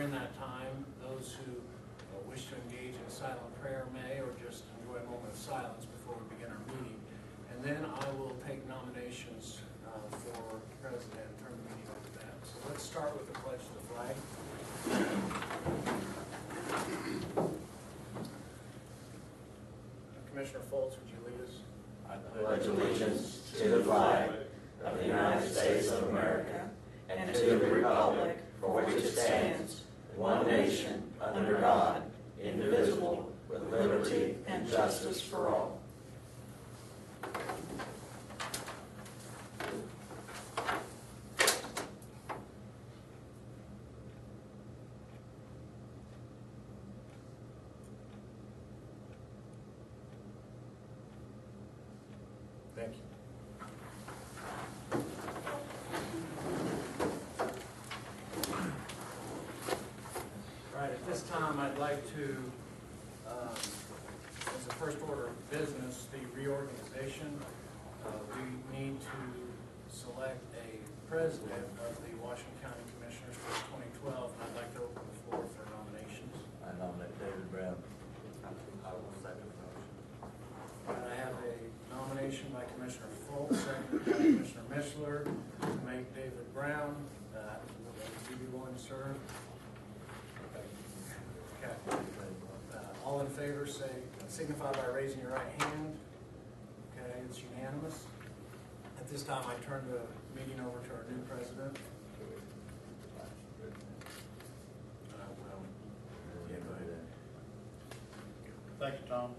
During that time, those who wish to engage in silent prayer may, or just enjoy a moment of silence before we begin our meeting. And then I will take nominations for president and turn the meeting over to that. So let's start with the pledge to the flag. Commissioner Fultz, would you lead us? I pledge allegiance to the flag of the United States of America and to the republic for which it stands, one nation, under God, indivisible, with liberty and justice for all. Thank you. All right, at this time, I'd like to, as a first order of business, the reorganization. We need to select a president of the Washington County Commissioners for 2012, and I'd like to open the floor for nominations. I nominate David Brown. I will second the motion. And I have a nomination by Commissioner Fultz, seconded by Commissioner Mishler, to make David Brown. Would you be willing to serve? Okay. All in favor, signify by raising your right hand. Okay, it's unanimous. At this time, I turn the meeting over to our new president. Yeah, go ahead. Thank you, Tom.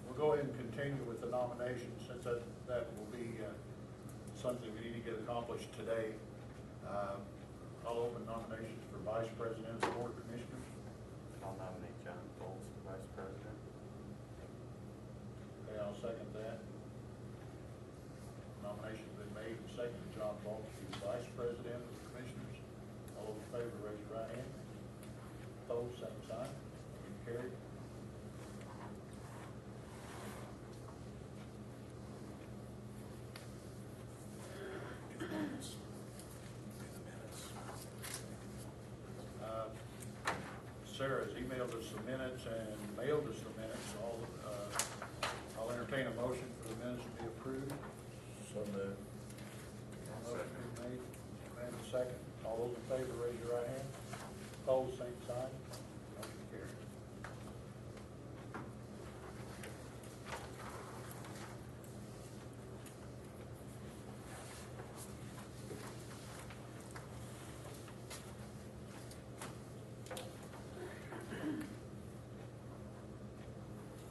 We'll go ahead and continue with the nominations since that will be something we need to get accomplished today. I'll open nominations for Vice President of the Board of Commissioners. I'll nominate John Fultz for Vice President. Okay, I'll second that. Nomination's been made and seconded. John Fultz to be Vice President of the Commissioners. All those in favor, raise your right hand. Opposed, same sign. Motion carried. Sarah's emailed us the minutes and mailed us the minutes. I'll entertain a motion for the minutes to be approved. So moved. Motion been made and second. All those in favor, raise your right hand. Opposed, same sign. Motion carried.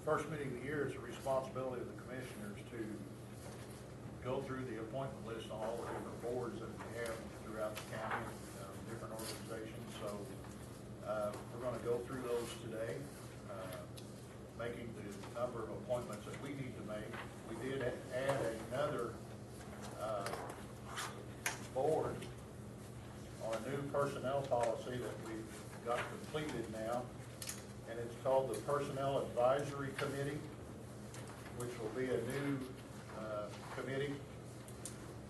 First meeting of the year is the responsibility of the commissioners to go through the appointment list on all the different boards that we have throughout the county, different organizations. So we're going to go through those today, making the number of appointments that we need to make. We did add another board on a new personnel policy that we've got completed now. And it's called the Personnel Advisory Committee, which will be a new committee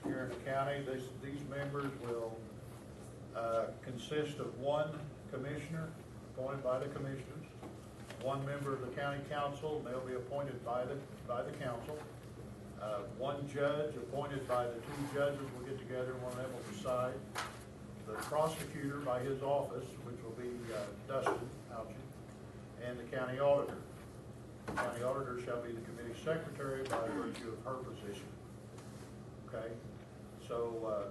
here in the county. These members will consist of one commissioner appointed by the commissioners, one member of the county council, and they'll be appointed by the council, one judge appointed by the two judges will get together, and one of them will decide, the prosecutor by his office, which will be Dustin Houchin, and the county auditor. The county auditor shall be the committee secretary by virtue of her position. Okay, so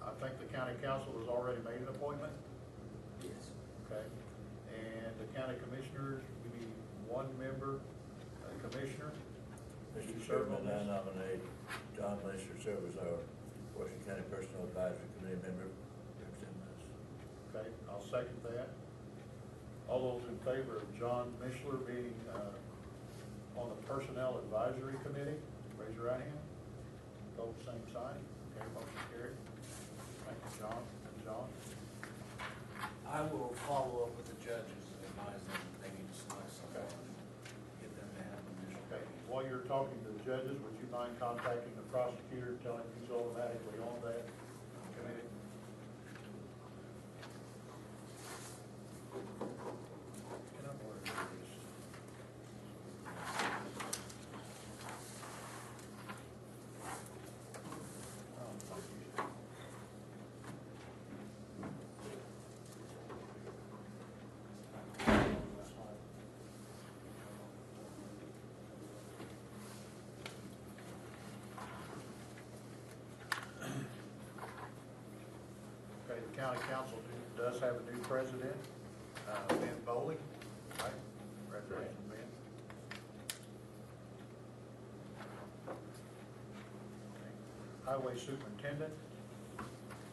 I think the county council has already made an appointment. Yes. Okay, and the county commissioners, we need one member, a commissioner. Mr. Chairman, I nominate John Lester to serve as our Washington County Personnel Advisory Committee member. Okay, I'll second that. All those in favor of John Mishler being on the Personnel Advisory Committee, raise your right hand. Both same sign. Okay, motion carried. Thank you, John. John? I will follow up with the judges and advise them that they need to select someone, get them to have an initial. Okay, while you're talking to the judges, would you mind contacting the prosecutor and telling him he's automatically on that committee? County Council does have a new president, Ben Bowley. Right? Congratulations, Ben. Okay. Highway Superintendent,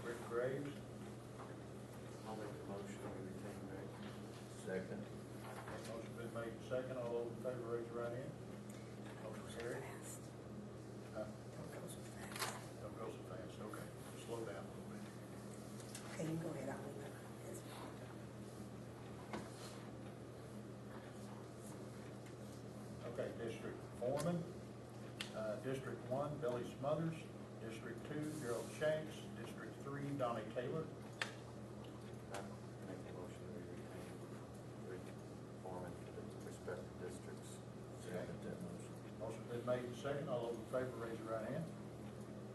Rick Graves. I'll make the motion, we retain Rick. Second. Motion been made second. All those in favor, raise your right hand. Motion carried. Huh? Don't go so fast. Don't go so fast. Okay. Slow down a little bit. Okay, you can go ahead, I'll leave it. Okay, District Foreman, District 1, Billy Smothers, District 2, Gerald Shanks, District 3, Donnie Taylor. Make the motion, we retain Rick Foreman for the respective districts. Second that motion. Motion been made and second. All those in favor, raise your right hand.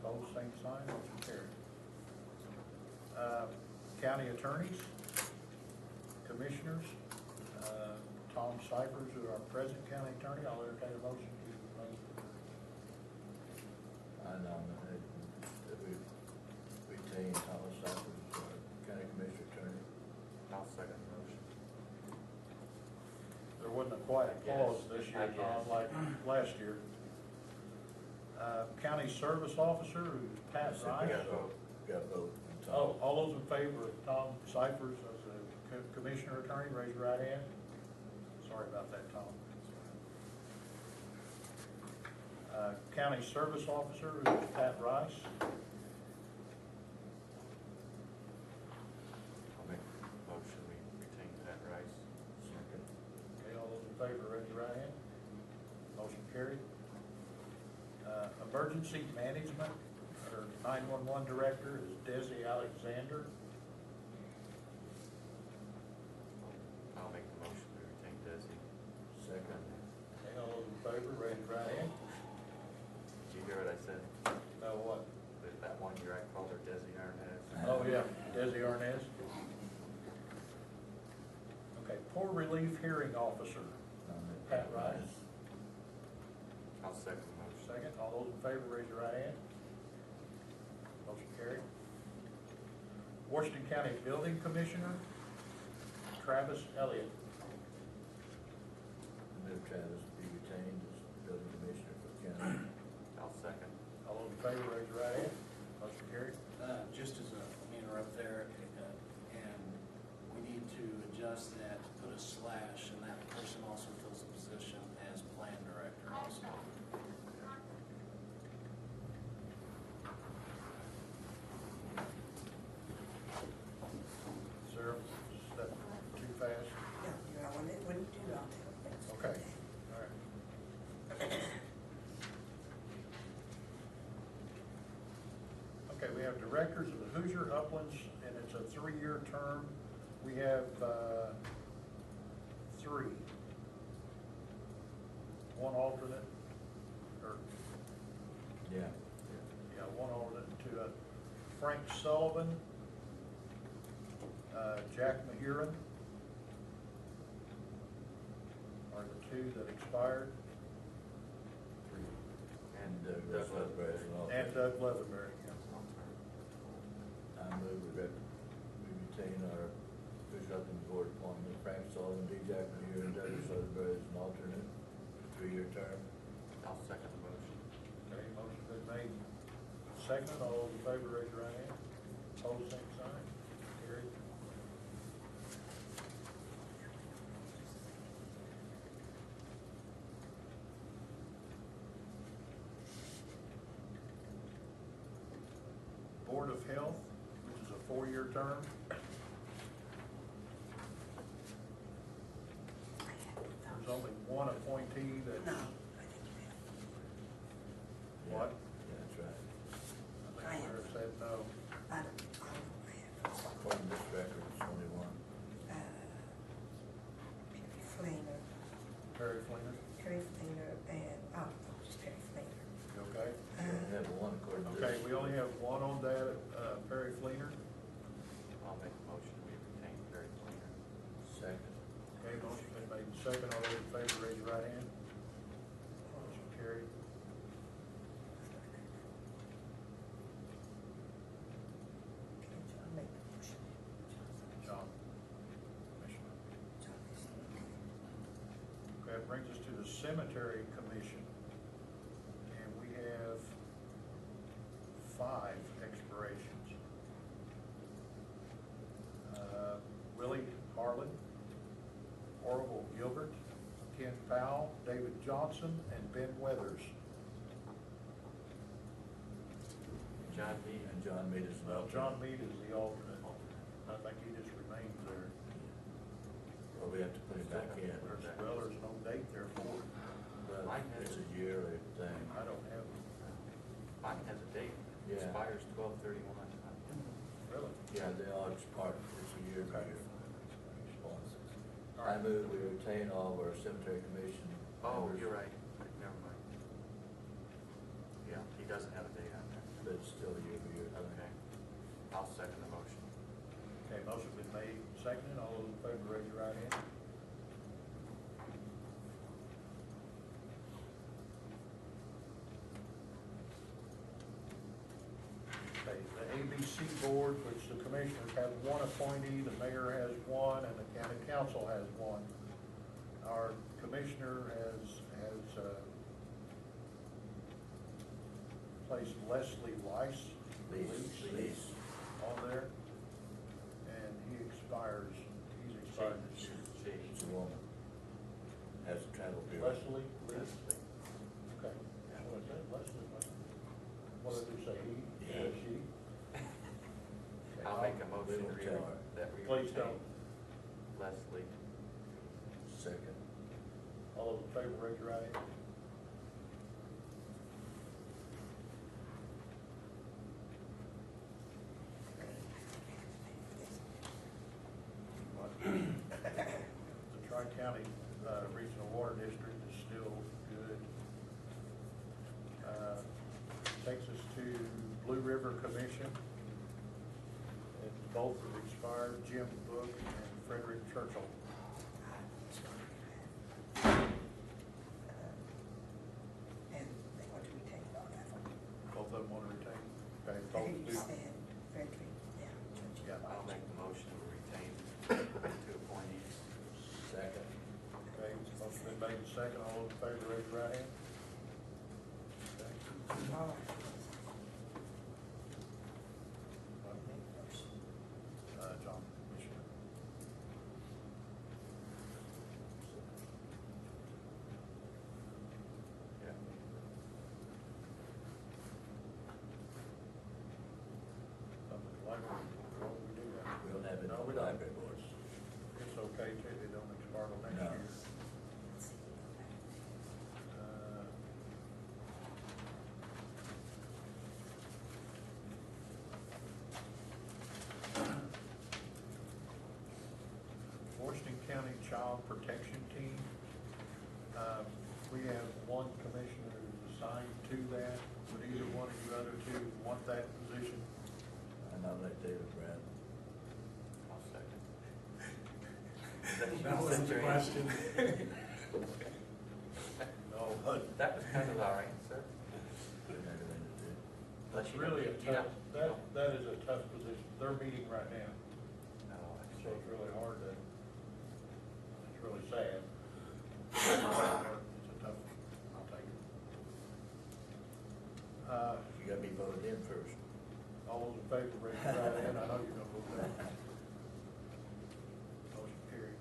Opposed, same sign. Motion carried. County attorneys, commissioners, Tom Cyphers, who is our present county attorney. I'll entertain a motion to I nominate that we retain Thomas Cyphers as our county commissioner attorney. I'll second the motion. There wasn't a quiet pause this year, I Tom, guess. like last year. County service officer, who's Pat We Rice. got both. Oh, all those in favor of Tom Cyphers as a commissioner attorney, raise your right hand. Sorry about that, Tom. County service officer, who's Pat Rice. I'll make the motion, we retain Pat Rice. Second. Okay, all those in favor, raise your right hand. Motion carried. Emergency management, or 911 director is Desi Alexander. I'll make the motion, we retain Desi. Second. Okay, all those in favor, raise your right hand. Did you hear what I said? No, what? That one year I called her Desi Arnaz. Oh, yeah, Desi Arnaz. Okay, poor relief hearing officer, Nominate Pat Rice. I'll second the motion. Second, all those in favor, raise your right hand. Motion carried. Washington County Building Commissioner, Travis Elliott. Move Travis be retained as building commissioner for the county. I'll second. All those in favor, raise your right hand. Motion carried. Just as a interrupt there, and we need to adjust that, to put a slash, and that person also fills the position as plan director also. Sarah, is that too fast? Yeah, you know, when you do, I'll tell you. Okay, all right. Okay, we have directors of the Hoosier Uplands, and it's a 3-year term. We have three. One alternate, or, Yeah. yeah, one alternate to Frank Sullivan, Jack Mahurin are the two that expired, And Doug Leatherberry as an alternate. and Doug Leatherberry. yeah. I move we retain our Hoosier Upland Board appointment, Frank Sullivan, D. Jack Maher, and Douglas Leatherberry as an alternate, 3-year term. I'll second the motion. Okay, motion been made. Second, all those in favor, raise your right hand. Opposed, same sign. Carried. Board of Health, which is a 4-year term. There's only one appointee No, that's, I think you have. what? Yeah, that's right. I think Sarah said no. I don't know, I have. According to this record, it's only one. Perry Fleener, Terry Fleener, Perry Fleener, and, just Perry Fleener. you okay? We only have one according to this. Okay, we only have one on that, Perry Fleener. I'll make the motion, we retain Barry Fleener. Second. Okay, motion been made and second. All those in favor, raise your right hand. Motion carried. Okay, so I'll make the motion. that brings us to the Cemetery Commission. And we have 5 expirations. Willie Harlan, Orville Gilbert, Ken Powell, David Johnson, and Ben Weathers. John Mead. And John Mead is Well, not. John Mead is the alternate. I think he just remains there. Well, we have to put him back in. Well, there's no date there for it. But Mine has it's a it. yearly thing. I don't have, Mine has a date, Yeah. expires 12/31. really. Yeah, they all expire. It's a year to Okay. year. All I right. move we retain all of our cemetery commission. Oh, members, you're right, never mind. Yeah, he doesn't have a date on there. But it's still a year to year. Okay, I'll second the motion. Okay, motion been made, seconded. All those in favor, raise your right hand. Okay, the ABC Board, which the commissioners have 1 appointee, the mayor has 1, and the county council has 1. Our commissioner has placed Leslie Weiss, Lease. on there, and he's expired this year. She. It's a woman. Has a travel bureau. Leslie Lease, okay. What is that, Leslie? What did you say, he? Yeah. She? I'll make a motion won't tell her. that we Please retain don't. Leslie. Second. All those in favor, raise your right hand. The Tri-County Regional Water District is still good. Takes us to Blue River Commission. And both have expired, Jim Book and Frederick Churchill. And they want to retain all that one. Both of them want to retain? Okay, I both think do. you said Frederick, yeah. Churchill. Yeah. I'll make the motion to retain 2 appointees. Second. Okay, motion been made, second. All those in favor, raise your right hand. Okay. All right. John, Commissioner. Yeah. Public library, what do we do that? We don't have it No, on we the don't. library boards. It's okay, too, they don't expire till next No. year. Washington County Child Protection Team. We have 1 commissioner who's assigned to that. Would either one of you other 2 want that position? I nominate David Brown. I'll second. That wasn't the question. No, but That was kind of our answer. Didn't have anything to do. that's really a tough, that is a tough position. They're meeting right now, No, so actually. it's really hard to, it's really sad. It's a tough, I'll take it. You gotta be voted in first. All those in favor, raise your right hand. I know you're gonna vote that. Motion carried.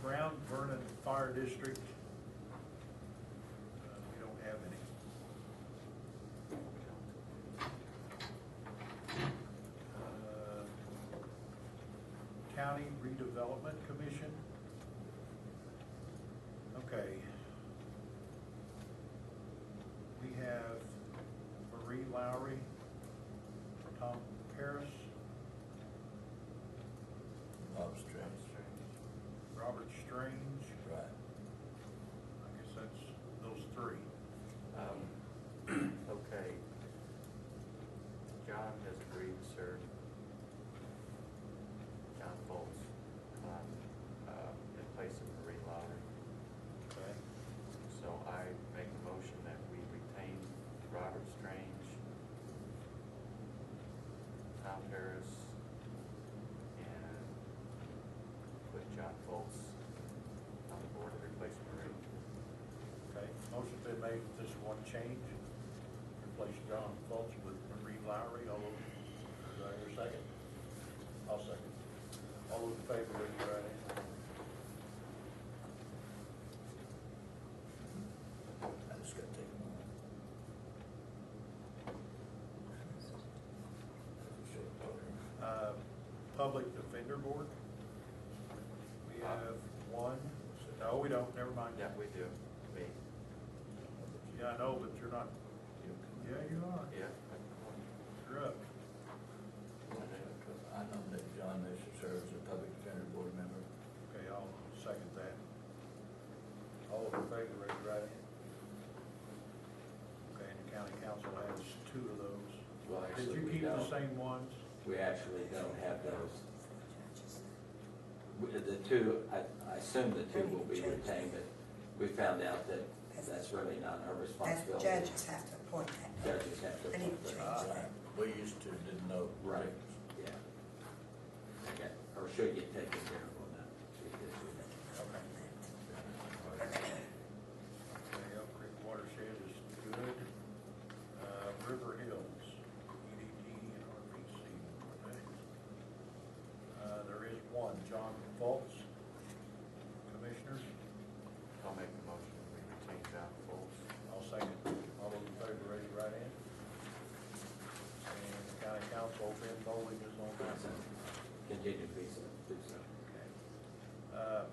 Brown Vernon Fire District. We don't have any. County Redevelopment Commission. Okay. We have Marie Lowry, Tom Harris, Bob Strange. Robert Strange. Right. I guess that's those 3. Okay. John has agreed to serve. John Foltz, in place of Marie Lowry. Okay. So I make a motion that we retain Robert Strange, Tom Harris, and put John Foltz Motion's been made with this one change, replace John Fultz with Maureen Lowry. All those, do I hear a second? I'll second. All those in favor, raise your right hand. I just gotta take them all. Public Defender Board. We have one, no, we don't, never mind. Yeah, we do. Me. Yeah, I know, but you're not, yeah, you are. Yeah. You're up. I nominate John Misher serve as a public defender board member. Okay, I'll second that. All in favor, raise your right hand. Okay, and the county council has two of those. Well, Did actually, you we keep the don't. same ones? We actually don't have those. The two, I assume the two will be retained, but we found out that that's really not our That's, responsibility. judges have to appoint that. Judges have to I need appoint to those. change that. We used to, didn't know. Right, yeah. Okay, or should get taken care of on that. Okay, Elk Creek Watershed is good. River Hills, EDT and RPC. There is one, John Fultz, Commissioners. I'll make the motion, we retain John Foltz. I'll second. All those in favor, raise your right hand. And the county council, Ben Bowling is on that. Continue to be so, do so. Okay.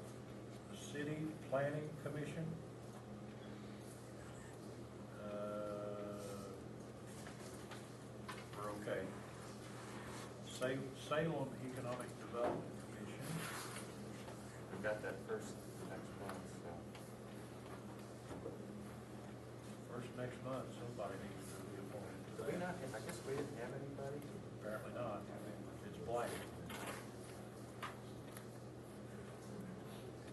City Planning Commission. We're okay. Salem Economic Development Commission. We got that first next month, so. First next month, somebody needs to be appointed to Did we that. not, I guess we didn't have anybody? Apparently not. It's blank.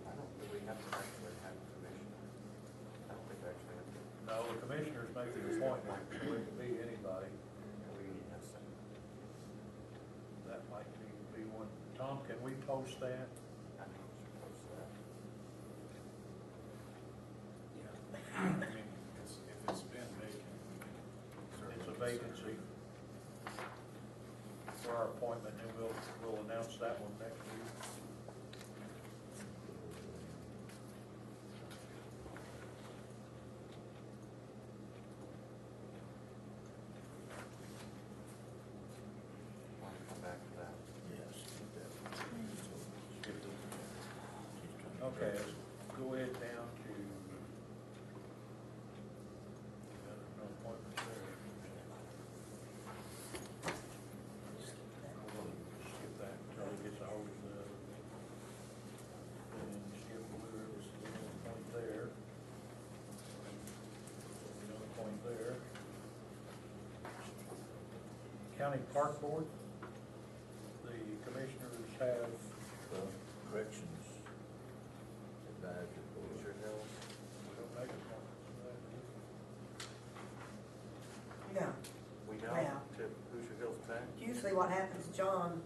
I don't think we have to actually have a commissioner. I don't think we actually have to. No, the commissioners make the appointment, so it can be anybody. We have some. That might be one. Tom, can we post that? I think we should post that. I mean, If it's been vacant, it's a vacancy for our appointment, and we'll announce that one next week. Want to come back to that? Yes. Skip it. Okay, let's go ahead down to, no appointments there. Skip that until he gets a hold of the, and skip Lewis, point there. Another point there. County Park Board, the commissioners have, Well, corrections advisory board. Hoosier Hills? we don't make appointments for that, do we? No, We don't, Yeah. to Hoosier Hills Bank? usually what happens, John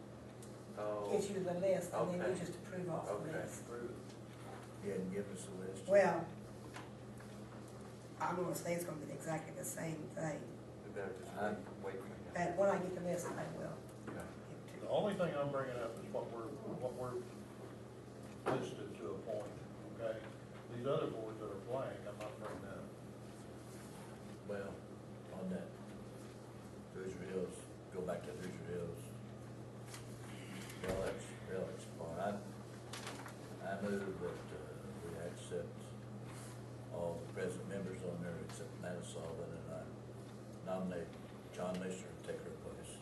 Oh. gives you the list, and then you Okay. just approve off the Okay. list. He hadn't given us a list. Well, I'm gonna say it's gonna be exactly the same thing, We better just wait for him. but when I get the list, I will Okay. give The to only thing I'm bringing up is what we're listed to appoint, okay? These other boards that are blank, I'm not bringing up. Well, on that, Hoosier Hills, go back to Hoosier Hills. Relics part, I move that we accept all the present members on there except Matt Sullivan, and I nominate John Misher to take her place.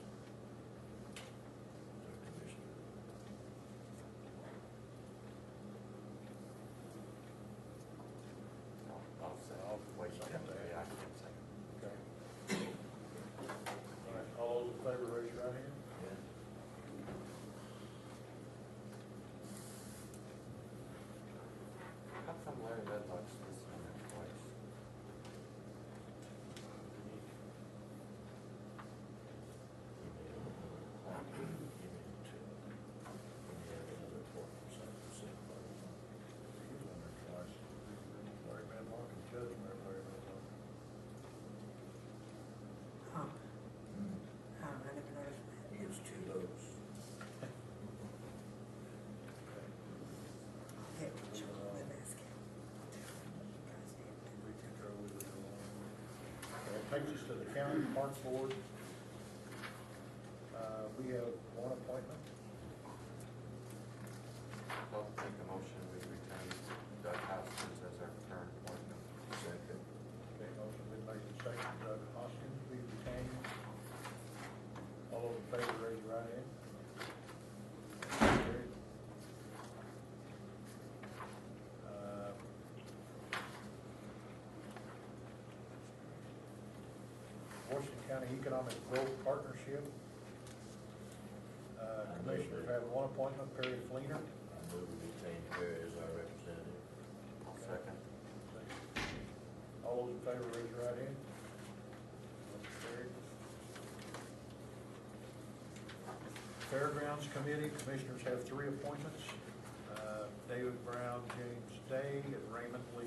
As our commissioner. I'll say, I'll wait for him. Yeah, I can say. Okay. All right, all those in favor, raise your right hand. brings us to the County Park Board. We have one appointment. I'll make a motion, we retain Doug Hoskins as our current appointment. Second. Okay, motion been made and seconded, Doug Hoskins be retained. All those in favor, raise your right hand. Carried. Washington County Economic Growth Partnership. Commissioners have one appointment, Perry Fleener. I move we retain Perry as our representative. I'll second. All those in favor, raise your right hand. Motion carried. Fairgrounds Committee, Commissioners have three appointments. David Brown, James Day, and Raymond Lee.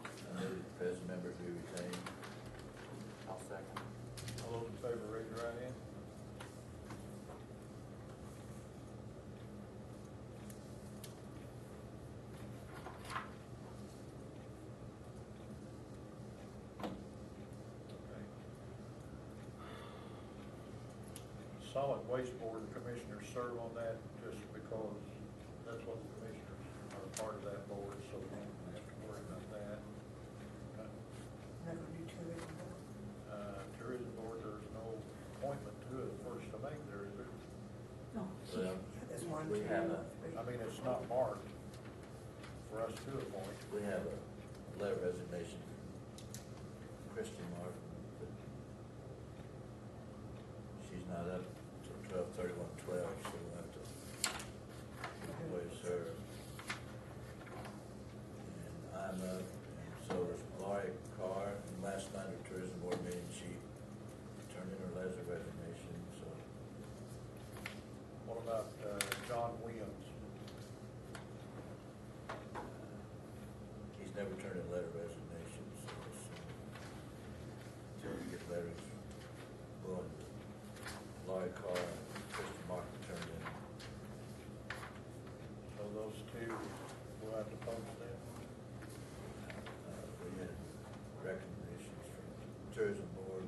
I move the present members be retained. I'll second. All those in favor, raise your right hand. Okay. Solid Waste Board, the commissioners serve on that just because that's what the commissioners are a part of that board, so we don't have to worry about that. Okay. Never do tourism board. Tourism Board, there's no appointment to it first to make there, is there? No. Well, There's one, we two, have a- three. I mean, it's not marked for us to appoint. We have a letter of resignation from Christian Martin, but she's not up till 12/31/12, so we'll have to waive her. And I'm up, and so is Laurie Carr, and last night at Tourism Board meeting, she turned in her letter of resignation, so What about John Williams? he's never turned in a letter of resignation, so until we get letters going, Laurie Carr and Christian Martin turned in. So those two, we'll have to post them. We had recommendations from Tourism Board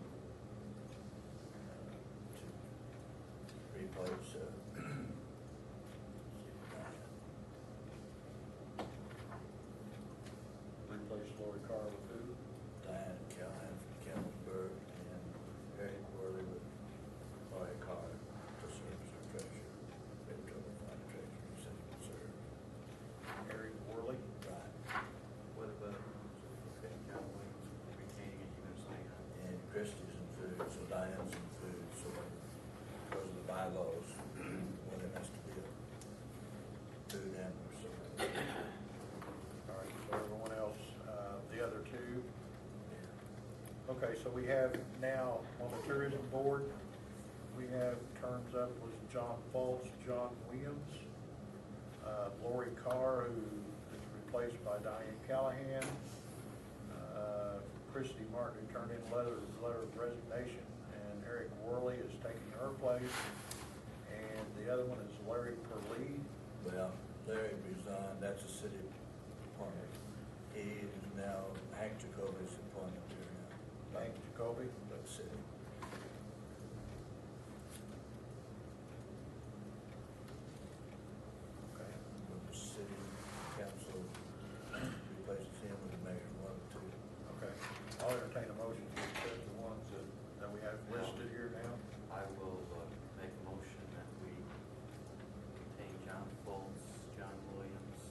to replace, Replace Lori Carr with who? Diane Callahan from Campbellsburg and Eric Worley with Laurie Carr to serve as our treasurer. They were told to find a treasurer, he said he would serve. Eric Worley. Right. What about, okay, John Williams retaining it, you gonna say? And Christie's in food, so Diane's in food, so because of the bylaws, one of them has to be a food handler, so. All right, so everyone else, the other two. Okay, so we have now on the Tourism Board, we have terms up was John Fultz, John Williams, Lori Carr, who is replaced by Diane Callahan, Christy Martin, who turned in letter of resignation, and Eric Worley is taking her place, and the other one is Larry Perlee. Well, Larry resigned, that's a city appointment. He is now Hank Jacoby's appointment here now. Hank Jacoby. But city. Okay. When the city council replaces him with the mayor, one or two. Okay, I'll entertain a motion to accept the ones that we have listed here now. I will make a motion that we retain John Foltz, John Williams,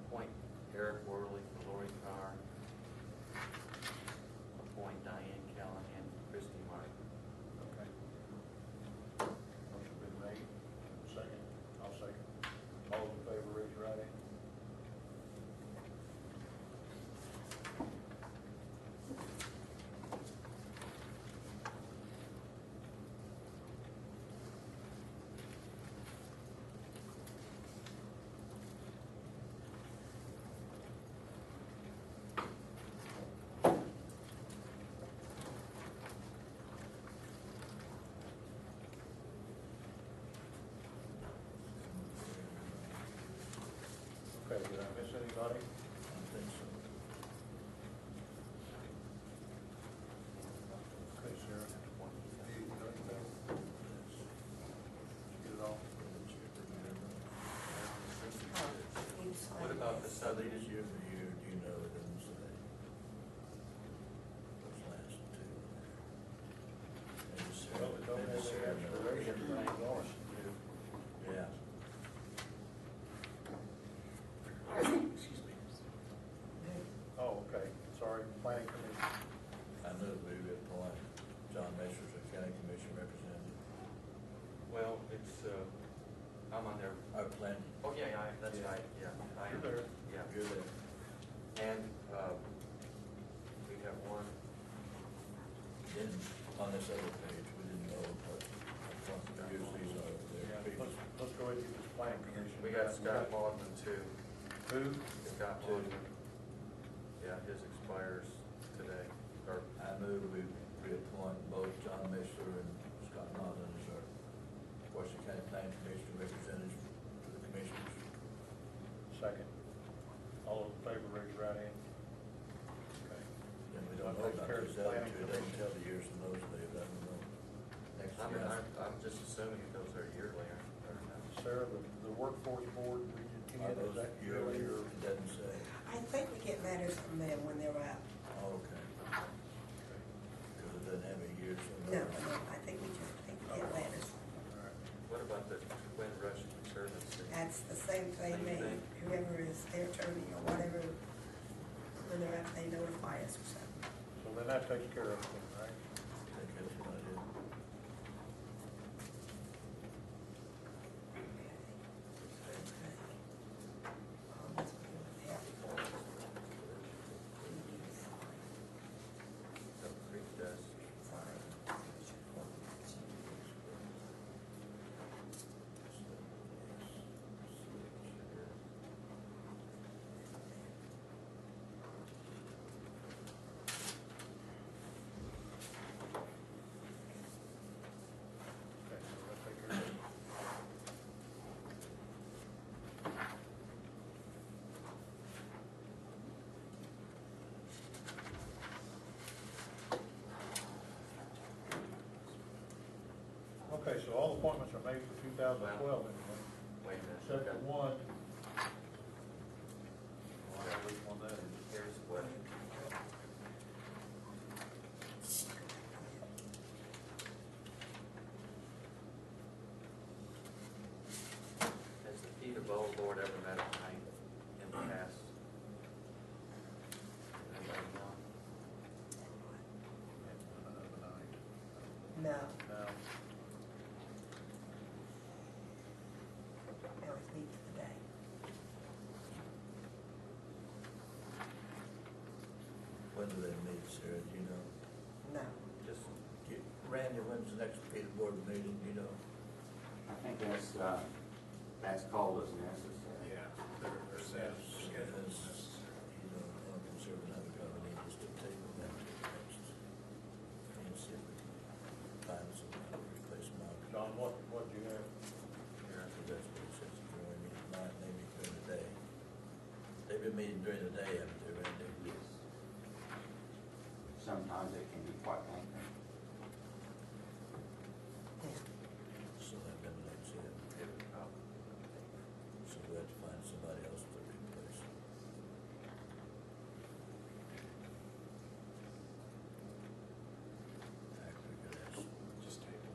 appoint Eric Worley for Lori Carr, That's Yeah. right, yeah. I- You're there. Yeah. You're there. And, we have one, Then, on this other page, we didn't know what, usually these are Yeah, there. let's go ahead and get this plan commission. we got Scott Baldwin too. Who? Scott Baldwin. Yeah, his expires today, or, I move we reappoint both John Mishler and Scott Martin as our Washington County Planning Commission representatives to the commissioners. Second. All those in favor, raise your right hand. Okay. And we don't know Takes about care of this the other planning two, it doesn't tell the years and those days, I don't know. Next I mean, year. I'm just assuming it goes there yearly, or not. Sarah, the workforce board, Region Are 10, is those that yearly, yearly or? it doesn't say? I think we get letters from them when they're out. Oh, okay. Because it doesn't have a year, so. No, I think we get letters. All right. What about the Wind Rush Conservancy? That's the same thing, Same thing. whoever is their attorney or whatever, when they're out, they notify us or something. So then that takes care of everything, right? I think that's what I did. Elk Creek does. Okay, so that take care of it. Okay, so all appointments are made for 2012 anyway. Wait a minute. Except for Okay. one. I don't know which one that is. Here's what, has the Peter Bowl Board ever met at night in the past? Anybody know? No, No. they always meet for the day. When do they meet, Sarah, do you know? No. Just, Randy, when's the next Peter Board meeting, you know? I think that's called as necessary. Yeah, they're set, scheduled as Because, necessary. you know, I'm concerned that we're gonna need just to table that to the next. And see if we can find somebody to replace Mark. John, what do you have? Here, I think that's what it says, if you only meet at night, maybe during the day. They've been meeting during the day, haven't they, Randy? Yes. Sometimes it can be quite lengthy. So that eliminates him. So we have to find somebody else to replace him. Actually, we could ask, Just table.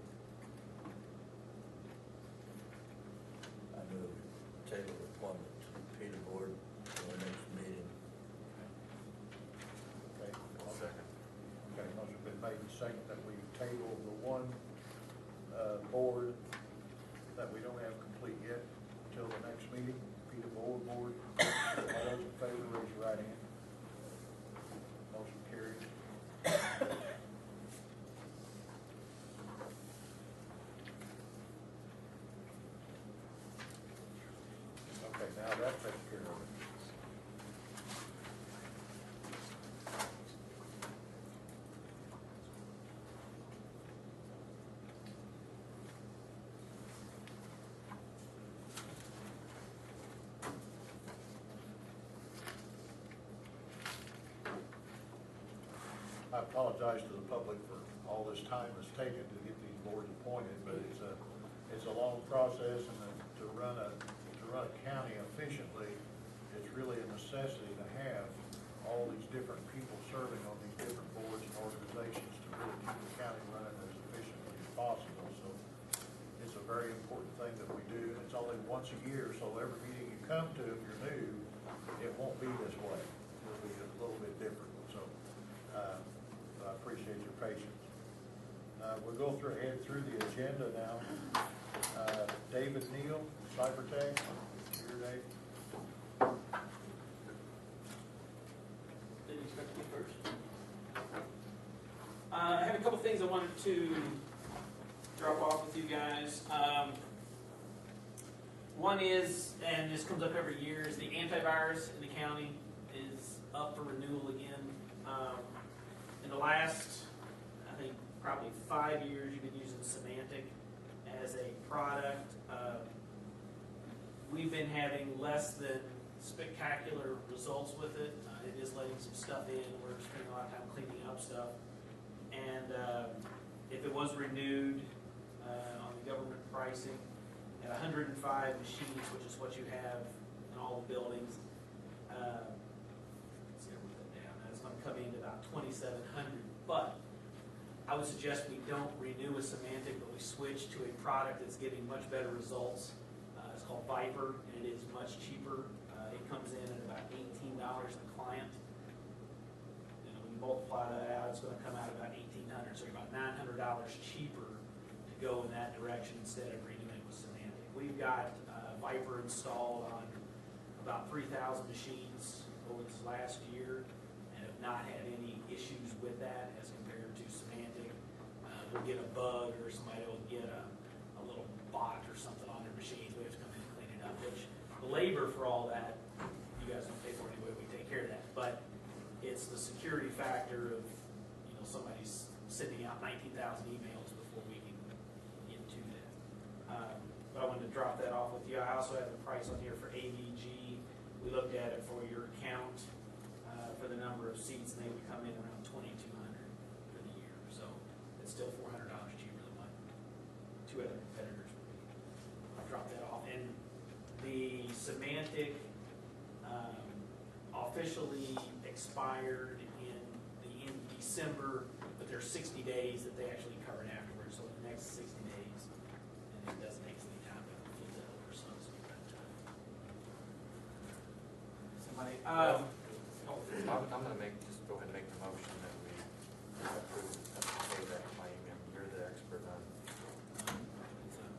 I move we table appointment to the Peter Board for the next meeting. Okay. I'll second. Okay, motion been made and second that we table the one board that we don't have complete yet until the next meeting, Peter Board. All those in favor, raise your right hand. Motion carries. Okay, now that takes care of it. I apologize to the public for all this time it's taken to get these boards appointed, but it's a long process, and to run a county efficiently, it's really a necessity to have all these different people serving on these different boards and organizations to really keep the county running as efficiently as possible. So it's a very important thing that we do, and it's only once a year, so every meeting you come to, if you're new, it won't be this way. It'll be a little bit different, so I appreciate your patience. We'll go ahead through the agenda now. David Neal, Cybertech, here, Dave. couple things I wanted to drop off with you guys. One is, and this comes up every year, is the antivirus in the county is up for renewal again. In the last, I think, probably 5 years, you've been using Symantec as a product. We've been having less than spectacular results with it. It is letting some stuff in. We're spending a lot of time cleaning up stuff. And if it was renewed on the government pricing at 105 machines, which is what you have in all the buildings, let's see, I wrote that down. That's going to come in about 2,700. But I would suggest we don't renew with Symantec, but we switch to a product that's giving much better results. It's called Viper, and it is much cheaper. It comes in at about $18 a client. You know, when you multiply that out, it's going to come out about $1,800, so you're about $900 cheaper to go in that direction instead of renewing with Symantec. We've got Viper installed on about 3,000 machines over this last year and have not had any issues with that as compared to Symantec. We'll get a bug or somebody will get a little bot or something on their machines. We have to come in and clean it up, which the labor for all that, you guys don't pay for anyway, we take care of that. But it's the security factor of, you know, somebody's sending out 19,000 emails before we can get to that. But I wanted to drop that off with you. I also have the price on here for AVG. We looked at it for your account for the number of seats, and they would come in around $2,200 for the year. So it's still $400 cheaper than what two other competitors would be. I'll drop that off. And the Symantec officially expired in December, but there's 60 days that they actually cover it afterwards. So the next 60 days, and it doesn't take any time to flip that over. So somebody, I'm going to just go ahead and make the motion that we approve and pay that claim, and you're the expert on.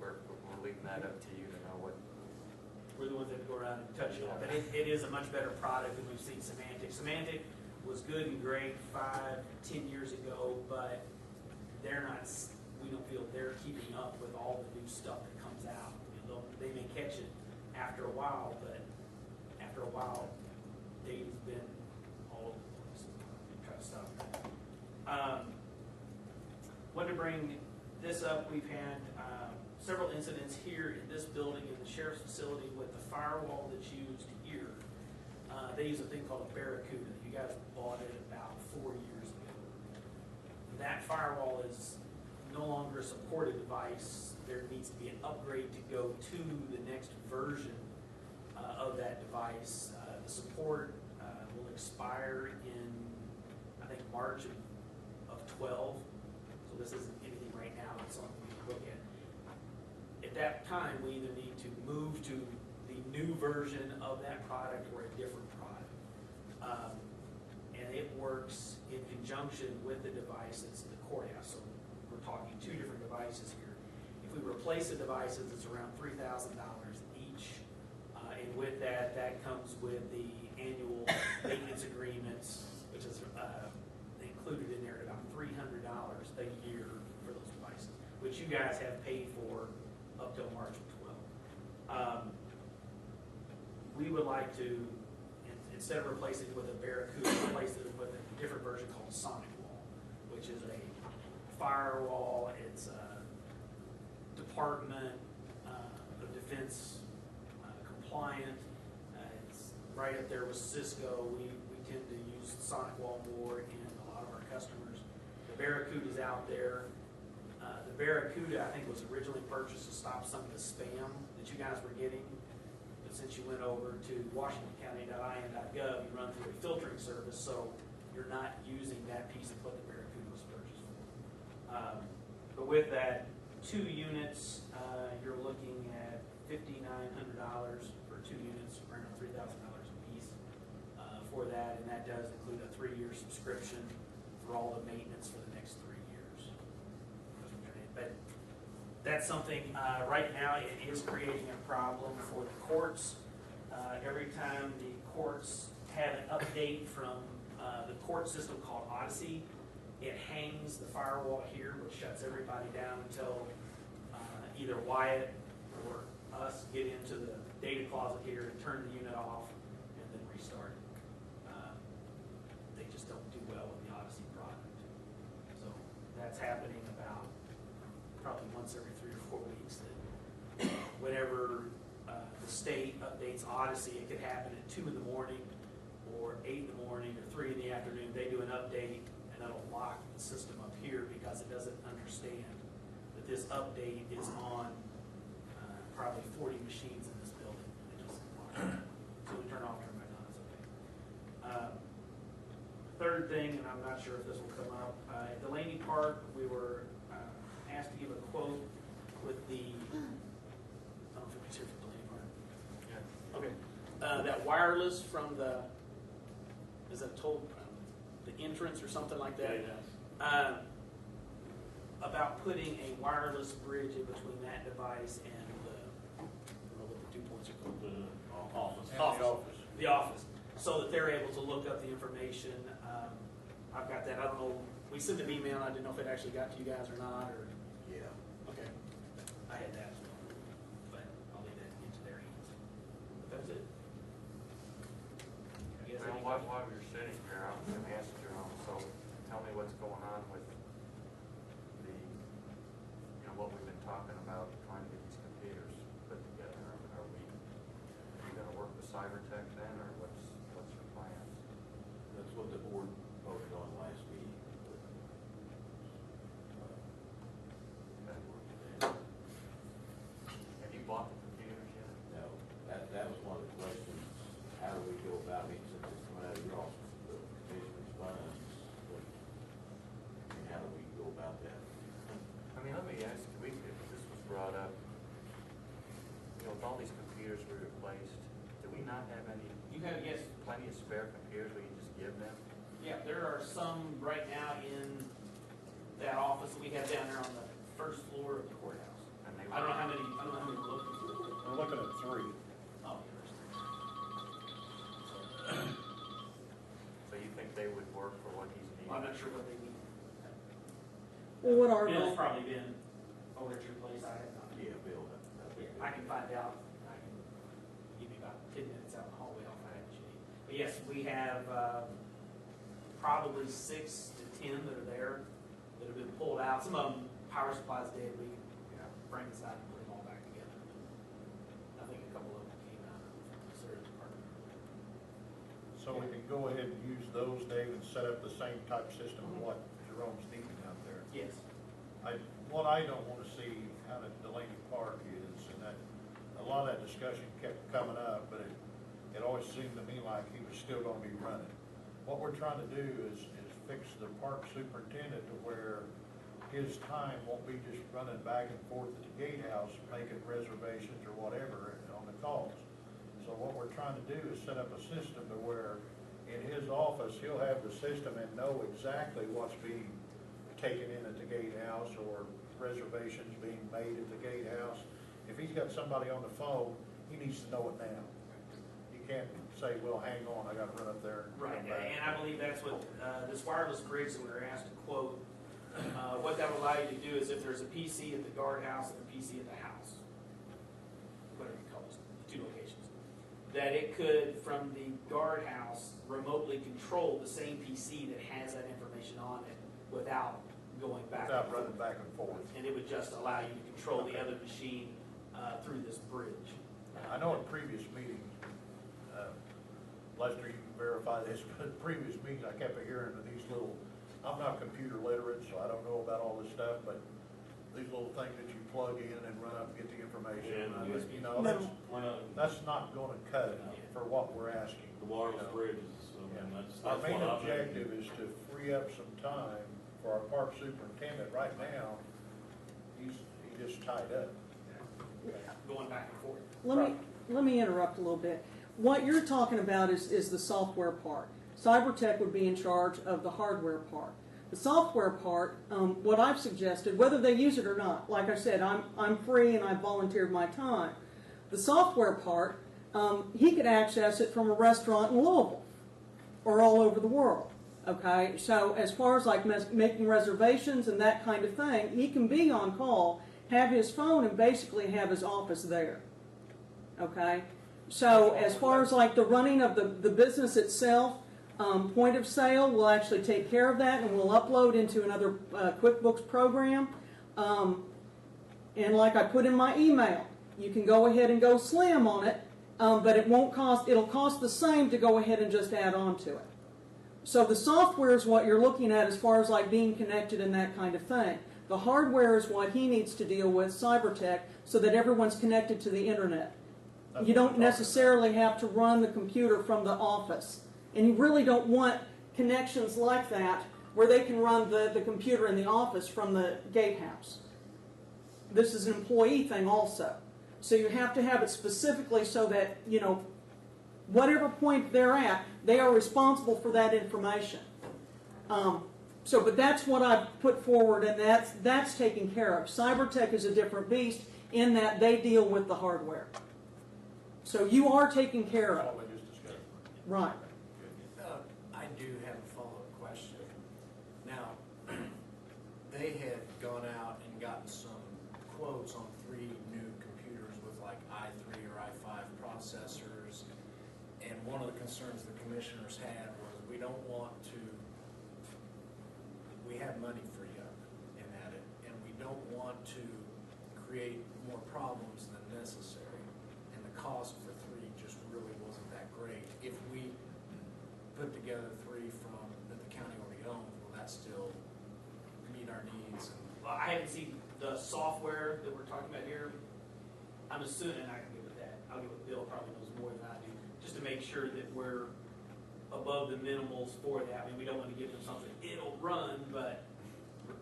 We're leaving that up to you to know what. we're the ones that go around and touch it all. But it is a much better product than we've seen Symantec. Symantec was good and great 5-10 years ago, but they're not. We don't feel they're keeping up with all the new stuff that comes out. You know, they may catch it after a while, but after a while, they've been all over the place. Try to stop that. Want to bring this up? We've had several incidents here in this building in the sheriff's facility with the firewall that's used here. They use a thing called a Barracuda. You guys bought it about 4 years ago. That firewall is no longer a supported device. There needs to be an upgrade to go to the next version of that device. The support will expire in, I think, March of 12. So this isn't anything right now. It's something we can look at. At that time, we either need to move to the new version of that product or a different product. And it works in conjunction with the device that's in the courthouse. So we're talking 2 different devices here. If we replace the devices, it's around $3,000 each. And with that, that comes with the annual maintenance agreements, which is included in there at about $300 a year for those devices, which you guys have paid for up till March of 12. We would like to, instead of replacing it with a Barracuda, replace it with a different version called SonicWall, which is a firewall. It's a Department of Defense compliant. It's right up there with Cisco. We tend to use SonicWall more in a lot of our customers. The Barracuda's out there. The Barracuda, I think, was originally purchased to stop some of the spam that you guys were getting. But since you went over to WashingtonCounty.in.gov, you run through a filtering service, so you're not using that piece of what the Barracuda was purchased for. But with that, 2 units, you're looking at $5,900 for 2 units, around $3,000 a piece for that, and that does include a 3-year subscription for all the maintenance for the next 3 years. But that's something, right now, it is creating a problem for the courts. Every time the courts have an update from the court system called Odyssey, it hangs rings the firewall here, which shuts everybody down until either Wyatt or us get into the data closet here and turn the unit off and then restart it. They just don't do well with the Odyssey product. So that's happening about probably once every 3 or 4 weeks. That whenever the state updates Odyssey, it could happen at 2 in the morning or 8 in the morning or 3 in the afternoon. They do an update and it'll lock the system up here because it doesn't understand that this update is on probably 40 machines in this building. It doesn't lock it. So we turn off, turn back on, it's okay. Third thing, and I'm not sure if this will come up, at Delaney Park, we were asked to give a quote with the, I don't know if it's here for Delaney Park. Yeah. Okay. That wireless from the, is that told, the entrance or something like that? About putting a wireless bridge in between that device and the, I don't know what the 2 points are called. And the office. The office, so that they're able to look up the information. I've got that, I don't know, we sent an email, I didn't know if it actually got to you guys or not, or, Yeah. okay. I had that as well, but I'll leave that into their hands. But that's it. You guys have any Well, while you're sitting here, I'm going to ask you, so tell me what's going on with the, what we've been talking about, trying to get these computers put together. Are you going to work with Cybertech then, or what's your plans? That's what the board voted on last meeting. Have you bought the computers yet? No, that was one of the questions, how do we go about it, since it's coming out of your office, the commissioner's funds, and how do we go about that? I mean, let me ask, this was brought up, with all these computers we replaced, do we not have any, You have, yes, plenty of spare computers we can just give them? yeah, there are some right now in that office that we have down there on the first floor of the courthouse. And they I don't know how many we're looking for. We're looking at 3. Oh, there's So you think they would work for what he's needing? I'm not sure what they need. Well, what are Bill's the, probably been over at your place, I have not. Yeah, Bill, I can find out, I can give you about 10 minutes out in the hallway, I'll find out what you need. But yes, we have probably 6 to 10 that are there, that have been pulled out. Some of them, power supplies dead, we can bring this out and put them all back together. I think a couple of them came out of the service department. So we can go ahead and use those, Dave, and set up the same type system of what Jerome's needing out there. Yes. What I don't want to see out at Delaney Park is, and that, a lot of that discussion kept coming up, but it always seemed to me like he was still gonna be running. What we're trying to do is fix the park superintendent to where his time won't be just running back and forth at the gatehouse, making reservations or whatever on the calls. So what we're trying to do is set up a system to where in his office, he'll have the system and know exactly what's being taken in at the gatehouse or reservations being made at the gatehouse. If he's got somebody on the phone, he needs to know it now. You can't say, well, hang on, I gotta run up there. and Right, come back. and I believe that's what, this wireless bridge that we were asked to quote, what that will allow you to do is if there's a PC at the guardhouse and a PC at the house, whatever you call it, the 2 locations, that it could, from the guardhouse, remotely control the same PC that has that information on it without going back. Without and forth. running back and forth. And it would just allow you to control the other machine through this bridge. I know in previous meetings, Lester, you can verify this, but in previous meetings, I kept hearing of these little, I'm not computer literate, so I don't know about all this stuff, but these little things that you plug in and run up and get the information. You know, that's not gonna cut it for what we're asking. The wireless you know. bridges, I mean, that's Our main what I've been- objective is to free up some time for our park superintendent. Right now, he just tied up. Going back and forth. let me interrupt a little bit. What you're talking about is the software part. Cybertech would be in charge of the hardware part. The software part, what I've suggested, whether they use it or not, like I said, I'm free and I volunteered my time. The software part, he could access it from a restaurant in Louisville or all over the world. Okay, so as far as like making reservations and that kind of thing, he can be on call, have his phone, and basically have his office there. Okay, so as far as like the running of the business itself, point of sale, we'll actually take care of that, and we'll upload into another QuickBooks program. And like I put in my email, you can go ahead and go slim on it, but it won't cost. It'll cost the same to go ahead and just add on to it. So the software is what you're looking at as far as like being connected and that kind of thing. The hardware is what he needs to deal with, CyberTech, so that everyone's connected to the internet. That's You what don't we're talking necessarily have to run the computer from the office. And you really don't want connections like that where they can run the computer in the office from the gatehouse. This is an employee thing also. So you have to have it specifically so that, you know, whatever point they're at, they are responsible for that information. But that's what I've put forward, and that's taken care of. CyberTech is a different beast in that they deal with the hardware. So you are taken care That's of. what we just discussed. Right. I do have a follow-up question. Now, they had gone out and gotten some quotes on 3 new computers with like i3 or i5 processors, and one of the concerns the commissioners had was we don't want to, we have money free up in at it, and we don't want to create more problems than necessary, and the cost for 3 just really wasn't that great. If we put together 3 from that the county already owns, will that still meet our needs? Well, I haven't seen the software that we're talking about here. I'm assuming, and I can get with that, I'll get with Bill, probably knows more than I do, just to make sure that we're above the minimals for that. I mean, we don't want to give them something, it'll run, but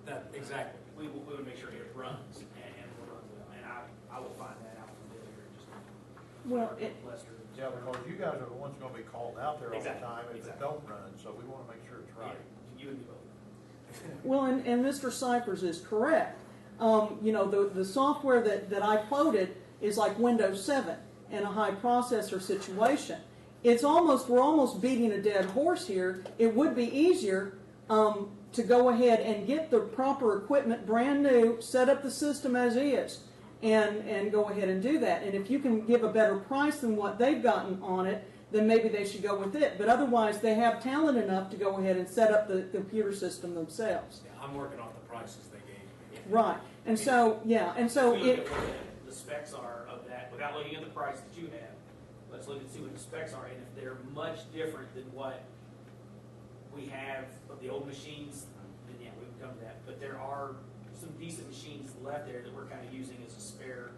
That, exactly. we would make sure it runs and will run well. And I will find that out from Bill here in just a minute. Well, Lester. Yeah, because you guys are the ones gonna be called out there all the Exactly, time if it exactly. don't run, so we wanna make sure it's right. Yeah, you and me both. Well, and Mr. Cyphers is correct. You know, the software that I quoted is like Windows 7 in a high processor situation. We're almost beating a dead horse here. It would be easier to go ahead and get the proper equipment brand new, set up the system as is, and go ahead and do that. And if you can give a better price than what they've gotten on it, then maybe they should go with it. But otherwise, they have talent enough to go ahead and set up the computer system themselves. Yeah, I'm working off the prices they gave me. Right. And so, yeah, and so If we look it, at what the specs are of that, without looking at the price that you have, let's look and see what the specs are, and if they're much different than what we have of the old machines, then yeah, we can come to that. But there are some decent machines left there that we're kind of using as a spare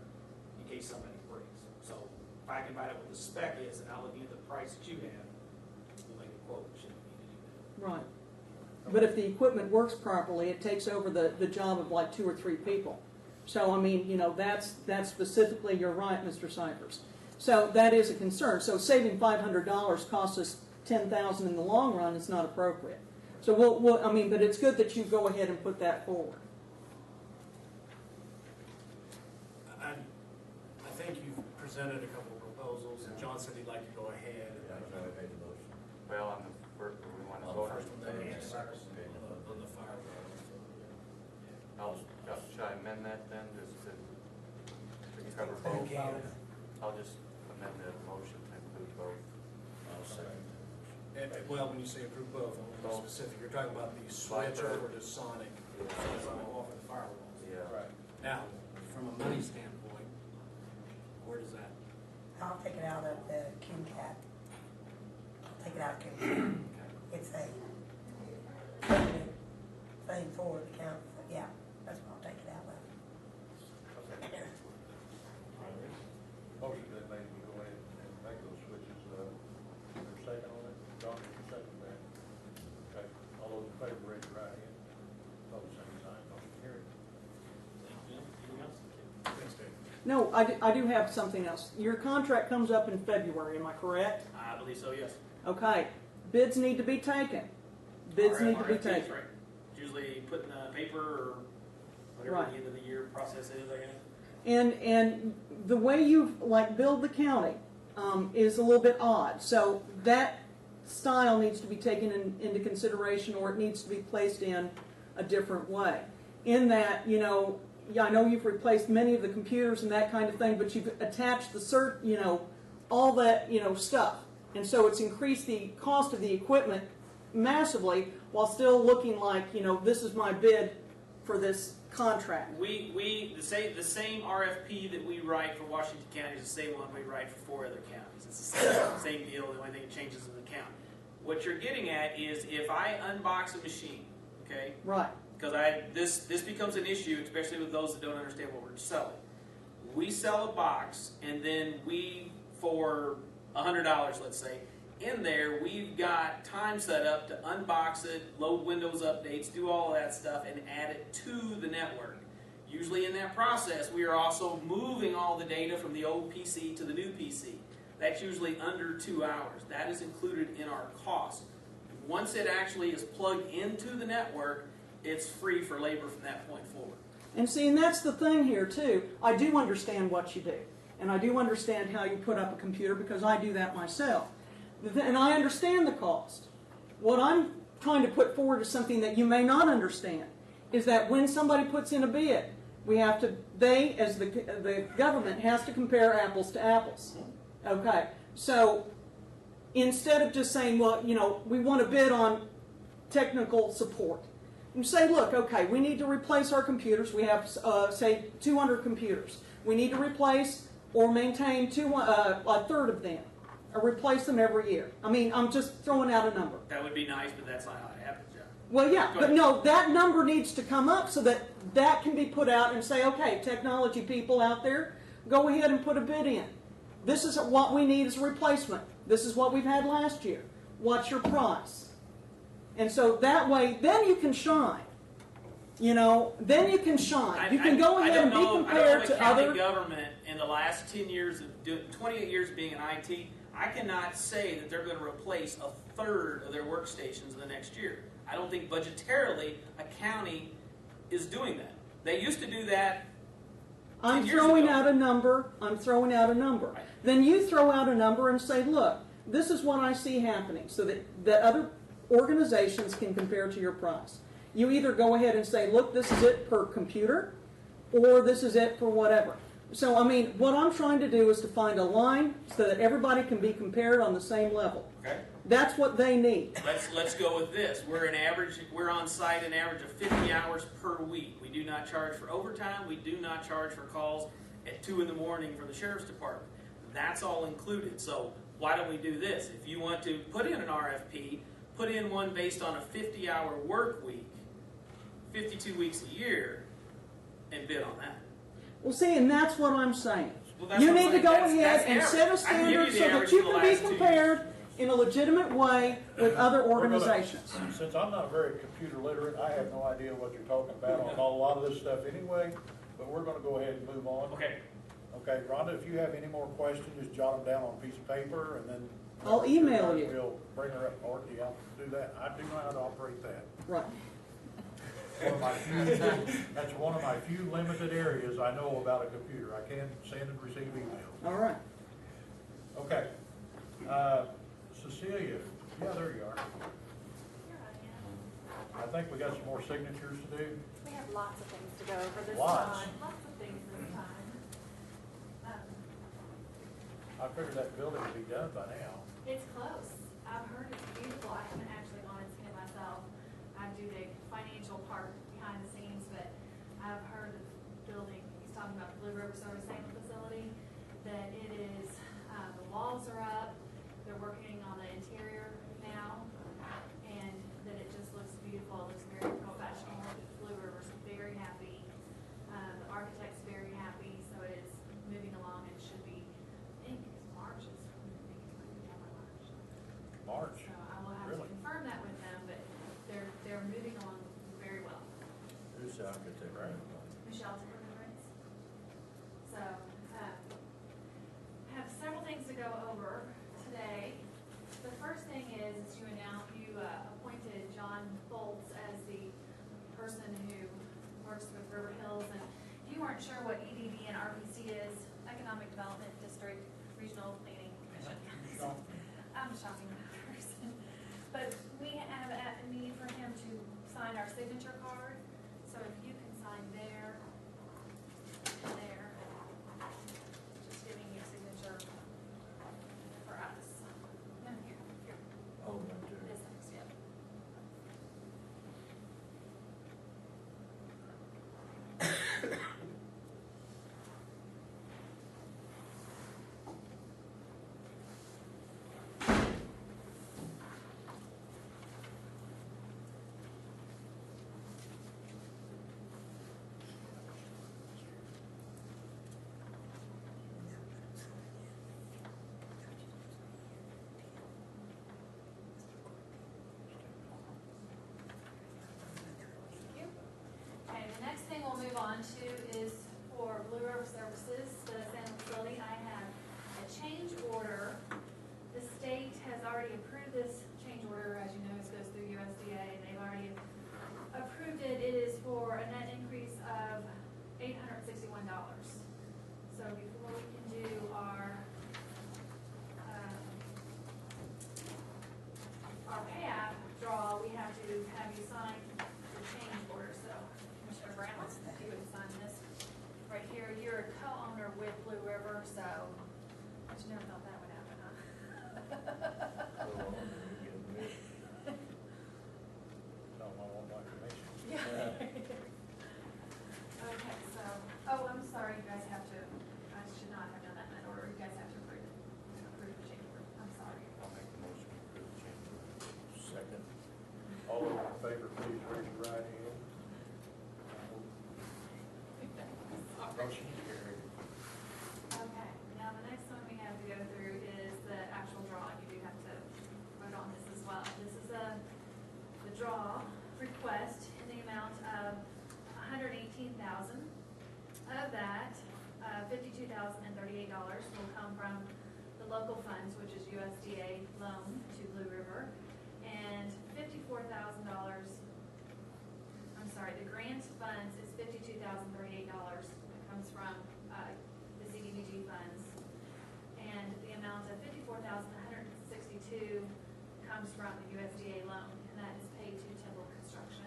in case somebody breaks. So if I can find out what the spec is, and I'll look at the price that you have, we'll make a quote, shouldn't we need to do that? right. But if the equipment works properly, it takes over the job of like 2 or 3 people. So, I mean, you know, that's specifically, you're right, Mr. Cyphers. So that is a concern. So saving $500 costs us $10,000 in the long run is not appropriate. So I mean, but it's good that you go ahead and put that forward. I think you've presented a couple of proposals, and John said he'd like to go ahead. Yeah, I made the motion. Well, on the first, we want to On vote the on first one, the then, first. on the firewall. Should I amend that then, just to cover both? Okay. I'll just amend the motion to include both. I'll second that. Well, when you say approve both, I want to be specific, you're talking about the switch over to Sonic, off of the firewalls. Yeah. Right. Now, from a money standpoint, where does that? I'll take it out of the QCAT. I'll take it out of QCAT. It's a thing for the county, yeah, that's what I'll take it out of. Motion been made to go ahead and make those switches, is there a second on it? John, did you second that? Okay, all those in favor, raise your right hand. Opposed, same sign, motion carried. Anything else? Thanks, Dave. No, I do have something else. Your contract comes up in February, am I correct? I believe so, yes. Okay. Bids need to be taken. Bids need to be RFPs, taken. right. Usually put in the paper or whatever Right. the end of the year process is, I guess. And the way you like build the county is a little bit odd. So that style needs to be taken into consideration, or it needs to be placed in a different way. In that, you know, yeah, I know you've replaced many of the computers and that kind of thing, but you've attached the all that, stuff. And so it's increased the cost of the equipment massively while still looking like, this is my bid for this contract. The same RFP that we write for Washington County is the same one we write for 4 other counties. It's the same deal. The only thing that changes is the count. What you're getting at is if I unbox a machine, okay? Right. Because this becomes an issue, especially with those that don't understand what we're selling. We sell a box, and then for $100, let's say, in there we've got time set up to unbox it, load Windows updates, do all of that stuff, and add it to the network. Usually in that process, we are also moving all the data from the old PC to the new PC. That's usually under 2 hours. That is included in our cost. Once it actually is plugged into the network, it's free for labor from that point forward. And see, and that's the thing here too. I do understand what you do. And I do understand how you put up a computer because I do that myself. And I understand the cost. What I'm trying to put forward is something that you may not understand. Is that when somebody puts in a bid, they, as the government, has to compare apples to apples. Okay, so instead of just saying, well, we want to bid on technical support, you say, look, okay, we need to replace our computers. We have, say, 200 computers. We need to replace or maintain a third of them, or replace them every year. I mean, I'm just throwing out a number. That would be nice, but that's not how it happens, John. Well, yeah, Go but ahead. no, that number needs to come up so that can be put out and say, okay, technology people out there, go ahead and put a bid in. This is what we need as a replacement. This is what we've had last year. What's your price? And so that way, then you can shine. Then you can shine. You can go ahead and be compared to I don't know the other. county government in the last 10 years of 28 years of being in IT, I cannot say that they're going to replace a third of their workstations in the next year. I don't think budgetarily a county is doing that. They used to do that. I'm 10 years throwing ago. out a number. Right. Then you throw out a number and say, look, this is what I see happening, so that other organizations can compare to your price. You either go ahead and say, look, this is it per computer, or this is it for whatever. So, I mean, what I'm trying to do is to find a line so that everybody can be compared on the same level. Okay. That's what they need. Let's go with this. We're on site an average of 50 hours per week. We do not charge for overtime. We do not charge for calls at 2 in the morning for the sheriff's department. That's all included. So why don't we do this? If you want to put in an RFP, put in one based on a 50-hour work week, 52 weeks a year, and bid on that. Well, see, and that's what I'm saying. Well, that's You what I'm need to saying. go That's ahead and average. set a I can standard give you so the that average you for the can be last 2 years. compared in a legitimate way with other We're gonna- organizations. Since I'm not very computer literate, I have no idea what you're talking about on a lot of this stuff anyway, but we're gonna go ahead and move on. Okay. Okay, Rhonda, if you have any more questions, just jot them down on a piece of paper and then. I'll email you. We'll bring her up, or do y'all do that? I do know how to operate that. Right. That's one of my few limited areas I know about a computer. I can send and receive emails. All right. Okay. Cecilia, yeah, there you are. Here I am. I think we got some more signatures to do. We have lots of things to go over this Lots. time. Lots of things this time. I figured that building would be done by now. It's close. I've heard it's beautiful. I haven't actually gone and seen it myself. I do the financial part behind the scenes, but I've heard of the building, he's talking about the Blue River Solar Salmon Facility, that it is, the walls are up, they're working on the interior now, and that it just looks beautiful, it looks very professional. Blue River's very happy, the architect's very happy, so it is moving along and should be, I think it's March, I think it's going to be done by March. March. So I will have to Really? confirm that with them, but they're moving along very well. Who's the architect? Right. Michelle Timmermans. So, have several things to go over today. The first thing is you appointed John Foltz as the person who works with River Hills, and if you weren't sure what EDD and RPC is, Economic Development District Regional Planning Commission. I'm a shopping person. on to is for Blue River Services, the Salem facility. I have a change order. The state has already approved this change order, as you know, it goes through USDA, and they've already approved it. It is for a net increase of $861. So before we can do our pay app draw, we have to have you sign the change order. So Commissioner Brown, if you would sign this right here. You're a co-owner with Blue River, so but you never thought that would happen, huh? Don't want my commission. Yeah. Okay, so, oh, I'm sorry, you guys have to, I should not have done that in that order. You guys have to approve it, approve the change order. I'm sorry. I'll make the motion to approve the change order. Second. All those in favor, please raise your right hand. Motion carried. Okay, now the next one we have to go through is the actual draw. You do have to vote on this as well. This is the draw request in the amount of $118,000. Of that, $52,038 will come from the local funds, which is USDA loan to Blue River, and $54,000. I'm sorry, the grant funds is $52,038. It comes from the CDBG funds, and the amount of $54,162 comes from the USDA loan, and that is paid to Tyndall Construction.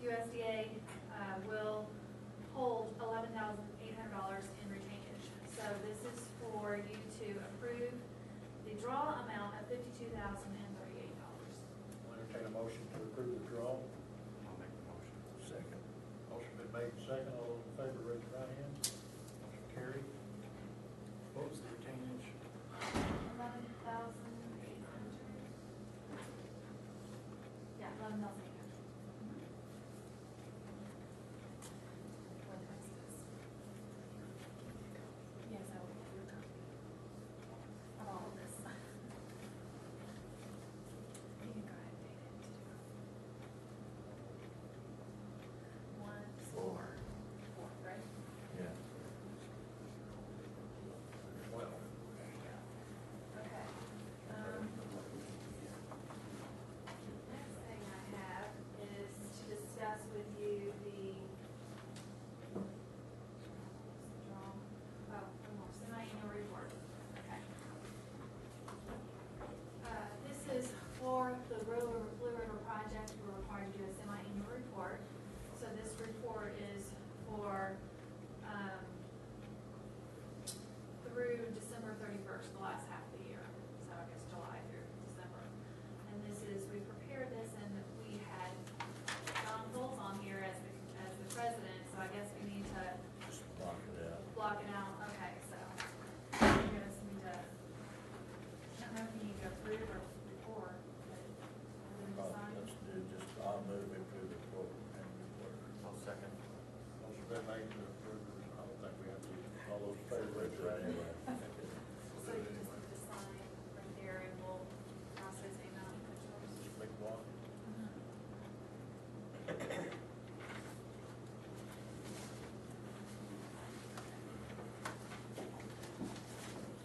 USDA will hold $11,800 in retainage. So this is for you to approve the draw amount of $52,038. I'll entertain a motion to approve the draw. I'll make the motion. Second. Motion been made second. All those in favor, raise your right hand. Motion carried. What was the retainage? 11,800. Yeah, 11,800. What is this? Yes, I will give you a copy of all of this. You can go ahead and date it. 1/4, right? Yeah. Well, Okay. Next thing I have is to discuss with you the, semi-annual report. Okay. This is for the Blue River project. We're required to do a semi-annual report. So this report is for, through December 31st, the last half of the year. So I guess July through December. And this is, we prepared this and we had John Bowles on here as the president, so I guess we need to Just block it out. block it out. Okay, so you guys need to, I don't know if you need to approve or report, but we need to sign. Let's do just, I'll move we approve the report and report. I'll second. motion been made to approve. I don't think we have to. All those in favor, raise your right hand. So you just need to sign right there and we'll process the amount of pictures. Just make one.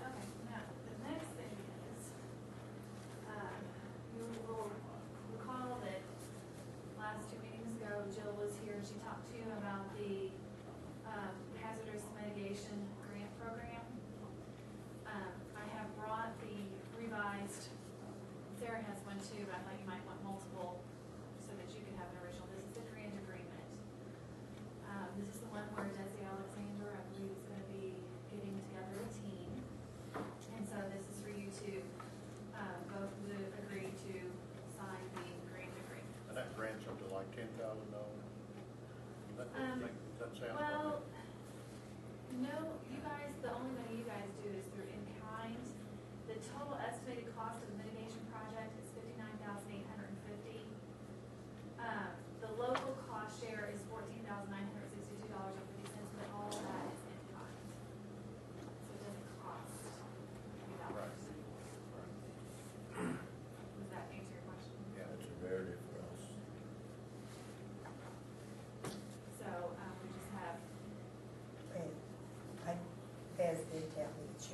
Okay, now, the next thing is, you will recall that last 2 meetings ago, Jill was here, and she talked to you about the hazardous mitigation grant program. I have brought the revised, Sarah has one too, but I thought you might want multiple, so that you could have an original. This is the grant agreement. This is the one where Desi Alexander, I believe, is gonna be getting together a team. And so this is for you to, both agree to sign the grant agreement. And that grant's up to like $10,000. That sound Well, no, you guys, the only money you guys do is through in kind. The total estimated cost of the mitigation project is $59,850. The local cost share is $14,962.50, but all of that is in kind. So it doesn't cost any dollars. Does that answer your question? Yeah. That's a rarity for us. So,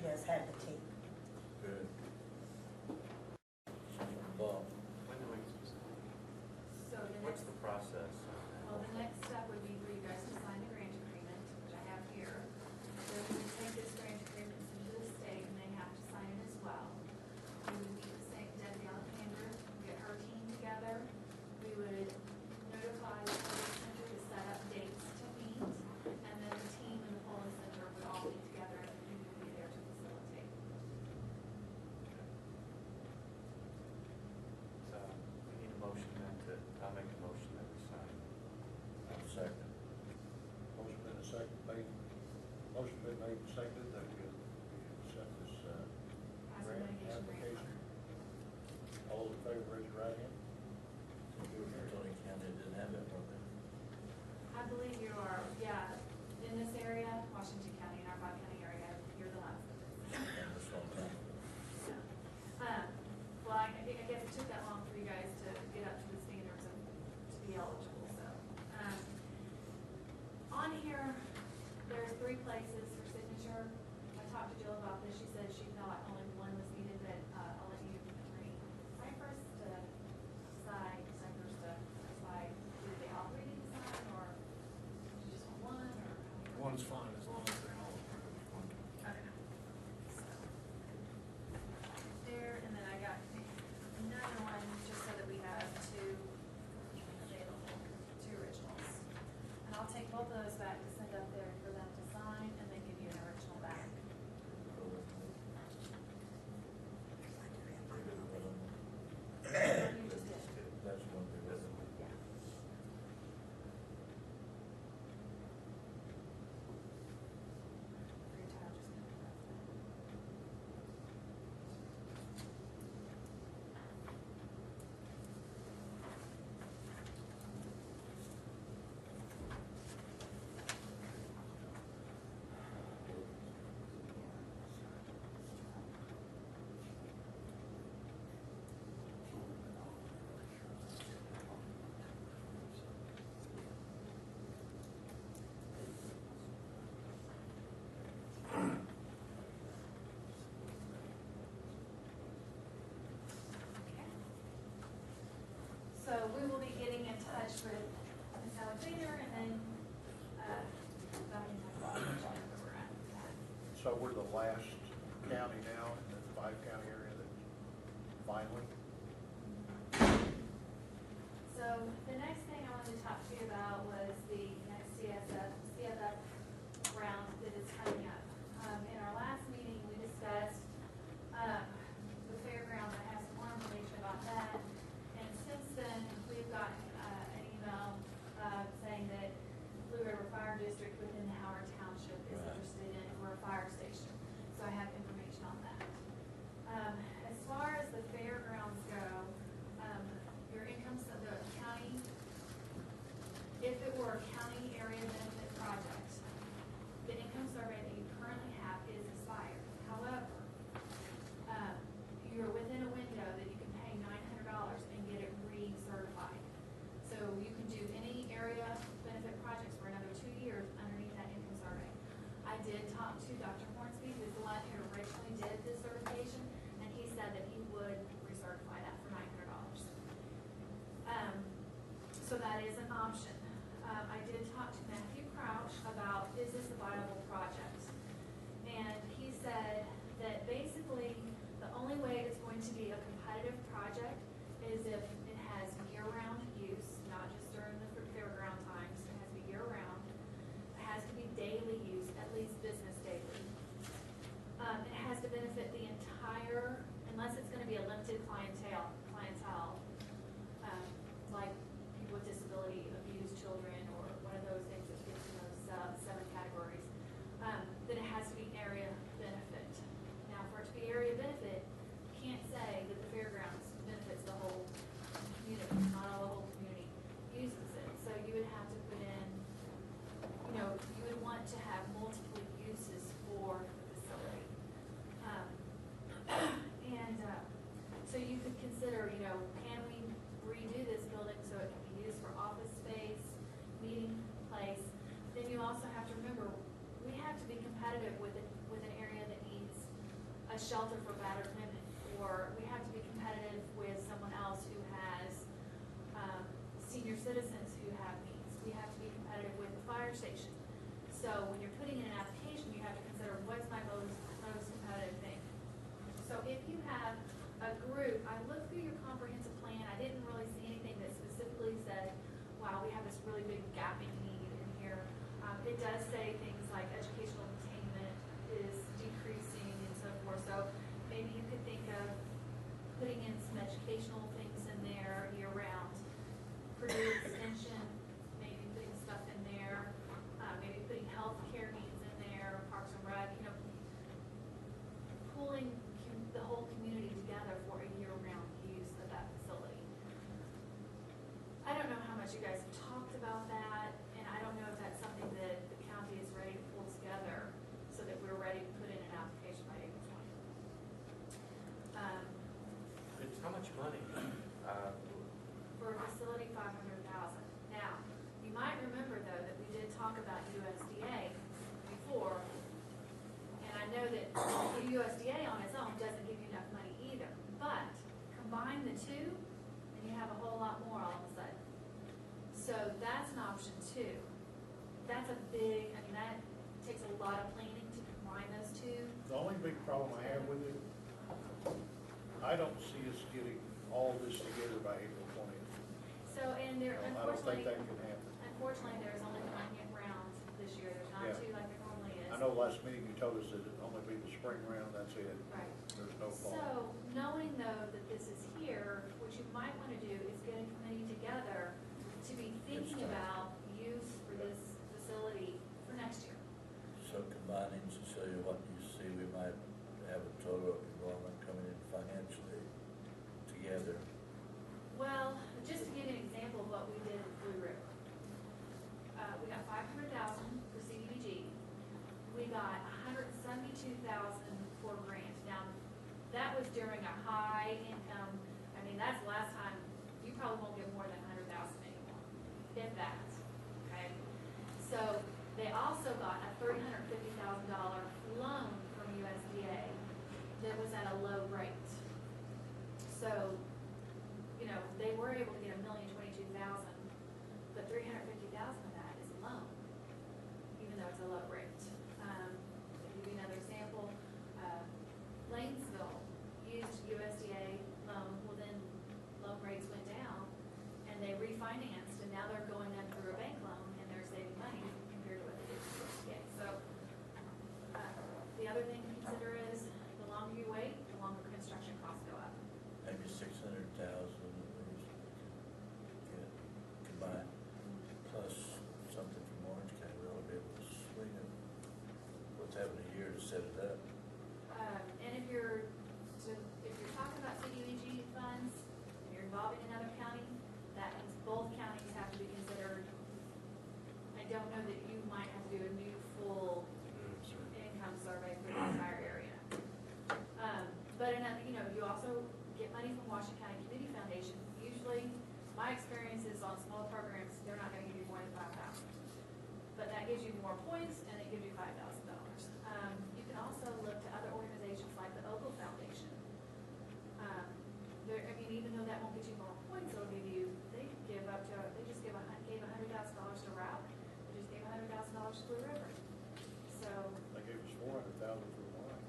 She does have the team. Good. Bob, When do we, So the what's next, the process? well, the next step would be for you guys to sign the grant agreement, which I have here. Then we would take this grant agreement to the state, and they have to sign it as well. We would meet with St. Debbie Alexander, get her team together. We would notify the Police Center to set up dates to meet, and then the team and the Police Center would all meet together, and we would be there to facilitate. So, we need a motion then to, I'll make a motion that we sign. I'll second. Motion been a second, motion been made and seconded that we accept this, As a grant mitigation application. grant. All in favor, raise your right hand. Tony County didn't have that program. I believe you are, yeah, in this area, Washington County, in our five-county area, you're the last of this. And this long time. Well, I guess it took that long for you guys to get up to the standards of, to be eligible, so. On here, there's 3 places for signature. I talked to Jill about this, she said she thought only one was needed, but, I'll let you agree. Cypress to sign, Cypress to sign, do they all 3 need to sign, or you just want one, or? how many? One's fine as long as they're all approved. Okay. So, there, and then I got another one, just so that we have 2 available, 2 originals. And I'll take both of those back to send up there for them to sign, and then give you an original back. You just did. That's one we was. Yeah. Your title just gonna press that. Okay. So we will be getting in touch with Ms. Alexander, and then, back in touch with where we're at with that. So we're the last county now in the 5-county area that finally, So the next thing I wanted to talk to you about was the next CFF round that is coming up. In our last meeting, we discussed, the fairgrounds. I have some more information about that. And since then, we've gotten, an email, saying that Blue River Fire District within the Howard Township is Right. interested in for a fire station. So I have information on that. As far as the fairgrounds go, your income, so the county, if it were a county area benefit project, the income survey that you currently have is expired. However, you're within a window that you can pay $900 and get it recertified. So you can do any area benefit projects for another 2 years underneath that income survey. I did talk to Dr. Hornsby, who's the one who originally did this certification, and he said that he would recertify that for $900. So that is an option. I did talk to Matthew Crouch about, is this a viable project? And he said that basically, the only way it's going to be a competitive project is if it has year-round use, not just during the fairground times, it has to be year-round. It has to be daily use, at least business daily. It has to benefit the entire, unless it's gonna be a limited clientele, like people with disability, abused children, or one of those things that fits in those 7 categories, then it has to be area benefit. Now, for it to be area benefit, you can't say that the fairgrounds benefits the whole community, not all of shelter for battered women, or we have to be competitive with someone else who has senior citizens who have needs. We have to be competitive with the fire station. So when you're putting in an application, you have to consider what's my most competitive thing. So if you have a group, I looked through your comprehensive plan, I didn't really see anything that specifically said, wow, we have this really big gapping need in here. It does say things like educational attainment is decreasing and so forth, so maybe you could think of putting in some educational things in there year-round. Purdue Extension, maybe putting stuff in there, maybe putting healthcare needs in there, Parks and Rec, pulling the whole community together for a year-round use of that facility. I don't know how much you guys have talked about that, and I don't know if that's something that the county is ready to pull together so that we're ready to put in an application by April 20th. It's how much money? For a facility, $500,000. Now, you might remember though that we did talk about USDA before, and I know that the USDA on its own doesn't give you enough money either, but combine the two, and you have a whole lot more all of a sudden. So that's an option too. That's a big, that takes a lot of planning to combine those two. The only big problem I have with it, I don't see us getting all this together by April 20th. So, and there, I don't think unfortunately, that can happen. there's only one round this year. There's not Yeah. two like there normally is. I know last meeting you told us that it'd only be the spring round, that's it. Right. There's no fall. So, knowing though that this is here, what you might want to do is get a committee together to be thinking about use for this facility for next year. So combining, Cecilia, what you see, we might have a total of enrollment coming in financially together. Well, just to give you an example of what we did at Blue River. We got $500,000 for CDBG. We got $172,000 for grant. Now, that was during a high income, that's the last time, you probably won't get more than $100,000 anymore, if that, okay? So, they also got a $350,000 loan from USDA that was at a low rate. So, they were able to get $1,022,000, but $350,000 of that is a loan, even though it's a low rate. To give you another example, Lanesville used USDA loan, well then loan rates went down, and they refinanced, and now they're going in through a bank loan, and they're saving money compared to what they did with USDA. So, the other thing to consider is, the longer you wait, the longer construction costs go up. Maybe 600,000 at least get combined, plus something from Orange County, we ought to be able to swing it. What's having a year to set it up? And if you're talking about CDBG funds, and you're involving another county, that means both counties have to be considered. I don't know that you might have to do a new full income survey for the entire area. But another, you also get money from Washington County Community Foundation. Usually, my experience is on small programs, they're not gonna give you more than $5,000. But that gives you more points, and it gives you $5,000. You can also look to other organizations like the Ogle Foundation. Even though that won't get you more points, it'll give you, they just gave $100,000 to ROUT, they just gave $100,000 to Blue River. So, They gave us 400,000 for the line.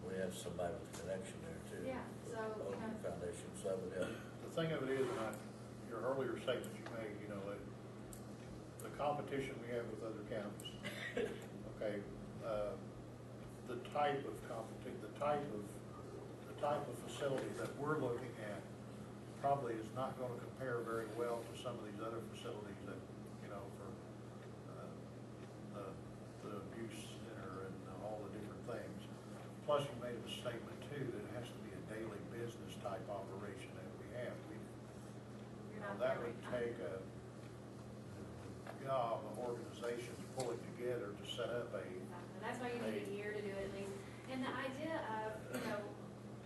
We have somebody with a connection there too. Yeah, so, Open Foundation, so that would help. The thing of it is, your earlier statements you made, the competition we have with other counties. Okay, the type of facility that we're looking at probably is not going to compare very well to some of these other facilities that, for the abuse center and all the different things. Plus, you made a statement too that it has to be a daily business type operation that we have. you're not That there would right take now. a job of organizations pulling together to set up a, Exactly. That's why you need a year to do it at least. And the idea of,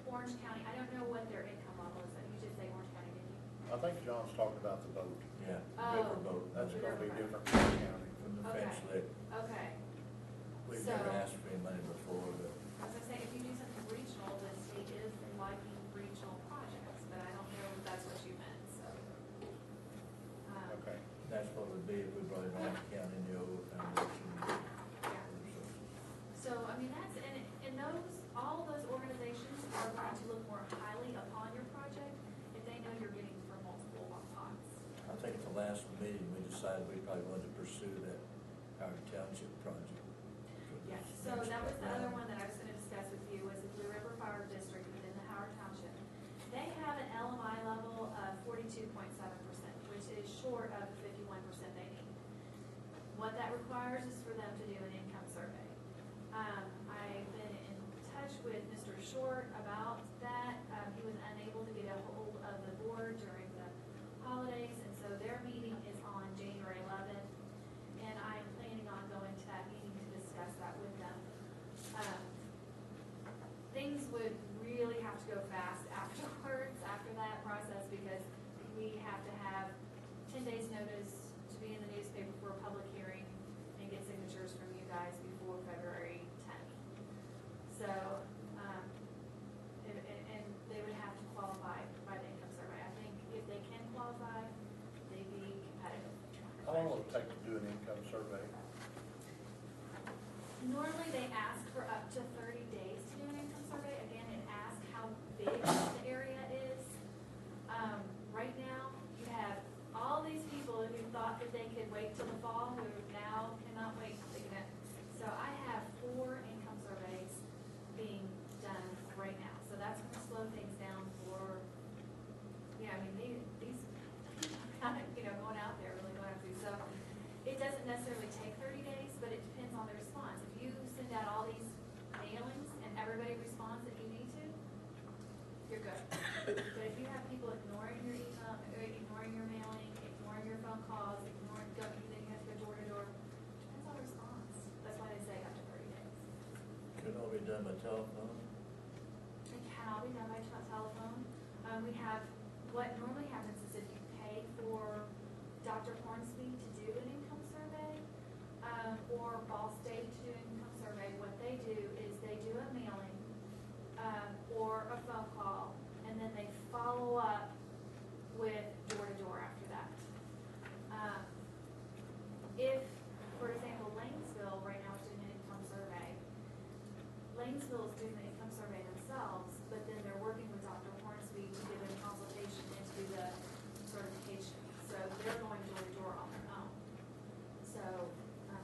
Orange County, I don't know what their income level is, you just say Orange County, didn't you? I think John's talking about the boat. Yeah, Oh. river boat. That's River going to be boat. different from the county. From the Okay. fence lip. Okay. We've So- never asked for any money before, but As I say, if you do something regional, the state is liking regional projects, but I don't know if that's what you meant, so. Okay. That's what it would be if we brought it on the county and the Old Foundation. Yeah. So, I mean, that's, and those, all those organizations are going to look more highly upon your project if they know you're getting from multiple pots. I think at the last meeting, we decided we probably wanted to pursue that Howard Township project. Yeah, so that was the other one that I was gonna discuss with you, was the Blue River Fire District within the Howard Township. They have an LMI level of 42.7%, which is short of the 51% they need. What that requires is for them to do an income survey. I've been in touch with Mr. Short about that. He was unable to get a hold of the board during the holidays, and so their meeting is on January 11th, and I'm planning on going to that meeting to discuss that with them. Things would really have to go fast afterwards, after that process, because we have to have 10 days notice to be in the newspaper for a public hearing and get signatures from you guys before February 10th. So, and they would have to qualify by the income survey. I think if they can qualify, they'd be competitive. How long will it take to do an income survey? Normally, they ask for up to 30 days to do an income survey. Again, it asks how big the area is. Right now, you have all these people who thought that they could wait till the fall, who now cannot wait to do it. So I have 4 income surveys being done right now. So that's gonna slow things down for, yeah, I mean, these kind of, going out there, really going after. So it doesn't necessarily take 30 days, but it depends on the response. If you send out all these mailings and everybody responds that you need to, you're good. But if you have people ignoring your email, ignoring your mailing, ignoring your phone calls, ignoring, then you have to go door to door, depends on the response. That's why they say up to 30 days. Could all be done by telephone? It can all be done by telephone. We have, what normally happens is if you pay for Dr. Hornsby to do an income survey, or Ball State to do an income survey, what they do is they do a mailing, or a phone call, and then they follow up with door-to-door after that. If, for example, Lanesville right now is doing an income survey, Lanesville is doing the income survey themselves, but then they're working with Dr. Hornsby to give them consultation and to do the certification. So they're going door-to-door on their own. So,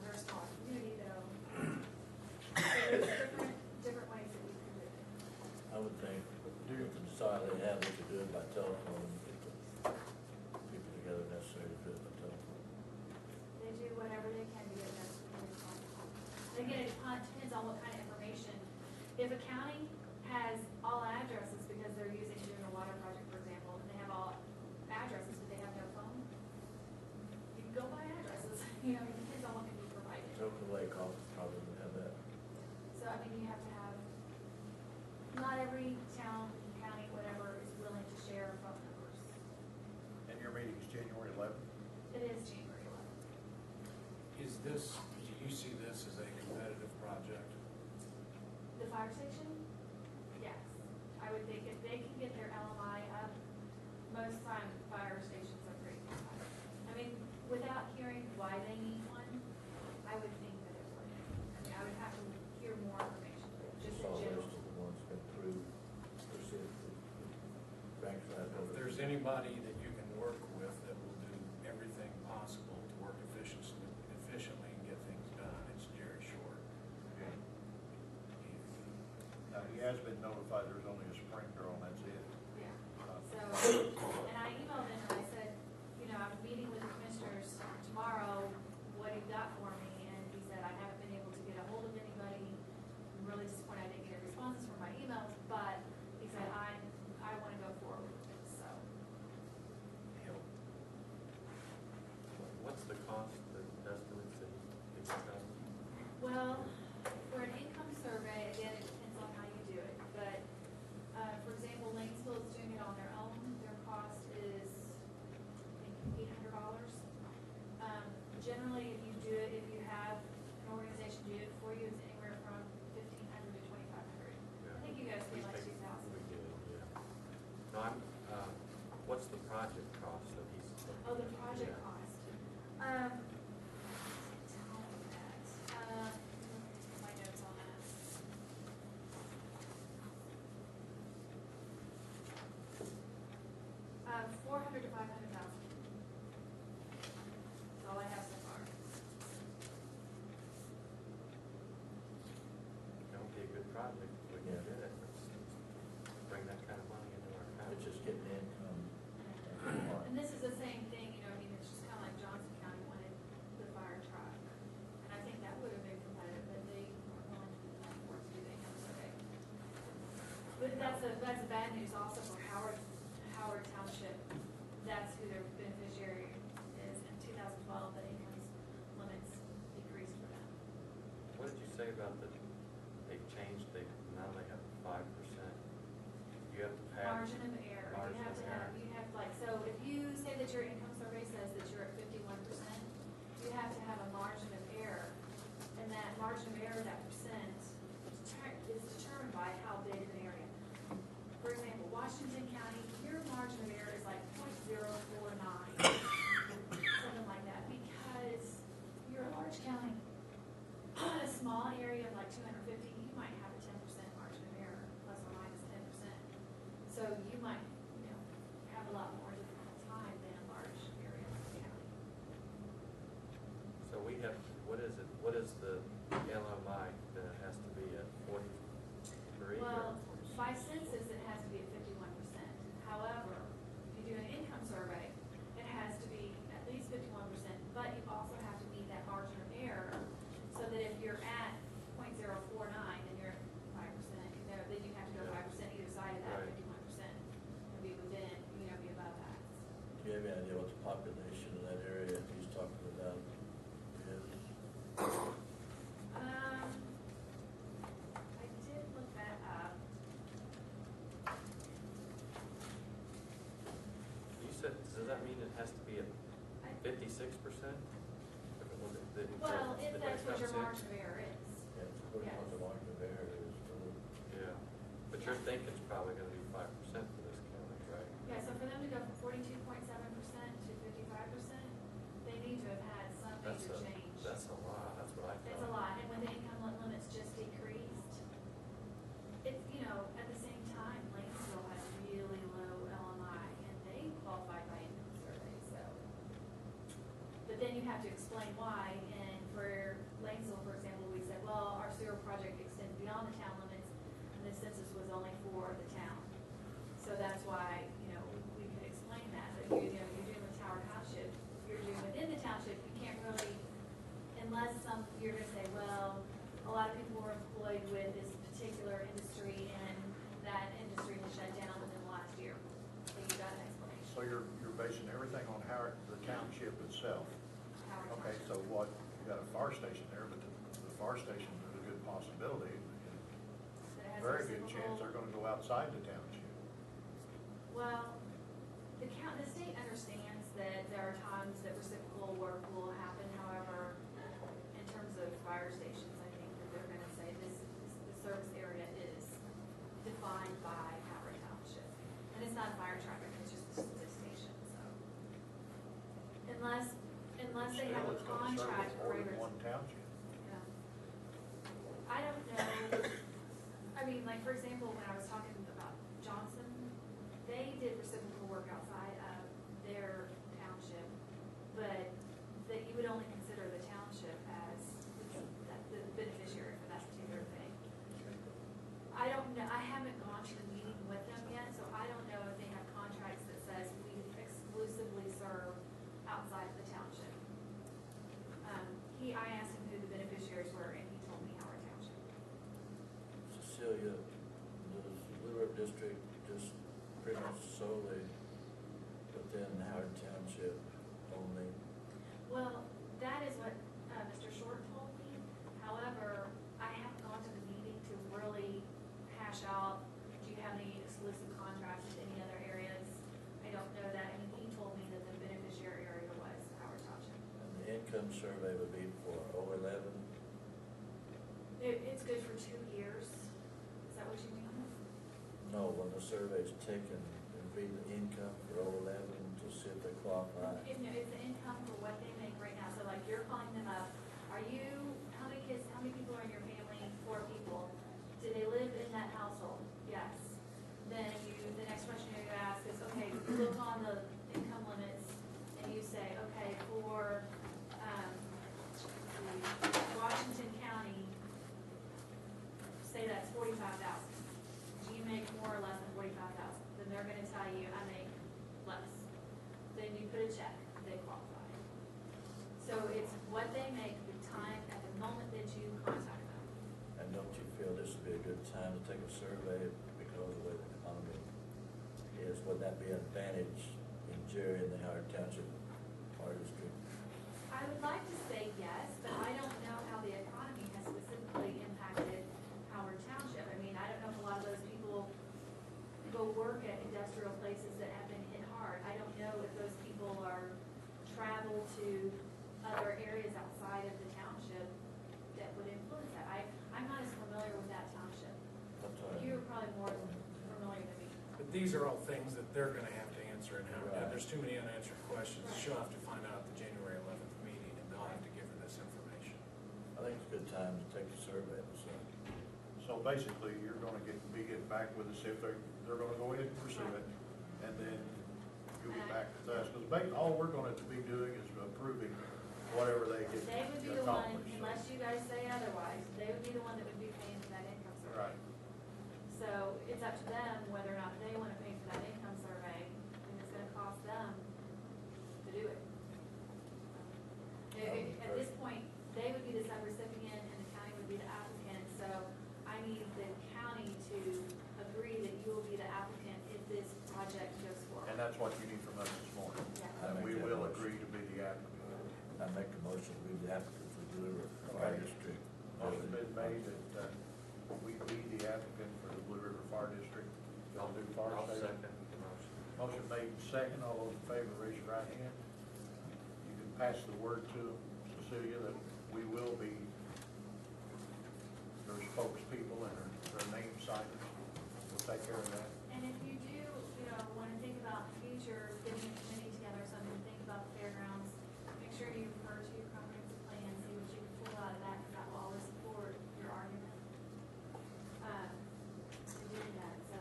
they're a small community though. So there's different ways that we can do it. I would think, with the desire they have, they could do it by telephone, and get the people together necessary to do it by telephone. They do whatever they can to get us to be responsible. And again, it depends on what kind of information. If a county has all addresses because they're doing a water project, for example, and they have all addresses, but they have no phone, you can go by addresses. It depends on what can be provided. Open Lake office probably would have that. So, I mean, you have to have, not every town, county, whatever, is willing to share phone numbers. And your meeting is January 11th? It is January 11th. Is this, do you see this as a competitive project? The fire station? Yes. I would think if they can get their LMI up, most time fire stations are pretty competitive. I mean, without hearing why they need one, I would think that it would. I mean, I would have to hear more information, just in Saw general. list of the ones been through, specifically, Frank's right If over. there's anybody that you can work with that will do everything possible to work efficiently and get things done, it's Jerry Short. Now, he has been notified there's only a sprinkler on, that's it. Yeah. So, and I emailed him and I said, I'm meeting with the commissioners tomorrow, what he got for me, and he said, I haven't been able to get a hold of anybody. I'm really disappointed I didn't get responses from my emails, but he said, I want to go forward with this, so. What's the cost, the estimates that you discussed? Well, for an income survey, again, it depends on how you do it, but, for example, Lanesville is doing it on their own. Their cost $400,000 to $500,000. That's all I have so far. That would be a good project if we can get it. Let's bring that kind of money into our county. It's just getting income. And this is the same thing, you know, I mean, it's just kind of like Johnson County wanted the fire truck. And I think that would have been competitive, but they weren't willing to do that for us, do they, have survey. But that's a bad news also for Howard Township. That's who their beneficiary is. In 2012, the income limits decreased for them. What did you say about they've changed, now they have 5%? You have to pass. Margin of error. You have like, so if you say that your income survey says that you're at 51%, you have to have a margin of error. And that margin of error, that percent, is determined by how big of an area. For example, Washington County, your margin of error is like 0.049, something like that, because you're a large county. In a small area of like 250, you might have a 10% margin of error, plus or minus 10%. So you might, you know, have a lot more difficult time than a large area of the county. So we have, what is the LMI that it has to be at 43? Well, by census, it has to be at 51%. However, if you do an income survey, it has to be at least 51%, but you also have to meet that margin of error, so that if you're at 0.049 and you're at 5%, you know, then you have to go 5% either side of that, Right. 51%, and be within, you know, be above that. Do you have any idea what the population of that area he's talking about is? I did look that up. You said, does that mean it has to be at I- 56%? Well, if that's what your margin of error is. Yeah, it's according to what the margin of error is. Yeah, but you're thinking it's probably gonna be 5% for this county, right? Yeah, so for them to go from 42.7% to 55%, they need to have had some That's major a, change. that's a lot, that's what I thought. It's a lot, and when the income limits just decreased, it's, you know, at the same time, Lanesville has really low LMI, and they qualified by income survey, so. But then you have to explain why, and for Lanesville, for example, we said, well, our sewer project extends beyond the town limits, and the census was only for the town. So that's why, you know, we could explain that, but you know, you're doing with Tower Township, you're doing within the township, you can't really, unless you're gonna say, well, a lot of people were employed with this particular industry, and that industry was shut down within the last year. So you got an explanation. So you're basing everything on the township itself. Howard Okay, Township. so what, you got a fire station there, but the fire station is a good possibility. That has Very good chance reciprocal- they're gonna go outside the township. Well, the state understands that there are times that reciprocal work will happen, however, in terms of fire stations, I think that they're gonna say the service area is defined by Howard Township. And it's not fire traffic, it's just the station, so. Unless they have a Still, it's gonna serve contract more for than one township. yeah. I don't know, I mean, like, for example, when I was talking about Johnson, they did reciprocal work outside of their township, but that you would only consider the township as the beneficiary for that particular thing. I don't know, I haven't gone to the meeting with them yet, so I don't know if they have contracts that says we exclusively serve outside of the township. I asked him who the beneficiaries were, and he told me Howard Township. Cecilia, does Blue River District just pretty much solely within Howard Township only? Well, that is what Mr. Short told me. However, I haven't gone to the meeting to really hash out, do you have any exclusive contracts with any other areas? I don't know that. I mean, he told me that the beneficiary area was Howard Township. And the income survey would be for 011? It's good for 2 years. Is that what you mean? No, when the survey's taken, it'd be the income for 011 to see if they qualify. If, no, it's the income for what they make right now. So like you're calling them up, how many kids, how many people are in your family? 4 people. Do they live in that household? Yes. Then the next question you ask is, okay, look on the 45,000. Do you make more or less than 45,000? Then they're gonna tell you, I make less. Then you put a check, they qualify. So it's what they make the time at the moment that you contact them. And don't you feel this would be a good time to take a survey because of the way the economy is? Would that be an advantage in Jerry and the Howard Township Fire District? I would like to say yes, but I don't know how the economy has specifically impacted Howard Township. I mean, I don't know if a lot of those people go work at industrial places that have been hit hard. I don't know if those people are travel to other areas outside of the township that would influence that. I'm not as familiar with that township. That's all right. You're probably more familiar than me. But these are all things that they're gonna have to answer in Howard. Right. There's too many unanswered questions. Right. She'll have to find out at the January 11th meeting, and they'll have to give her this information. I think it's a good time to take a survey, so. So basically, you're gonna be getting back with us if they're gonna go ahead and pursue it, and then you'll get back with us, because all we're gonna be doing is approving whatever they get They would be the one, accomplished. unless you guys say otherwise, they would be the one that would be paying for that income survey. Right, So it's up to them whether or not they want to pay for that income survey, and it's gonna cost them to do it. At this point, they would be the subrecipient and the county would be the applicant, so I need the county to agree that you will be the applicant if this project goes forward. and that's what you need from us this morning. Yeah. And we will agree to be the applicant. I make a motion, we the applicant for Blue River Fire District. Motion been made that we be the applicant for the Blue River Fire District. Y'all do fire I'll station? second the motion. Motion made second, all those in favor, raise your right hand. You can pass the word to Cecilia that we will be, there's spokespeople and their name signers. We'll take care of that. And if you do, want to think about future, getting a committee together, or something, think about the fairgrounds, make sure you refer to your comprehensive plan, see what you can pull out of that, because that will always support your argument. To do that, so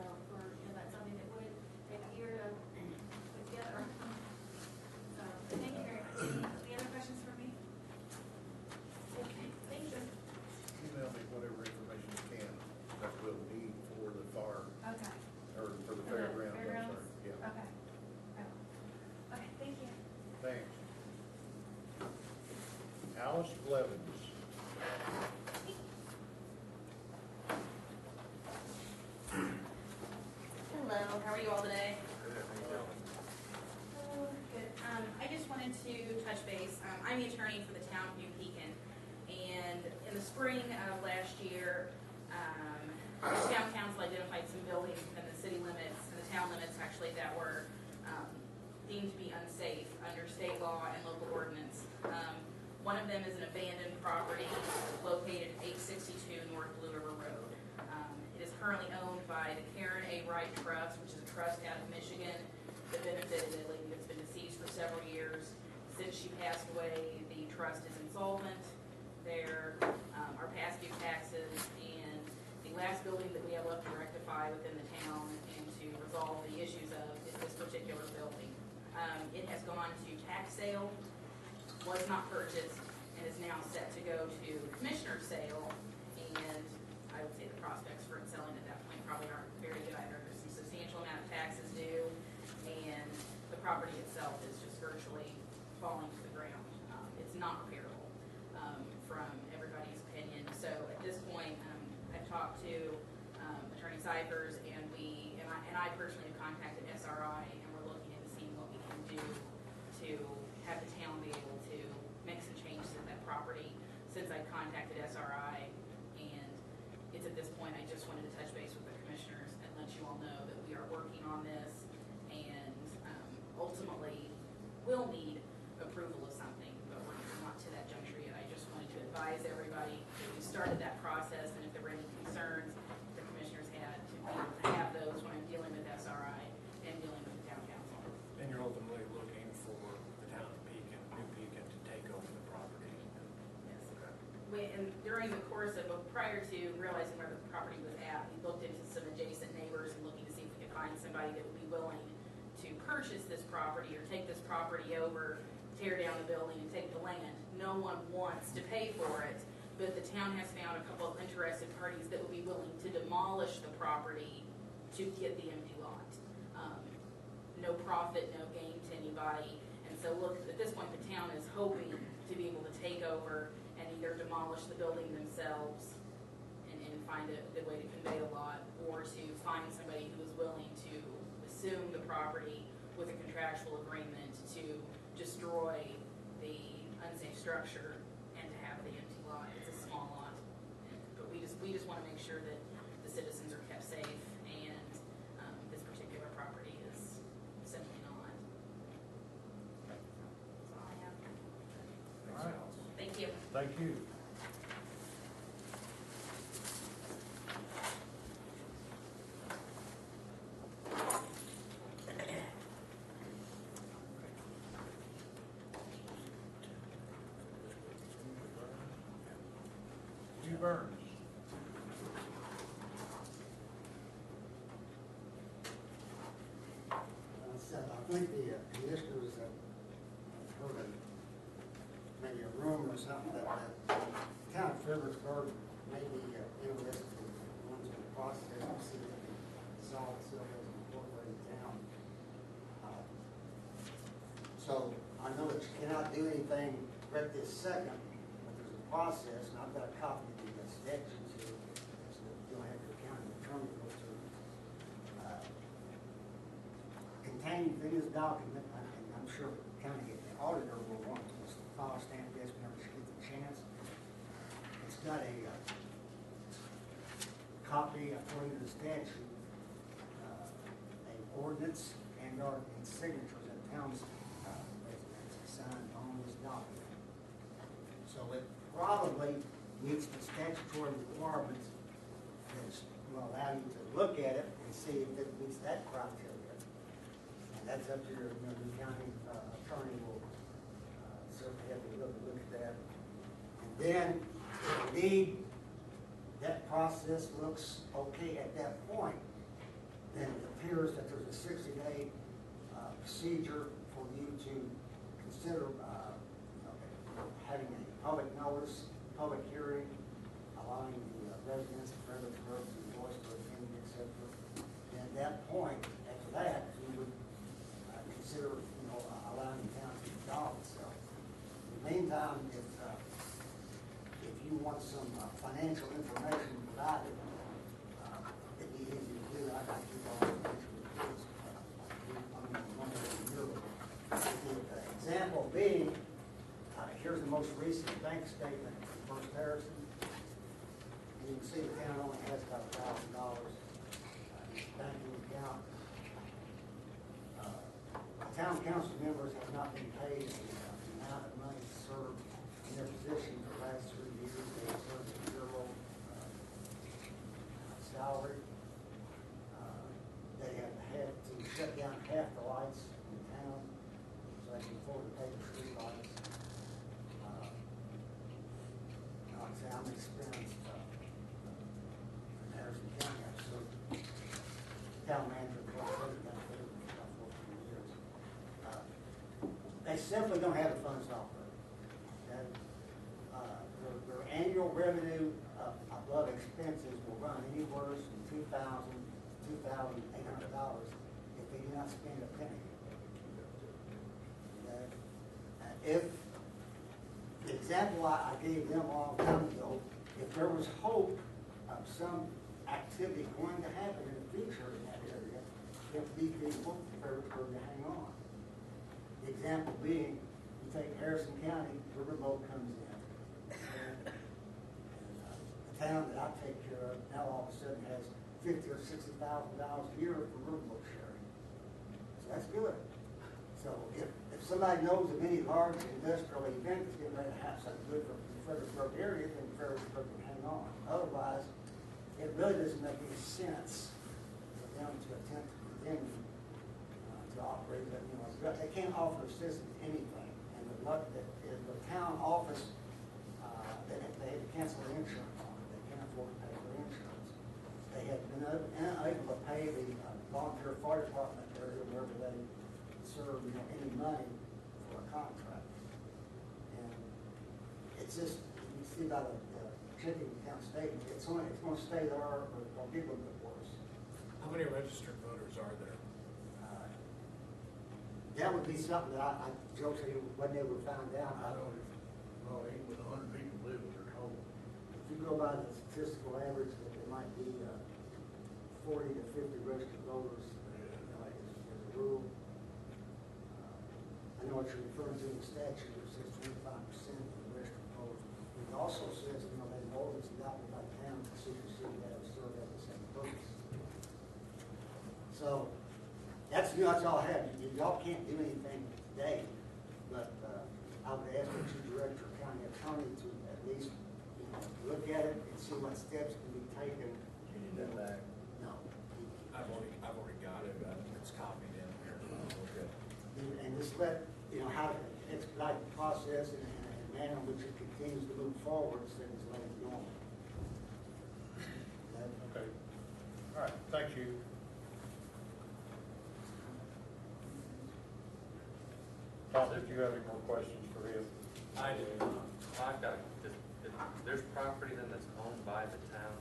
that's something that would take a year to put together. So, thank you very much. Any other questions for me? Okay, thank you. Email me whatever information you can that we'll need for the fire, Okay. or for the For the fairgrounds, I'm fairgrounds? sorry. Yeah, Okay. Okay, thank you. thanks. Alice Blevins. Hello, how are you all today? Good, how you doing? Good. I just wanted to touch base. I'm the attorney for the town of New Pekin, and in the spring of last year, the town council identified some buildings within the city limits, and the town limits actually, that were deemed to be unsafe under state law and local ordinance. One of them is an abandoned property located at 862 North Blue River Road. It is currently owned by the Karen A. Wright Trust, which is a trust out of Michigan that benefited a lady that's been deceased for several years. Since she passed away, the trust is insolvent. There are past due taxes, and the last building that we have left to rectify within the town and to resolve the issues of is this particular building. It has gone to tax sale, was not purchased, and is now set to go to commissioner's sale, and I would say the prospects for it selling at that point probably aren't very good either. There's some substantial amount of taxes due, and the property itself is just virtually falling to the ground. It's not repairable, from everybody's opinion. So at this point, I've talked to Attorney Cyphers, and I personally have contacted SRI, and we're looking into seeing what we can do to have the town be able to make some changes to that property. Since I contacted SRI, and it's at this point, I just wanted to touch base with the commissioners and let you all know that we are working on this, and ultimately will need approval of something, but we're not to that juncture yet. I just wanted to advise everybody that we started that process, and if there were any concerns, the commissioners had to be able to have those when I'm dealing with SRI and dealing with the town council. And you're ultimately looking for the town of Pekin, New Pekin, to take over the property. Yes. Okay. And during the course of, prior to realizing where the property was at, we looked into some adjacent neighbors and looking to see if we could find somebody that would be willing to purchase this property or take this property over, tear down the building and take the land. No one wants to pay for it, but the town has found a couple of interested parties that would be willing to demolish the property to get the empty lot. No profit, no gain to anybody. And so look, at this point, the town is hoping to be able to take over and either demolish the building themselves and find a good way to convey the lot, or to find somebody who is willing to assume the property with a contractual agreement to destroy the unsafe structure and to have the empty lot. It's a small lot. But we just want to make sure that the citizens are kept safe, and this particular property is simply not. That's all I have. All right, Thank you. thank you. Steve Burns. I think the commissioners have heard maybe a rumor or something that the town of Fredericksburg may be interested in going through the process to see if they can solve itself as an incorporated town. So I know that you cannot do anything right this second, but there's a process, and I've got a copy of the statutes here, so you'll have your county attorney go through. Contained in this document, and I'm sure county auditor will want to file stamp this whenever she gets a chance. It's got a copy, according to the statute, an ordinance and signatures of town's residents signed on this document. So it probably meets the statutory requirements that will allow you to look at it and see if it meets that criteria. And that's up to your, the county attorney will certainly have to look at that. And then, indeed, that process looks okay at that point, then it appears that there's a 60-day procedure for you to consider having a public notice, public hearing, allowing the residents of Fredericksburg to voice their opinion, etc. And at that point, after that, you would consider, allowing the town to adopt itself. In the meantime, if you want some financial information provided, it'd be easy to do. I got to keep all the financial reports. The example being, here's the most recent bank statement from First Harrison. And you can see the town only has about $1,000 in its banking account. Town council members have not been paid the amount of money served in their position for the last 3 years. They have served a zero salary. They have had to shut down half the lights in town so they can afford to pay the street lights. Like I say, I'm experienced in Harrison County. I've served town manager for about 14 years. They simply don't have the funds to operate. Okay? Their annual revenue above expenses will run anywhere from $2,000 to $2,800 if they do not spend a penny. Okay? If the example I gave them a long time ago, if there was hope of some activity going to happen in the future in that area, if these people were to hang on. The example being, you take Harrison County, Riverboat comes in. And the town that I take care of now all of a sudden has $50,000 or $60,000 a year for riverboat sharing. So that's good. So if somebody knows of any large industrial event that's getting ready to have something good for the Fredericksburg area, then Fredericksburg can hang on. Otherwise, it really doesn't make any sense for them to attempt to continue to operate, but they can't offer citizens anything. And the town office, they had to cancel their insurance on it. They can't afford to pay for insurance. They have been unable to pay the volunteer fire department area wherever they serve any money for a contract. And it's just see about the checking account statement, it's gonna stay there or get a little bit worse. How many registered voters are there? That would be something that Joe said he wasn't able to find out. I don't know, even with 100 people living there total. If you go by the statistical average, that there might be 40 to 50 registered voters, as a rule. I know what you're referring to in the statute, it says 25% of the registered voters. It also says, that voters adopted by town, the city that have served at the same purpose. So, that's all I have. Y'all can't do anything today, but I would ask that you direct your county attorney to at least, look at it and see what steps can be taken. You need that back? No. I've already got it. It's copied in here. Okay. And just let, how to expedite the process in a manner in which it continues to move forward instead of letting it go on. Okay. All right, thank you. Tom, did you have any more questions for him? I do. I've got, there's property then that's owned by the town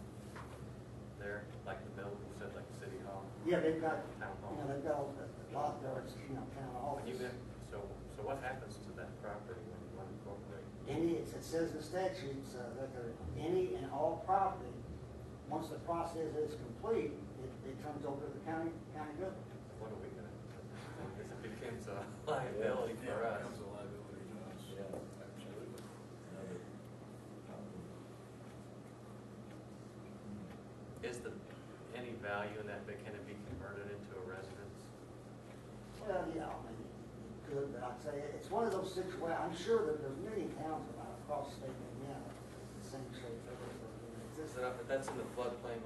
there, like the building, you said, like City Hall? Yeah, they've got, Town hall. they've got a lot there, it's, town office. So what happens to that property when you unincorporate? It says in the statutes that any and all property, once the process is complete, it turns over to the county government. What are we gonna, because it becomes a liability for Yeah, it us. becomes a liability to us. Yeah. Absolutely. Is any value in that, but can it be converted into a residence? Well, yeah, I mean, you could, but I'd say it's one of those situations, I'm sure that there's many towns across the state of Indiana, the same shape. But that's in the floodplain,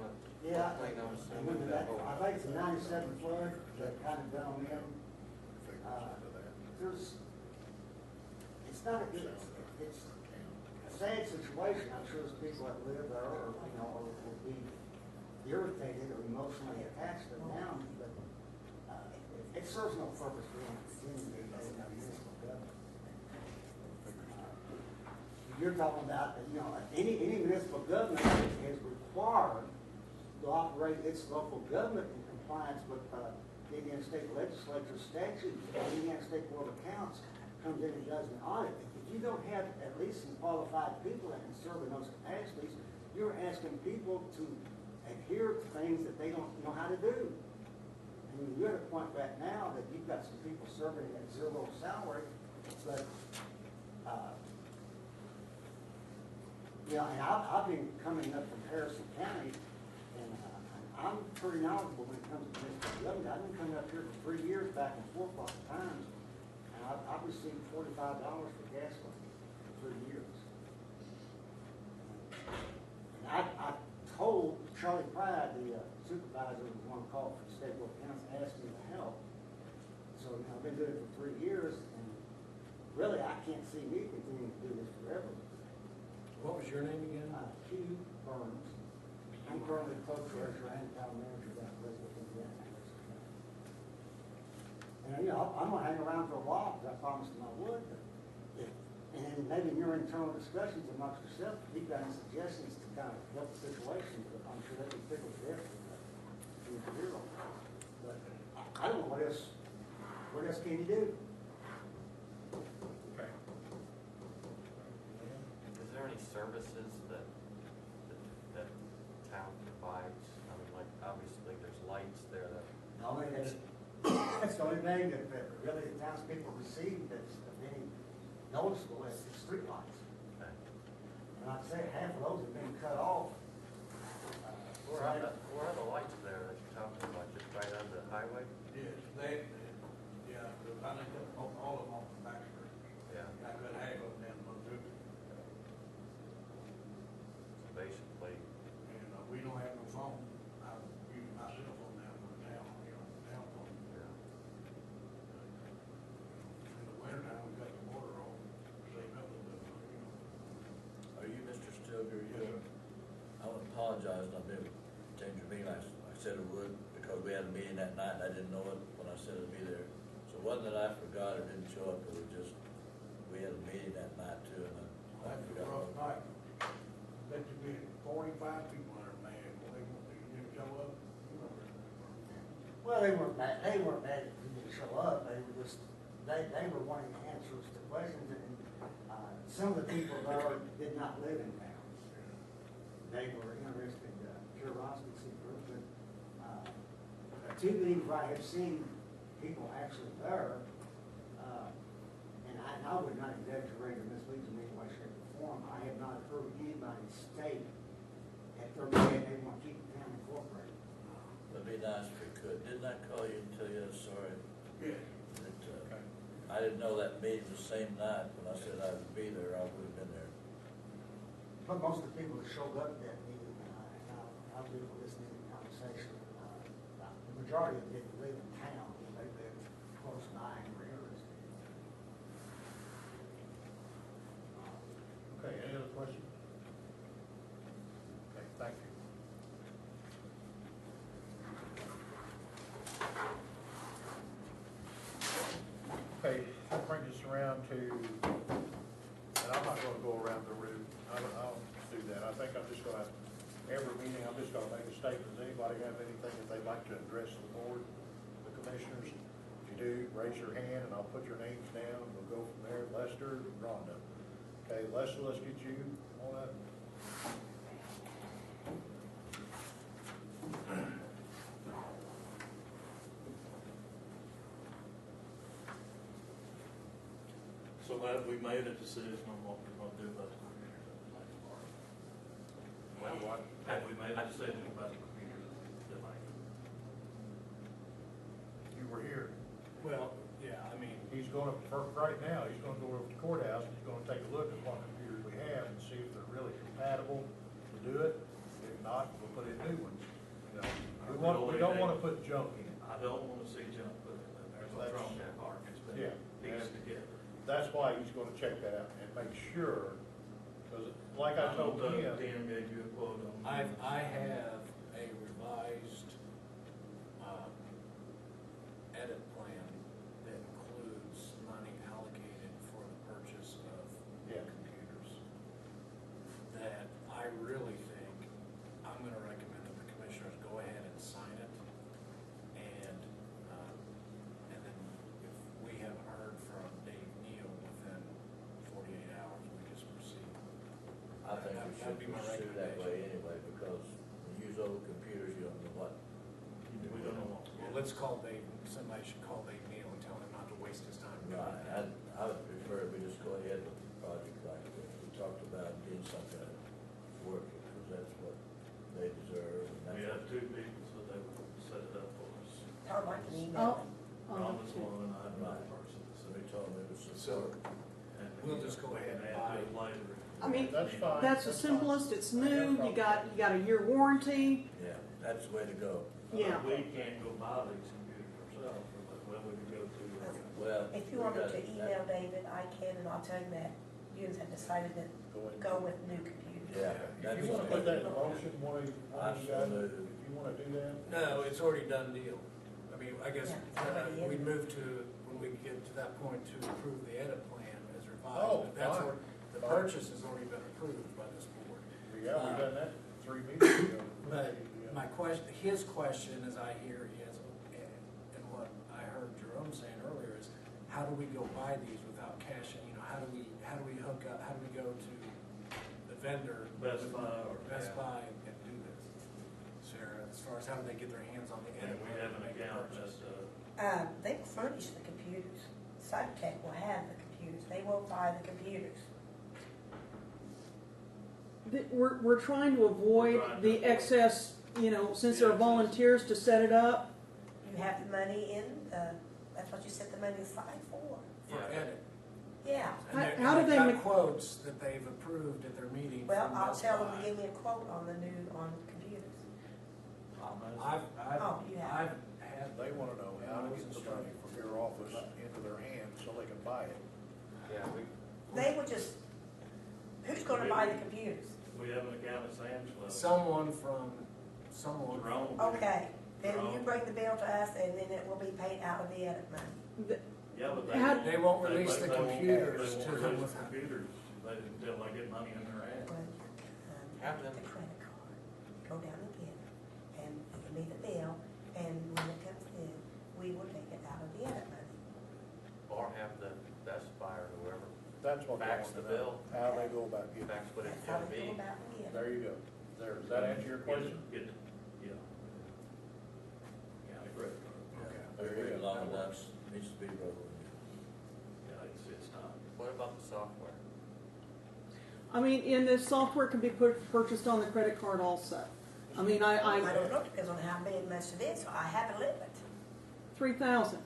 Yeah, floodplain, I'm I assuming mean, that I whole. think it's a 97 flood that kind of done in. It's not a good, it's a sad situation. I'm sure there's people that live there or, or will be irritated or emotionally attached to the town, but it serves no purpose for them to continue to be a municipal government. You're talking about, any municipal government is required to operate its local government in compliance with the Indiana State Legislature statutes. The Indiana State Board of Accounts comes in and does an audit. If you don't have at least some qualified people that can serve in those capacities, you're asking people to adhere to things that they don't know how to do. I mean, you're at a point right now that you've got some people serving at zero salary, but and I've been coming up from Harrison County, and I'm pretty knowledgeable when it comes to municipal government. I've been coming up here for 3 years, back and forth lots of times, and I've received $45 for gasoline for 3 years. And I told Charlie Pride, the supervisor, was one called from the State Board of Accounts, asked me to help. So I've been doing it for 3 years, and really I can't see me continuing to do this forever. What was your name again? Hugh Burns. I'm currently clerk treasurer and town manager down in Elizabeth, Indiana. And I'm gonna hang around for a while, because I promised them I would. But and then maybe in your internal discussions amongst yourself, if you've got any suggestions to kind of help the situation, but I'm sure they can figure it out in the career. But I don't know what else can you do? Okay. Is there any services that town provides? I mean, like, obviously, there's lights there that. No, that's the only thing that really the townspeople receive that's of any noticeable is the streetlights. Okay. And I'd say half of those have been cut off. Where are the lights there that you're talking about, just right on the highway? Yes, I think all of them on the back street. Yeah. I got half of them down Montgomery, So basically, and we don't have no phone. I use my cell phone now for the town, town phone. yeah. In the wintertime, we got the water on, save up a little bit, Are you Mr. Stilger? Yes, sir. I want to apologize, I've been changing your meeting, I said I would, because we had a meeting that night, and I didn't know it when I said I'd be there. So it wasn't that I forgot or didn't show up, it was just, we had a meeting that night too, and I That's a forgot. rough night. Well, they weren't mad that you didn't show up, they were just, they were wanting answers to questions, and, some of the people there did not live in town. They were interested, curiosity seekers, but, to believe I have seen people actually there, and I would not exaggerate or mislead in any way, shape, or form. I have not heard anybody state that they're mad they want to keep the town incorporated. It'd be nice if we could. Didn't I call you and tell you that story? Yeah. That, I didn't know that meeting was the same night. When I said I would be there, I would have been there. But most of the people that showed up at that meeting, I'll be listening to the conversation, the majority of them didn't live in town, they lived close by and were interested. Okay, any other questions? Okay, thank you. Okay, that brings us around to, and I'm not gonna go around the room, I'll do that. I think I'm just gonna, every meeting, I'm just gonna make a statement. Does anybody have anything that they'd like to address the board, the commissioners? If you do, raise your hand and I'll put your names down, and we'll go from there. Lester, Rhonda. Okay, Lester, let's get you on up. So have we made a decision on what we're gonna do about the computers at the next part? Well, what? Have we made a decision about the computers tonight? You were here. Well, yeah, I mean, He's gonna, for right now, he's gonna go over to the courthouse, and he's gonna take a look at what computers we have and see if they're really compatible to do it. If not, we'll put in new ones. You know, we don't wanna put junk in. I don't wanna see junk put in there. There's what's wrong with that park. It's been Yeah. pieced together. That's why he's gonna check that out and make sure, because like I told know him, Dan gave you a quote on. I have a revised, edit plan that includes money allocated for the purchase of Yeah. computers. That I really think, I'm gonna recommend that the commissioners go ahead and sign it. And then if we haven't heard from Dave Neal within 48 hours, we just proceed. I think we should That'd be my pursue that recommendation. way anyway, because we use old computers, you don't know what. We don't know. Well, let's call Dave, somebody should call Dave Neal and tell him not to waste his time. doing Right, that. I would prefer we just go ahead with the project like this. We talked about getting something that works, because that's what they deserve. And We that's have two people, so they would set it up for us. Or like an Oh, email. Ron was one and I'm another Right. person. So we told them it was So, support. And We'll just go ahead and add buy to it. it later. I mean, that's fine. That's the that's fine. simplest, it's I have new, no you got a year warranty, Yeah, that's the way to go. yeah. We can't go buy these computers ourselves, but when we could go to. Well. If you we wanted got to that- email David, I can, and I'll tell him that you have decided to go with new computers. Yeah. If you wanna put that in a motion, one of you guys, if you wanna do that. No, it's already done deal. I mean, I guess Yeah, it's already in. we'd move to, when we get to that point, to approve the edit plan as revised. Oh, But that's fine. where, the Fine. purchase has already been approved by this board. Yeah, we done that 3 meetings ago. But my question, his question, as I hear, is, and what I heard Jerome saying earlier, is how do we go buy these without cash? And, how do we hook up, how do we go to the vendor? Best Buy or. Best Buy and do this? Sarah, as far as how do they get their hands on the And edit? we have an plan to make the account purchase? that, They will furnish the computers. Cybertech will have the computers. They will buy the computers. We're trying to avoid the excess, since they're volunteers to set it up. You have the money in, that's what you set the money aside for. For edit. Yeah. And they- How do and they they've ma- got quotes that they've approved at their meeting. Well, from I'll Best tell them Buy. to give me a quote on computers. Oh, you have. I've had. They wanna know how to get the money from your office into their hands so they can buy it. Yeah, They will just, who's gonna buy the computers? we have an account at Sam's Club. Someone. Jerome. Okay, then you bring the bill to us and then it will be paid out of the edit money. Yeah, but How- They won't release the they won't- computers They to won't them release without. computers until they get money in their hand. Well, Have them. the credit card, go down and get it, and give me the bill, and when it comes in, the edit money. Or have the Best Buy or whoever That's what they fax want the to know, bill, how they go about getting it. fax what it's That's how gonna they go be. about getting it. There you go. There, does that answer your question? Get it, yeah. County credit card. Okay. There There you you go. long enough, needs to be rolling. Yeah, it's not. What about the software? I mean, and the software can be purchased on the credit card also. I mean, I don't know, depends on how big much it is, so I have a limit. 3,000. You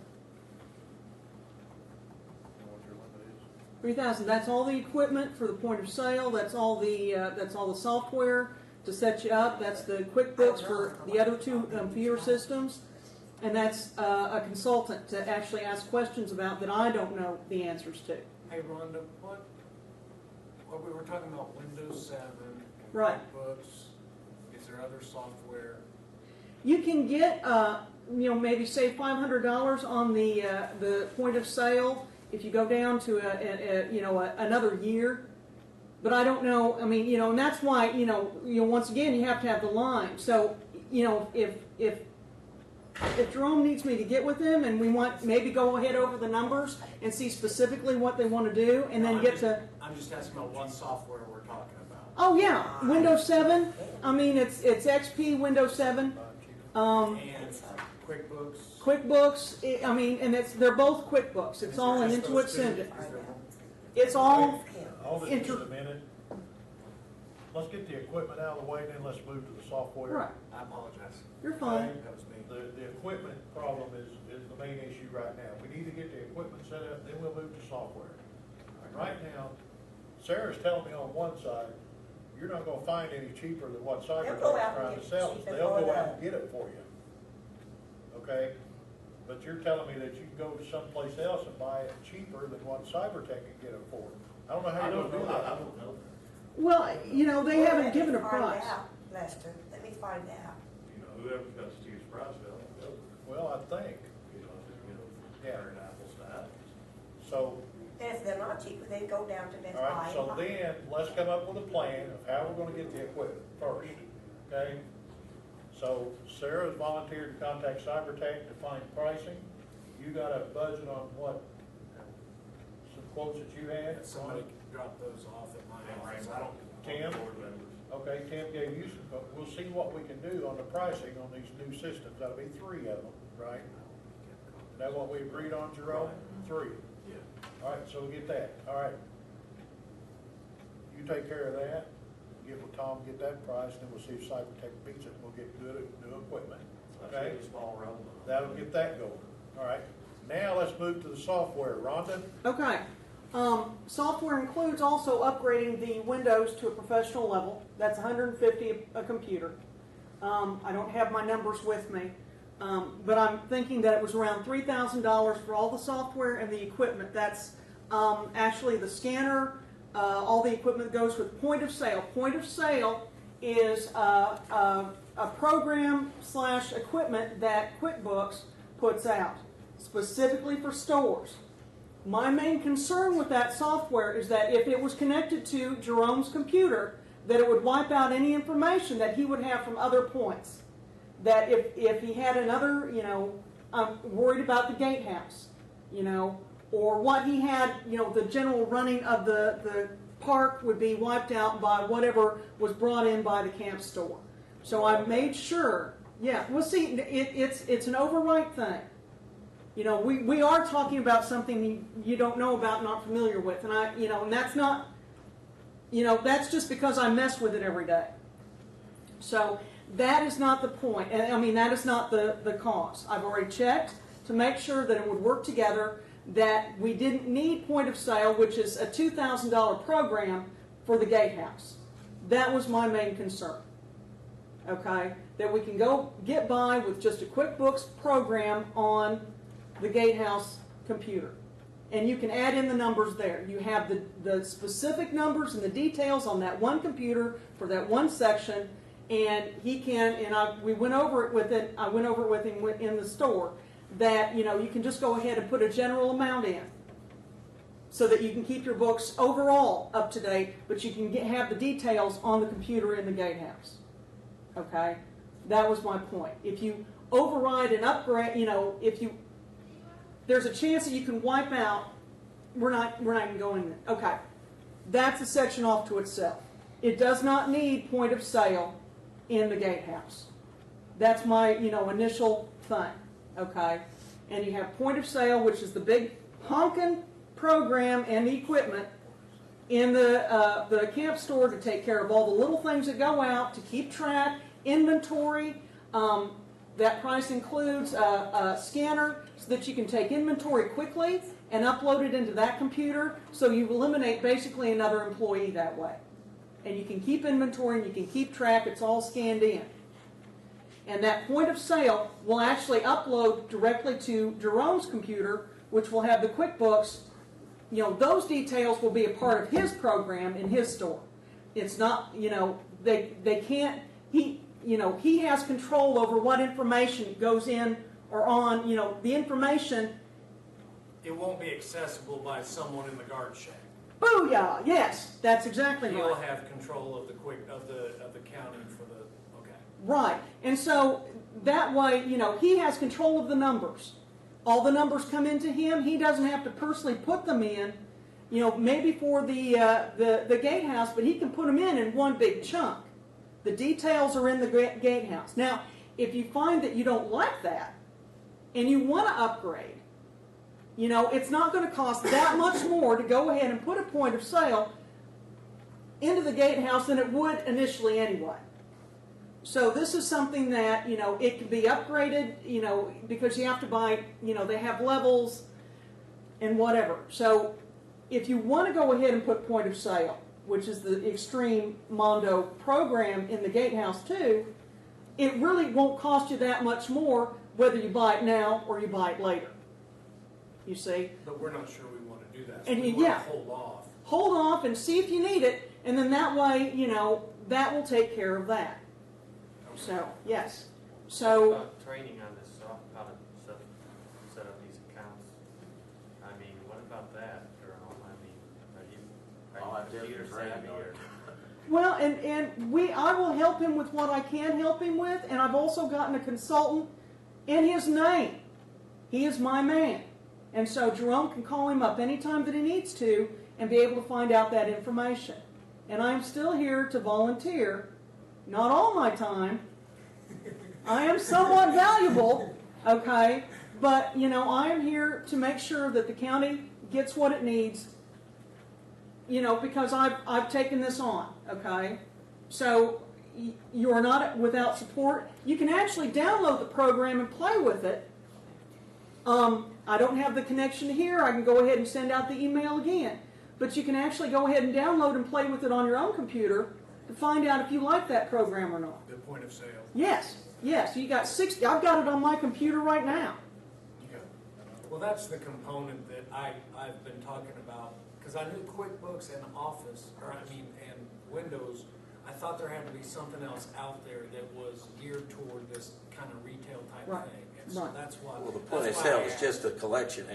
know what your limit is? 3,000, that's all the equipment for the point of sale, that's all the software to set you up, that's the QuickBooks for the other two computer systems, and that's a consultant to actually ask questions about that I don't know the answers to. Hey, Rhonda, what we were talking about Windows 7 and Right. QuickBooks, is there other software? You can get, maybe save $500 on the point of sale if you go down to another year. But I don't know. I mean, and that's why once again you have to have the line. So if Jerome needs me to get with him and we want maybe go ahead over the numbers and see specifically what they want to do, and then I'm just asking about what software we're talking about. Oh yeah, Windows 7. I mean, it's XP Windows 7. And QuickBooks. QuickBooks. And they're both QuickBooks. It's all an Intuit Send. It's all Hold it just a minute. Let's get the equipment out of the way, then let's move to the software. right. I apologize. You're fine. That was me. The equipment problem is the main issue right now. We need to get the equipment set up, then we'll move to software. Right now, Sarah's telling me on one side, you're not gonna find any cheaper than what They'll Cybertech's go out and trying get to sell us. cheaper They'll for go out the- and get it for you. Okay? But you're telling me that you can go to someplace else and buy it cheaper than what Cybertech can get it for. I don't know how I you're don't gonna know, do I that. don't know. Well, they haven't given a Let me find price. out, Lester, let me find out. Whoever's got the cheapest price, they'll go. Well, I think, Yeah. Comparing apples to apples. so, And if they're not cheaper, then go down to Best all Buy. right, and so buy. then, let's come up with a plan of how we're gonna get the equipment first, okay? So Sarah's volunteered to contact Cybertech to find pricing. You got a budget on what? Some quotes that you had? Somebody drop those off at my office. I don't. Tim? Okay, Tim gave you some, but we'll see what we can do on the pricing on these new systems. That'll be 3 of them, right? Is that what we agreed on, Jerome? 3. Yeah. All right, so we'll get that. All right. You take care of that. Get with Tom, get that price, then we'll see if Cybertech beats it. We'll get good new equipment. Okay? That's a small realm. That'll get that going. All right. Now let's move to the software. Rhonda? Okay. Software includes also upgrading the Windows to a professional level. That's $150 a computer. I don't have my numbers with me, but I'm thinking that it was around $3,000 for all the software and the equipment. That's actually the scanner, all the equipment that goes with point of sale. Point of sale is a program / equipment that QuickBooks puts out specifically for stores. My main concern with that software is that if it was connected to Jerome's computer, that it would wipe out any information that he would have from other points. That if he had another, I'm worried about the gatehouse, or what he had, the general running of the park would be wiped out by whatever was brought in by the camp store. So I made sure, well see, it's an overwrite thing. We are talking about something you don't know about, not familiar with, and and that's not, that's just because I mess with it every day. So that is not the point, and that is not the cause. I've already checked to make sure that it would work together, that we didn't need point of sale, which is a $2,000 program for the gatehouse. That was my main concern. Okay, that we can go get by with just a QuickBooks program on the gatehouse computer. And you can add in the numbers there. You have the specific numbers and the details on that one computer for that one section, and he can, and I went over it with him in the store, that you can just go ahead and put a general amount in so that you can keep your books overall up to date, but you can have the details on the computer in the gatehouse. Okay? That was my point. If you override and upgrade, if you there's a chance that you can wipe out. We're not even going there. Okay. That's a section off to itself. It does not need point of sale in the gatehouse. That's my, initial thing. Okay. And you have point of sale, which is the big honkin' program and the equipment in the camp store to take care of all the little things that go out, to keep track, inventory. That price includes a scanner so that you can take inventory quickly and upload it into that computer, so you eliminate basically another employee that way. And you can keep inventory and you can keep track, it's all scanned in. And that point of sale will actually upload directly to Jerome's computer, which will have the QuickBooks. Those details will be a part of his program in his store. It's not, they can't, he has control over what information goes in or on, the information. It won't be accessible by someone in the guard shack. Booyah! Yes, that's exactly right. He'll have control of the counting for the, okay. Right. And so that way, he has control of the numbers. All the numbers come into him. He doesn't have to personally put them in, maybe for the gatehouse, but he can put them in one big chunk. The details are in the gatehouse. Now, if you find that you don't like that and you want to upgrade, it's not going to cost that much more to go ahead and put a point of sale into the gatehouse than it would initially anyway. So this is something that, it can be upgraded, because you have to buy, they have levels and whatever. So if you want to go ahead and put point of sale, which is the Extreme Mondo program in the gatehouse too, it really won't cost you that much more whether you buy it now or you buy it later. You see? But we're not sure we want to do that. So And we yeah. want to hold off. Hold off and see if you need it, and then that way, that will take care of that. So, yes. So, About training on this how to set up these accounts. I mean, what about that, Jerome? I mean, are you computer savvy or? well, and I will help him with what I can help him with, and I've also gotten a consultant in his name. He is my man. And so Jerome can call him up anytime that he needs to and be able to find out that information. And I'm still here to volunteer, not all my time. I am somewhat valuable, okay? But, I am here to make sure that the county gets what it needs, because I've taken this on, okay? So you are not without support. You can actually download the program and play with it. I don't have the connection here. I can go ahead and send out the email again. But you can actually go ahead and download and play with it on your own computer to find out if you like that program or not. The point of sale. Yes. You got 60. I've got it on my computer right now. Yeah. Well, that's the component that I've been talking about, because I knew QuickBooks and Office, and Windows. I thought there had to be something else out there that was geared toward this kind of retail type Right. thing. And so Right. that's why. Well, the point of sale is just a collection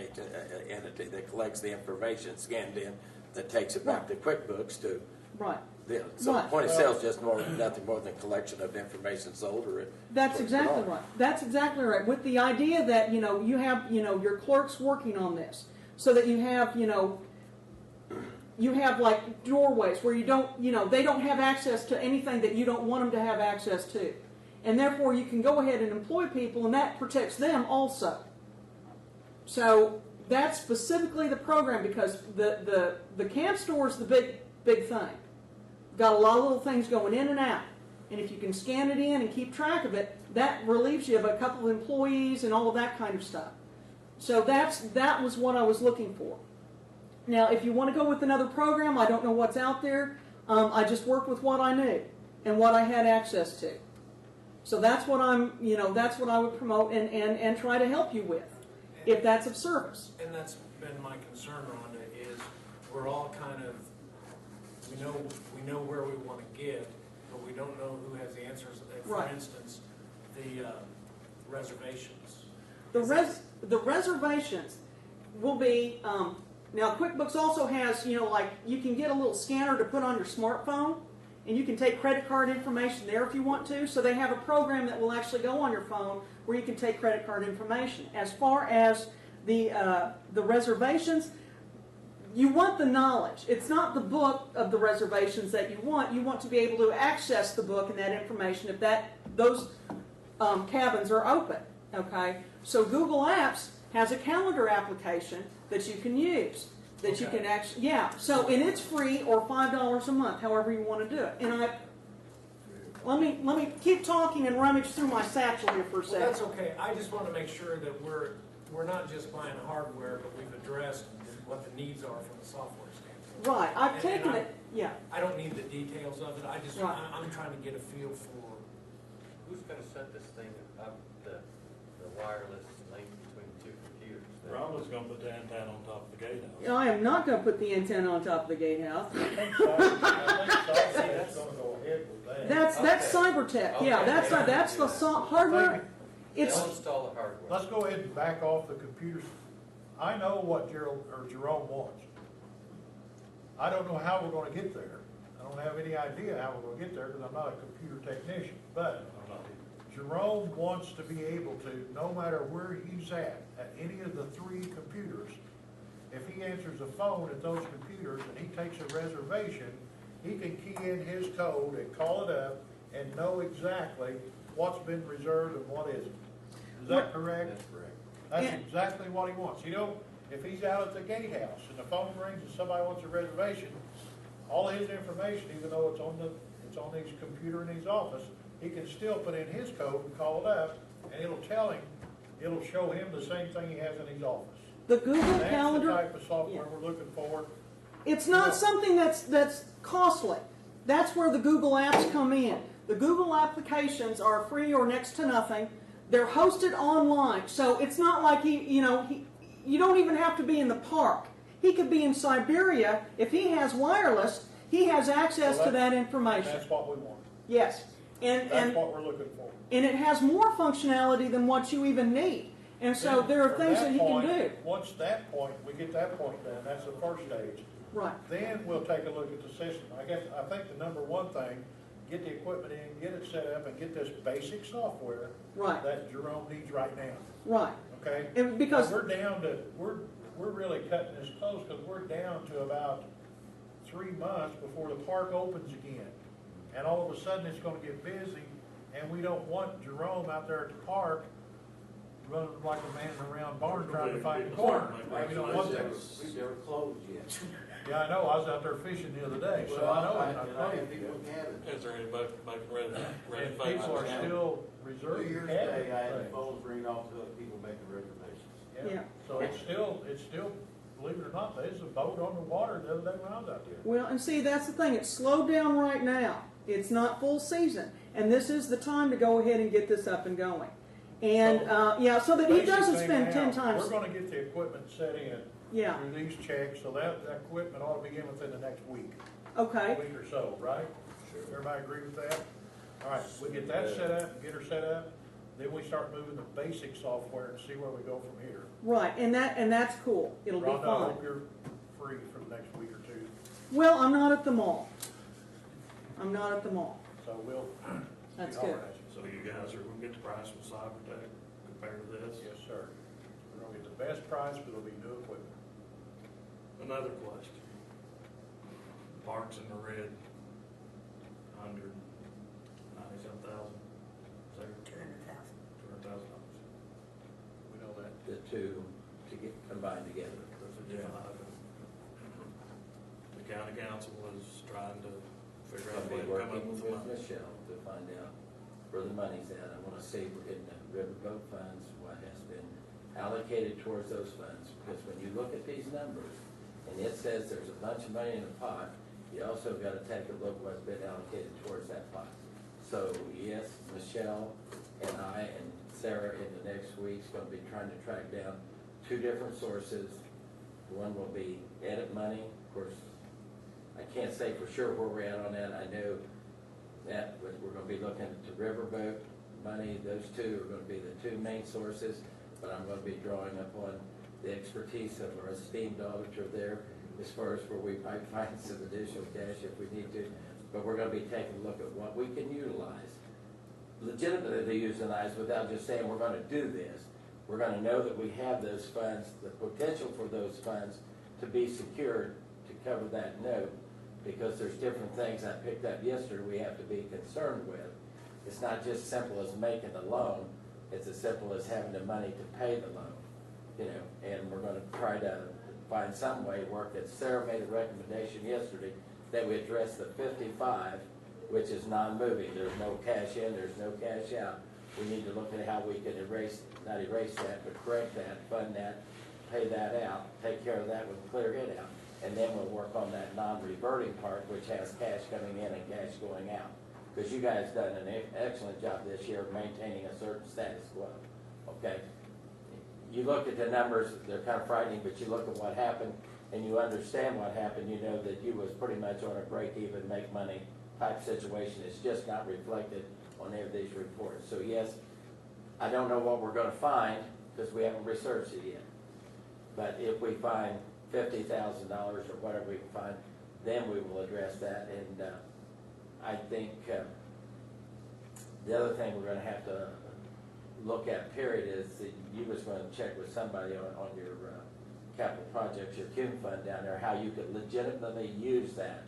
entity that collects the information scanned in, that takes it back to QuickBooks to Right. them. So Right. point of sale is just nothing more than collection of information sold or. That's exactly right. That's exactly right. With the idea that, you have, your clerks working on this, so that you have, you have like doorways where you don't, they don't have access to anything that you don't want them to have access to. And therefore you can go ahead and employ people, and that protects them also. So that's specifically the program, because the camp store is the big thing. Got a lot of little things going in and out. And if you can scan it in and keep track of it, that relieves you of a couple of employees and all of that kind of stuff. So that was what I was looking for. Now, if you want to go with another program, I don't know what's out there. I just worked with what I knew and what I had access to. So that's what that's what I would promote and try to help you with, if that's of service. And that's been my concern, Rhonda, is we're all kind of, we know where we want to get, but we don't know who has the answers. For Right. instance, the reservations. The reservations will be, now QuickBooks also has, like you can get a little scanner to put on your smartphone, and you can take credit card information there if you want to. So they have a program that will actually go on your phone where you can take credit card information. As far as the reservations, you want the knowledge. It's not the book of the reservations that you want. You want to be able to access the book and that information if those cabins are open. Okay, so Google Apps has a calendar application that you can use. That you can actually, yeah. So, and it's free or $5 a month, however you want to do it. And let me keep talking and rummage through my satchel here for a Well, second. that's okay. I just want to make sure that we're not just buying hardware, but we've addressed what the needs are from the software standpoint. Right, I've And taken it, yeah. I don't need the details of it. Right. I'm trying to get a feel for. Who's gonna set this thing up, the wireless link between the two computers? Rhonda's gonna put the antenna on top of the gatehouse. I am not going to put the antenna on top of the gatehouse. I think Cybertech's gonna go ahead with that. That's CyberTech, yeah. That's the hardware. It's They'll install the hardware. Let's go ahead and back off the computers. I know what Jerome wants. I don't know how we're gonna get there. I don't have any idea how we're gonna get there because I'm not a computer technician. But I'm not either. Jerome wants to be able to, no matter where he's at any of the 3 computers, if he answers the phone at those computers and he takes a reservation, he can key in his code and call it up and know exactly what's been reserved and what isn't. Is that correct? That's correct. That's Yeah. exactly what he wants. You know, if he's out at the gatehouse and the phone rings and somebody wants a reservation, all his information, even though it's on his computer in his office, he can still put in his code and call it up, and it'll show him the same thing he has in his office. the Google That's Calendar. the type of software Yeah. we're looking for. It's not something that's costly. That's where the Google apps come in. The Google applications are free or next to nothing. They're hosted online, so it's not like you don't even have to be in the park. He could be in Siberia. If he has wireless, he has access to that information. That's what we want. Yes, That's what we're looking for. and it has more functionality than what you even need. And so there are From things that he can point, do. Once we get that point done, that's the first stage. Right. Then we'll take a look at the system. I think the number one thing, get the equipment in, get it set up, and get this basic software Right. that Jerome needs right now, Right. okay? And because We're down to, we're really cutting this close, because we're down to about 3 months before the park opens again. And all of a sudden, it's gonna get busy, and we don't want Jerome out there at the park running like a man around barn trying to find the corner. We don't want that. We've never closed yet. Yeah, I know, I was out there fishing the other day, so I know it's not And I have closed people yet. in cabins. Is there anybody making And people are reservations? still New reserving Year's cabin Day, I had the things. phones ring off to other people making reservations. Yeah. So it's still, believe it or not, there's a boat on the water the other day when I was out there. Well, and see, that's the thing. It's slowed down right now. It's not full season. And this is the time to go ahead and get this up and going. And, so that he doesn't Basic spend thing 10 now, times. We're gonna get the equipment set in Yeah, through these checks, so that equipment ought to begin within the next week. okay. Week or so, right? Sure. Everybody agree with that? All right, we get that set up, get her set up, then we start moving the basic software and see where we go from here. Right, and that's cool. It'll be Rhonda, I fun. hope you're free for the next week or 2, Well, I'm not at the mall. so we'll. That's be good. hollering at you. So you guys are gonna get the price from CyberTech compared to this? Yes, sir. We're gonna get the best price, but it'll be new equipment. Another question. Parks in the red, $190-some thousand, say, $200,000. $200,000. We know that. The two to get combined together. That's a different item. The county council was trying to figure out a way I'll be to come up working with with the money. Michelle to find out where the money's at. I wanna see in the riverboat funds, what has been allocated towards those funds. Because when you look at these numbers, and it says there's a bunch of money in the pot, you also gotta take a look what's been allocated towards that pot. So, yes, Michelle and I and Sarah in the next week's gonna be trying to track down 2 different sources. One will be edit money, of course, I can't say for sure where we're at on that. I know that we're gonna be looking at the riverboat money. Those 2 are gonna be the 2 main sources, but I'm gonna be drawing upon the expertise of our esteemed auditor there as far as where we might find some additional cash if we need to. But we're gonna be taking a look at what we can utilize, legitimately utilize without just saying we're gonna do this, we're gonna know that we have those funds, the potential for those funds to be secured to cover that note, because there's different things I picked up yesterday we have to be concerned with. It's not just simple as making the loan, it's as simple as having the money to pay the loan, you know, and we're gonna try to find some way to work it. Sarah made a recommendation yesterday that we address the 55, which is non-moving. There's no cash in, there's no cash out. We need to look at how we can not erase that, but correct that, fund that, pay that out, take care of that, we'll clear it out. And then we'll work on that non-reverting part, which has cash coming in and cash going out. Because you guys done an excellent job this year of maintaining a certain status quo, okay? You look at the numbers, they're kind of frightening, but you look at what happened and you understand what happened, you know that you was pretty much on a break-even, make money type situation. It's just not reflected on any of these reports. So yes, I don't know what we're gonna find because we haven't researched it yet. But if we find $50,000 or whatever we can find, then we will address that. And I think the other thing we're gonna have to look at, period, is that you was gonna check with somebody on your capital projects, your CUM fund down there, how you could legitimately use that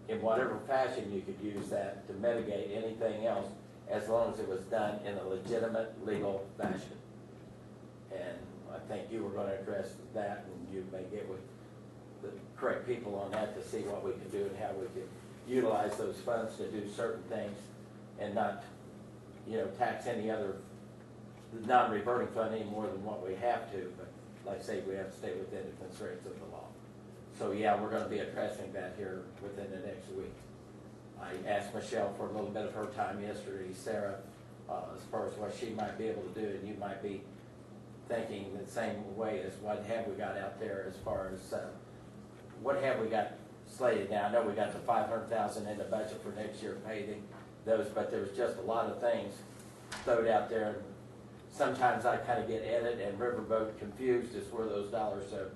in whatever fashion you could use that to mitigate anything else, as long as it was done in a legitimate legal fashion. And I think you were gonna address that, and you may get with the correct people on that to see what we can do and how we can utilize those funds to do certain things and not, you know, tax any other non-reverting fund any more than what we have to. But like I say, we have to stay within the constraints of the law. So yeah, we're gonna be addressing that here within the next week. I asked Michelle for a little bit of her time yesterday, Sarah, as far as what she might be able to do, and you might be thinking the same way as what have we got out there as far as, what have we got slated now? I know we got the $500,000 in the budget for next year paving those, but there was just a lot of things thrown out there. And sometimes I kind of get Edit and Riverboat confused as where those dollars are.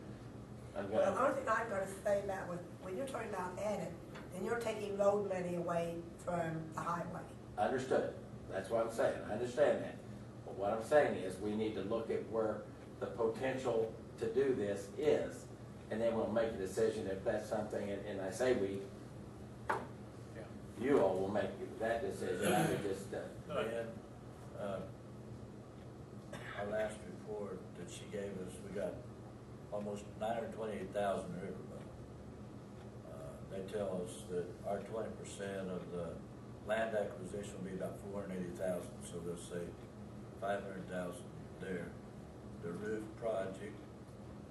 Well, the only thing I'm gonna say about when you're talking about Edit, then you're taking road money away from the highway. Understood. That's what I'm saying. I understand that. But what I'm saying is we need to look at where the potential to do this is, and then we'll make a decision if that's something, and I say we, you all will make that decision. I would just, And, our last report that she gave us, we got almost 928,000 in Riverboat. They tell us that our 20% of the land acquisition will be about 480,000, so they'll say 500,000 there. The roof project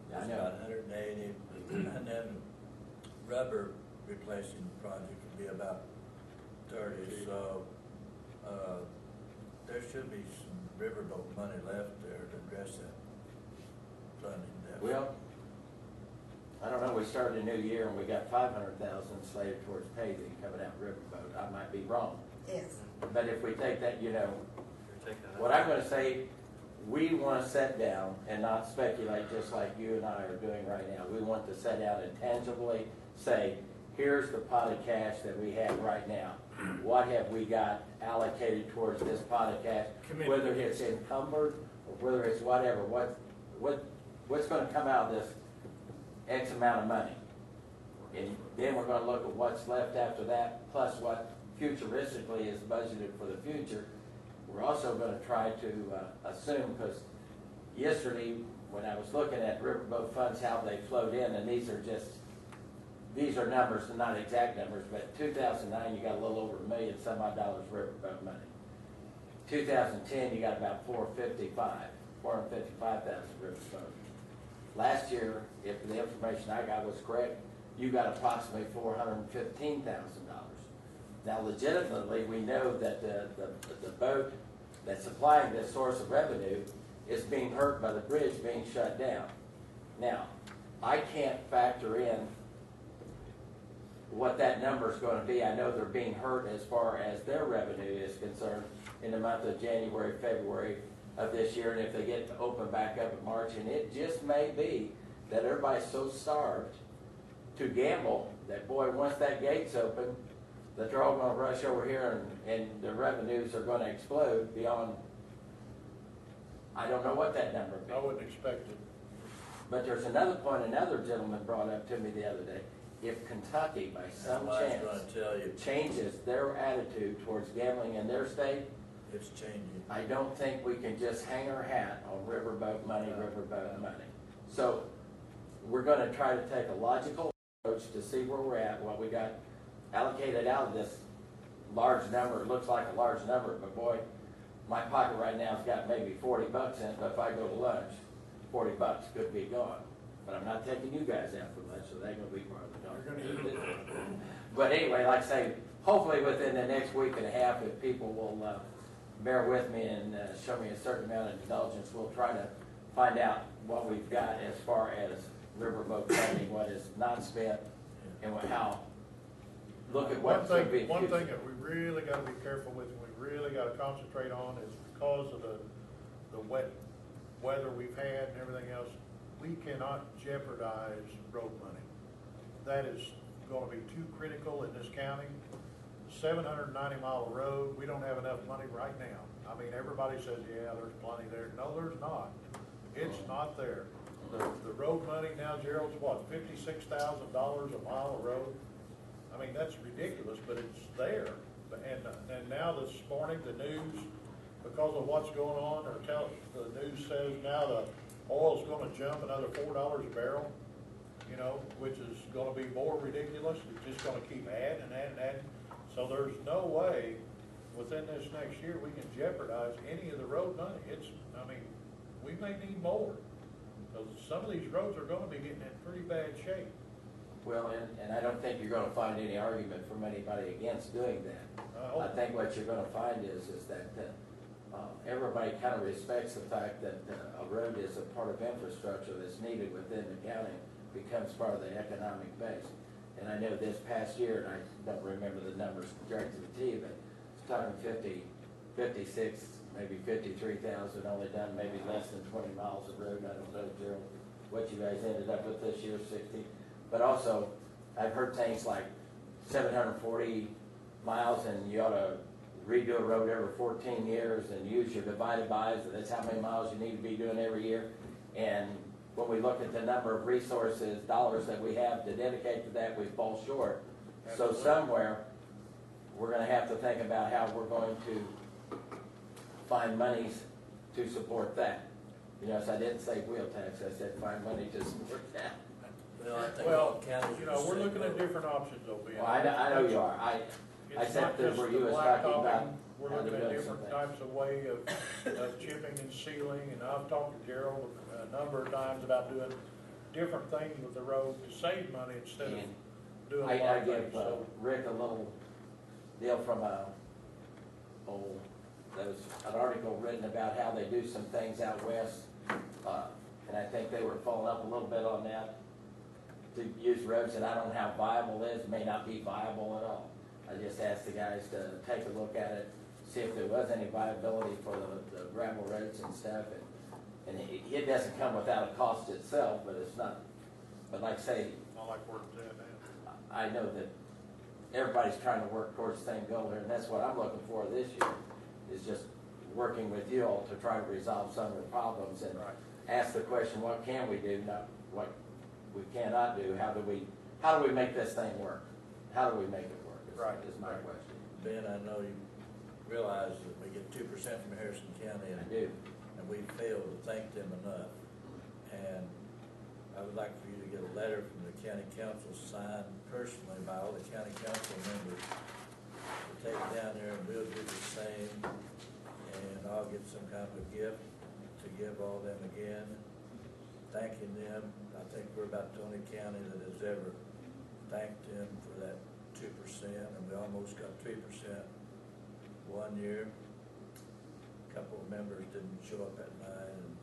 is about 180, and then rubber replacing project would be about 30. So there should be some Riverboat money left there to address that funding deficit. well, I don't know, we started a new year and we got 500,000 slated towards paving coming out Riverboat. I might be wrong. Yes. But if we take that, you know, You're taking that what I'm gonna say, we wanna sit down and not speculate just like you and I are doing right now. We want to sit down and tangibly say, here's the pot of cash that we have right now. What have we got allocated towards this pot of cash? Committee. Whether it's encumbered or whether it's whatever, what's gonna come out of this X amount of money? And then we're gonna look at what's left after that, plus what futuristically is budgeted for the future. We're also gonna try to assume, because yesterday, when I was looking at Riverboat funds, how they flowed in, and these are numbers, not exact numbers, but 2009, you got a little over $1 million some odd dollars Riverboat money. 2010, you got about 455,000 Riverboat. Last year, if the information I got was correct, you got approximately $415,000. Now, legitimately, we know that the boat that's supplying this source of revenue is being hurt by the bridge being shut down. Now, I can't factor in what that number is going to be. I know they're being hurt as far as their revenue is concerned in the month of January, February of this year, and if they get to open back up in March, and it just may be that everybody's so starved to gamble that, boy, once that gate's open, that they're all going to rush over here and the revenues are going to explode beyond I don't know what that number would be. I wouldn't expect it. But there's another point another gentleman brought up to me the other day. If Kentucky, by some I was chance, gonna tell you, changes their attitude towards gambling in their state, it's changing. I don't think we can just hang our hat on riverboat money, riverboat money. So we're gonna try to take a logical approach to see where we're at, what we got allocated out of this large number. It looks like a large number, but boy, my pocket right now has got maybe 40 bucks in it, but if I go to lunch, 40 bucks could be gone. But I'm not taking you guys out for lunch, so they're gonna be part of the You're donor. gonna eat it. But anyway, like I say, hopefully within the next week and a half, if people will bear with me and show me a certain amount of indulgence, we'll try to find out what we've got as far as riverboat funding, what is not spent, and how, look at One what's going to be. thing, one thing that we really gotta be careful with, and we really gotta concentrate on is because of the wet weather we've had and everything else, we cannot jeopardize road money. That is gonna be too critical in this county. 790-mile road, we don't have enough money right now. I mean, everybody says, yeah, there's plenty there. No, there's not. It's not there. The road money now, Gerald's what, $56,000 a mile of road? I mean, that's ridiculous, but it's there. And now this morning, the news, because of what's going on, the news says now the oil's gonna jump another $4 a barrel, you know, which is gonna be more ridiculous. It's just gonna keep adding and adding and adding. So there's no way within this next year we can jeopardize any of the road money. I mean, we may need more. Because some of these roads are gonna be getting in pretty bad shape. Well, and I don't think you're gonna find any argument from anybody against doing that. I think what you're gonna find is that everybody kind of respects the fact that a road is a part of infrastructure that's needed within the county, becomes part of the economic base. And I know this past year, and I don't remember the numbers directly to the T, but it's talking 56, maybe 53,000, only done maybe less than 20 miles of road. I don't know, Gerald, what you guys ended up with this year, 60. But also, I've heard things like 740 miles and you ought to redo a road every 14 years and use your divided bys, and that's how many miles you need to be doing every year. And when we look at the number of resources, dollars that we have to dedicate to that, we fall short. So somewhere, we're gonna have to think about how we're going to find monies to support that. You know, so I didn't say wheel tax, I said find money to support that. Well, I think Well, all counties. you know, we're looking at different options over here. Well, I know you are. I It's said not that just where the you was blacktopping. talking about We're how to looking do at different something. types of way of chipping and sealing, and I've talked to Gerald a number of times about doing different things with the road to save money instead of And doing a lot I of things, give so. Rick a little deal from an article written about how they do some things out west. And I think they were following up a little bit on that, to use roads, and I don't know how viable it is, may not be viable at all. I just asked the guys to take a look at it, see if there was any viability for the gravel roads and stuff, and it doesn't come without a cost itself, but it's not, but like I say, I like where it's at now. I know that everybody's trying to work towards the same goal here, and that's what I'm looking for this year, is just working with you all to try to resolve some of the problems and Right. ask the question, what can we do, not what we cannot do, how do we make this thing work? How do we make it work, Right. is my question. Ben, I know you realize that we get 2% from Harrison County, I and do. we fail to thank them enough. And I would like for you to get a letter from the county council signed personally by all the county council members to take it down there, and we'll do the same. And I'll get some kind of a gift to give all them again, thanking them. I think we're about the only county that has ever thanked them for that 2%, and we almost got 3% one year. A couple of members didn't show up that night, and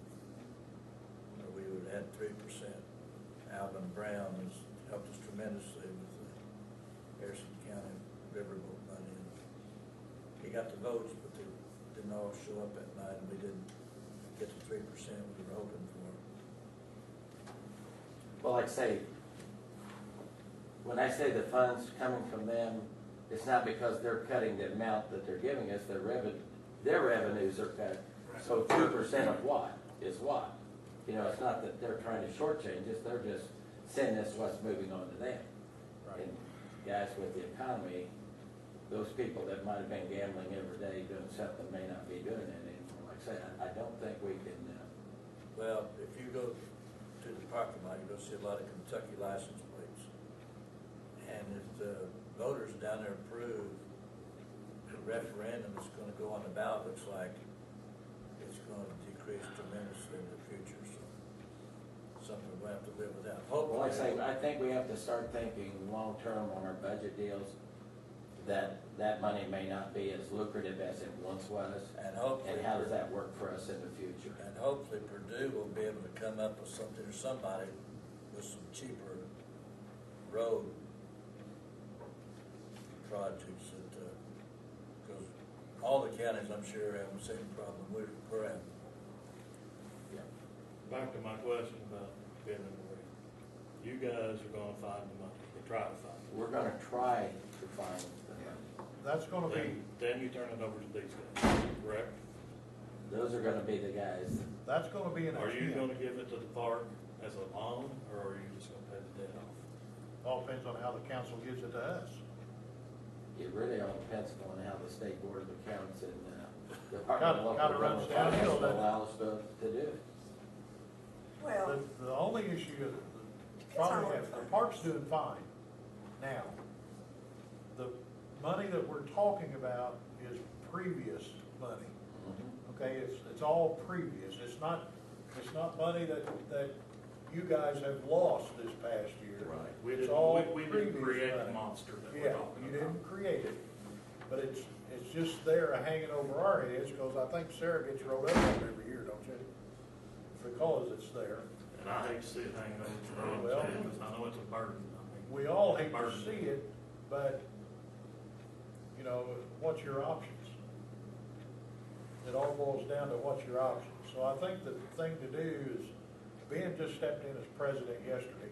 we would have had 3%. Alvin Brown has helped us tremendously with the Harrison County riverboat money. And he got the votes, but they didn't all show up that night, and we didn't get the 3% we were hoping for. Well, like I say, when I say the funds coming from them, it's not because they're cutting the amount that they're giving us, their revenues are cut. So 2% of what is what? You know, it's not that they're trying to shortchange us, they're just sending us what's moving on to them. Right. And guys, with the economy, those people that might have been gambling every day doing something may not be doing it anymore. Like I say, I don't think we can, Well, if you go to the parking lot, you're gonna see a lot of Kentucky license plates. And if the voters down there approve the referendum that's gonna go on the ballot, looks like it's gonna decrease tremendously in the future, so something we'll have to live without. well, like I say, Hopefully, I think we have to start thinking long-term on our budget deals, that money may not be as lucrative as it once was. and hopefully. And how does that work for us in the future? And hopefully Purdue will be able to come up with something, or somebody with some cheaper road projects that, because all the counties, I'm sure, have the same problem we're having. Back to my question about bending the rate. You guys are gonna find the money, or try to find it. We're gonna try to find the money. That's gonna be, Then you turn it over to these guys, correct? Those are gonna be the guys. that's gonna be an Are you attempt. gonna give it to the park as a loan, or are you just gonna pay the debt off? All depends on how the council gives it to us. It really all depends on how the state board of accounts and Department of Local Kinda runs Government Finance downhill, will doesn't it? allow us to do it. Well, The only issue is, probably have, the park's doing fine now. The money that we're talking about is previous money, okay? It's all previous. It's not money that you guys have lost this past year. Right. We It's didn't, all we didn't previous create the money. monster that we're Yeah, talking you about. didn't create it, but it's just there hanging over our heads, because I think Sarah gets rolled up on it every year, don't you? Because it's there. And I hate to see it hanging over the road, Well, because I know it's a burden. I mean, We all hate to burden. see it, but, you know, what's your options? It all boils down to what's your options. So I think the thing to do is, Ben just stepped in as president yesterday.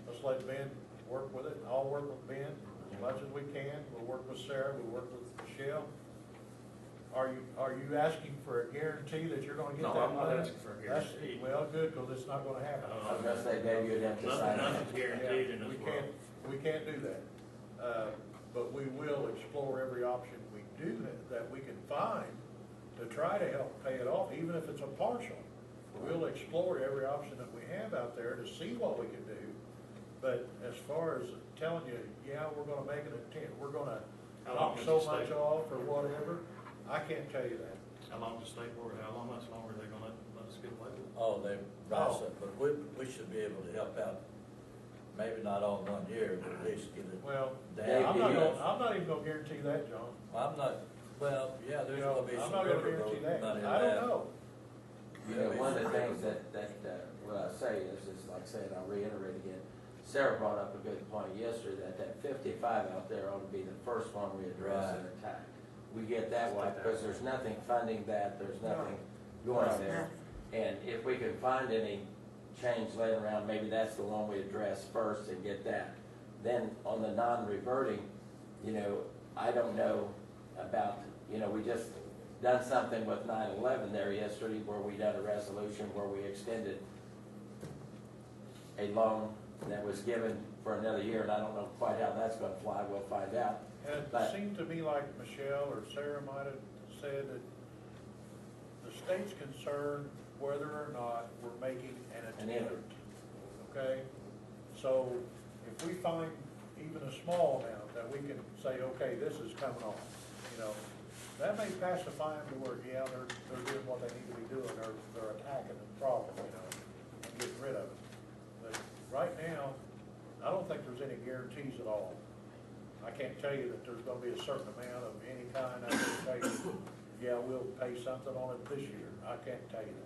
Let's let Ben work with it. I'll work with Ben as much as we can. We'll work with Sarah, we'll work with Michelle. Are you asking for a guarantee that you're gonna get that No, I'm not money? asking for a That's- guarantee. Well, good, because it's not gonna happen. I was gonna say, maybe you'd have to sign Nothing's it. guaranteed in Yeah, this world. We can't do that. But we will explore every option we do that we can find to try to help pay it off, even if it's a partial. We'll explore every option that we have out there to see what we can do. But as far as telling you, yeah, we're gonna make an attempt, we're gonna How long knock does so it much stay? off or whatever, I can't tell you that. How long does state board, how long much longer are they gonna let us get away with it? Oh, they rise up, but we should be able to help out, maybe not all in 1 year, but at least get it. Well, Dave, I'm yes. not even gonna guarantee that, John. I'm not, well, yeah, there's You know, gonna be I'm some not gonna river guarantee road that. money in I that. don't know. You know, one of the things that, what I say is like I said, I'll reiterate again, Sarah brought up a good point yesterday, that 55 out there ought to be the first one we address and attack. We get that one, because there's nothing funding that, there's nothing going there. And if we can find any change laying around, maybe that's the one we address first and get that. Then on the non-reverting, you know, I don't know about, you know, we just done something with 9/11 there yesterday, where we done a resolution where we extended a loan that was given for another year, and I don't know quite how that's gonna fly, we'll find out. And it But- seemed to me like Michelle or Sarah might have said that the state's concerned whether or not we're making an An attempt. Okay? So if we find even a small amount that we can say, okay, this is coming off, you know, that may pacify them to where, yeah, they're doing what they need to be doing, they're attacking the problem, you know, and getting rid of it. But right now, I don't think there's any guarantees at all. I can't tell you that there's gonna be a certain amount of any kind. I can tell you, yeah, we'll pay something on it this year. I can't tell you that.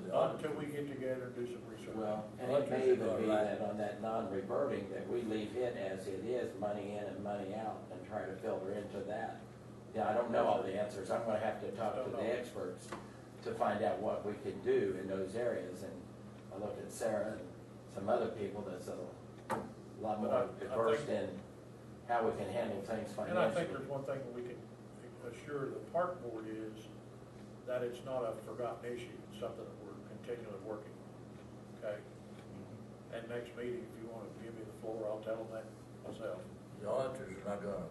Not until we get together and do some research. Well, and it may even be that on that non-reverting, that we leave it as it is, money in and money out, and try to filter into that. Yeah, I don't know all the answers. I'm gonna have to talk to the experts to find out what we can do in those areas. And I looked at Sarah and some other people that's a lot But more I versed think- in how we can handle things And I think financially. there's one thing we can assure the park board is that it's not a forgotten issue, it's something that we're continually working, okay? And next meeting, if you wanna give me the floor, I'll tell them that myself. The auditors are not gonna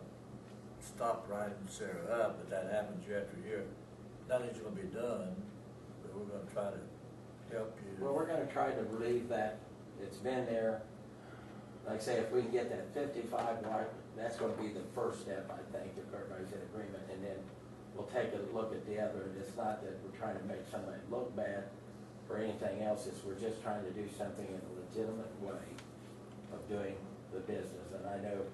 stop writing Sarah up, but that happens year after year. Nothing's gonna be done, but we're gonna try to help you. Well, we're gonna try to relieve that, it's been there. Like I say, if we can get that 55 wide, that's gonna be the first step, I think, if everybody's in agreement, and then we'll take a look at the other. And it's not that we're trying to make somebody look bad or anything else, it's we're just trying to do something in a legitimate way of doing the business, and I know.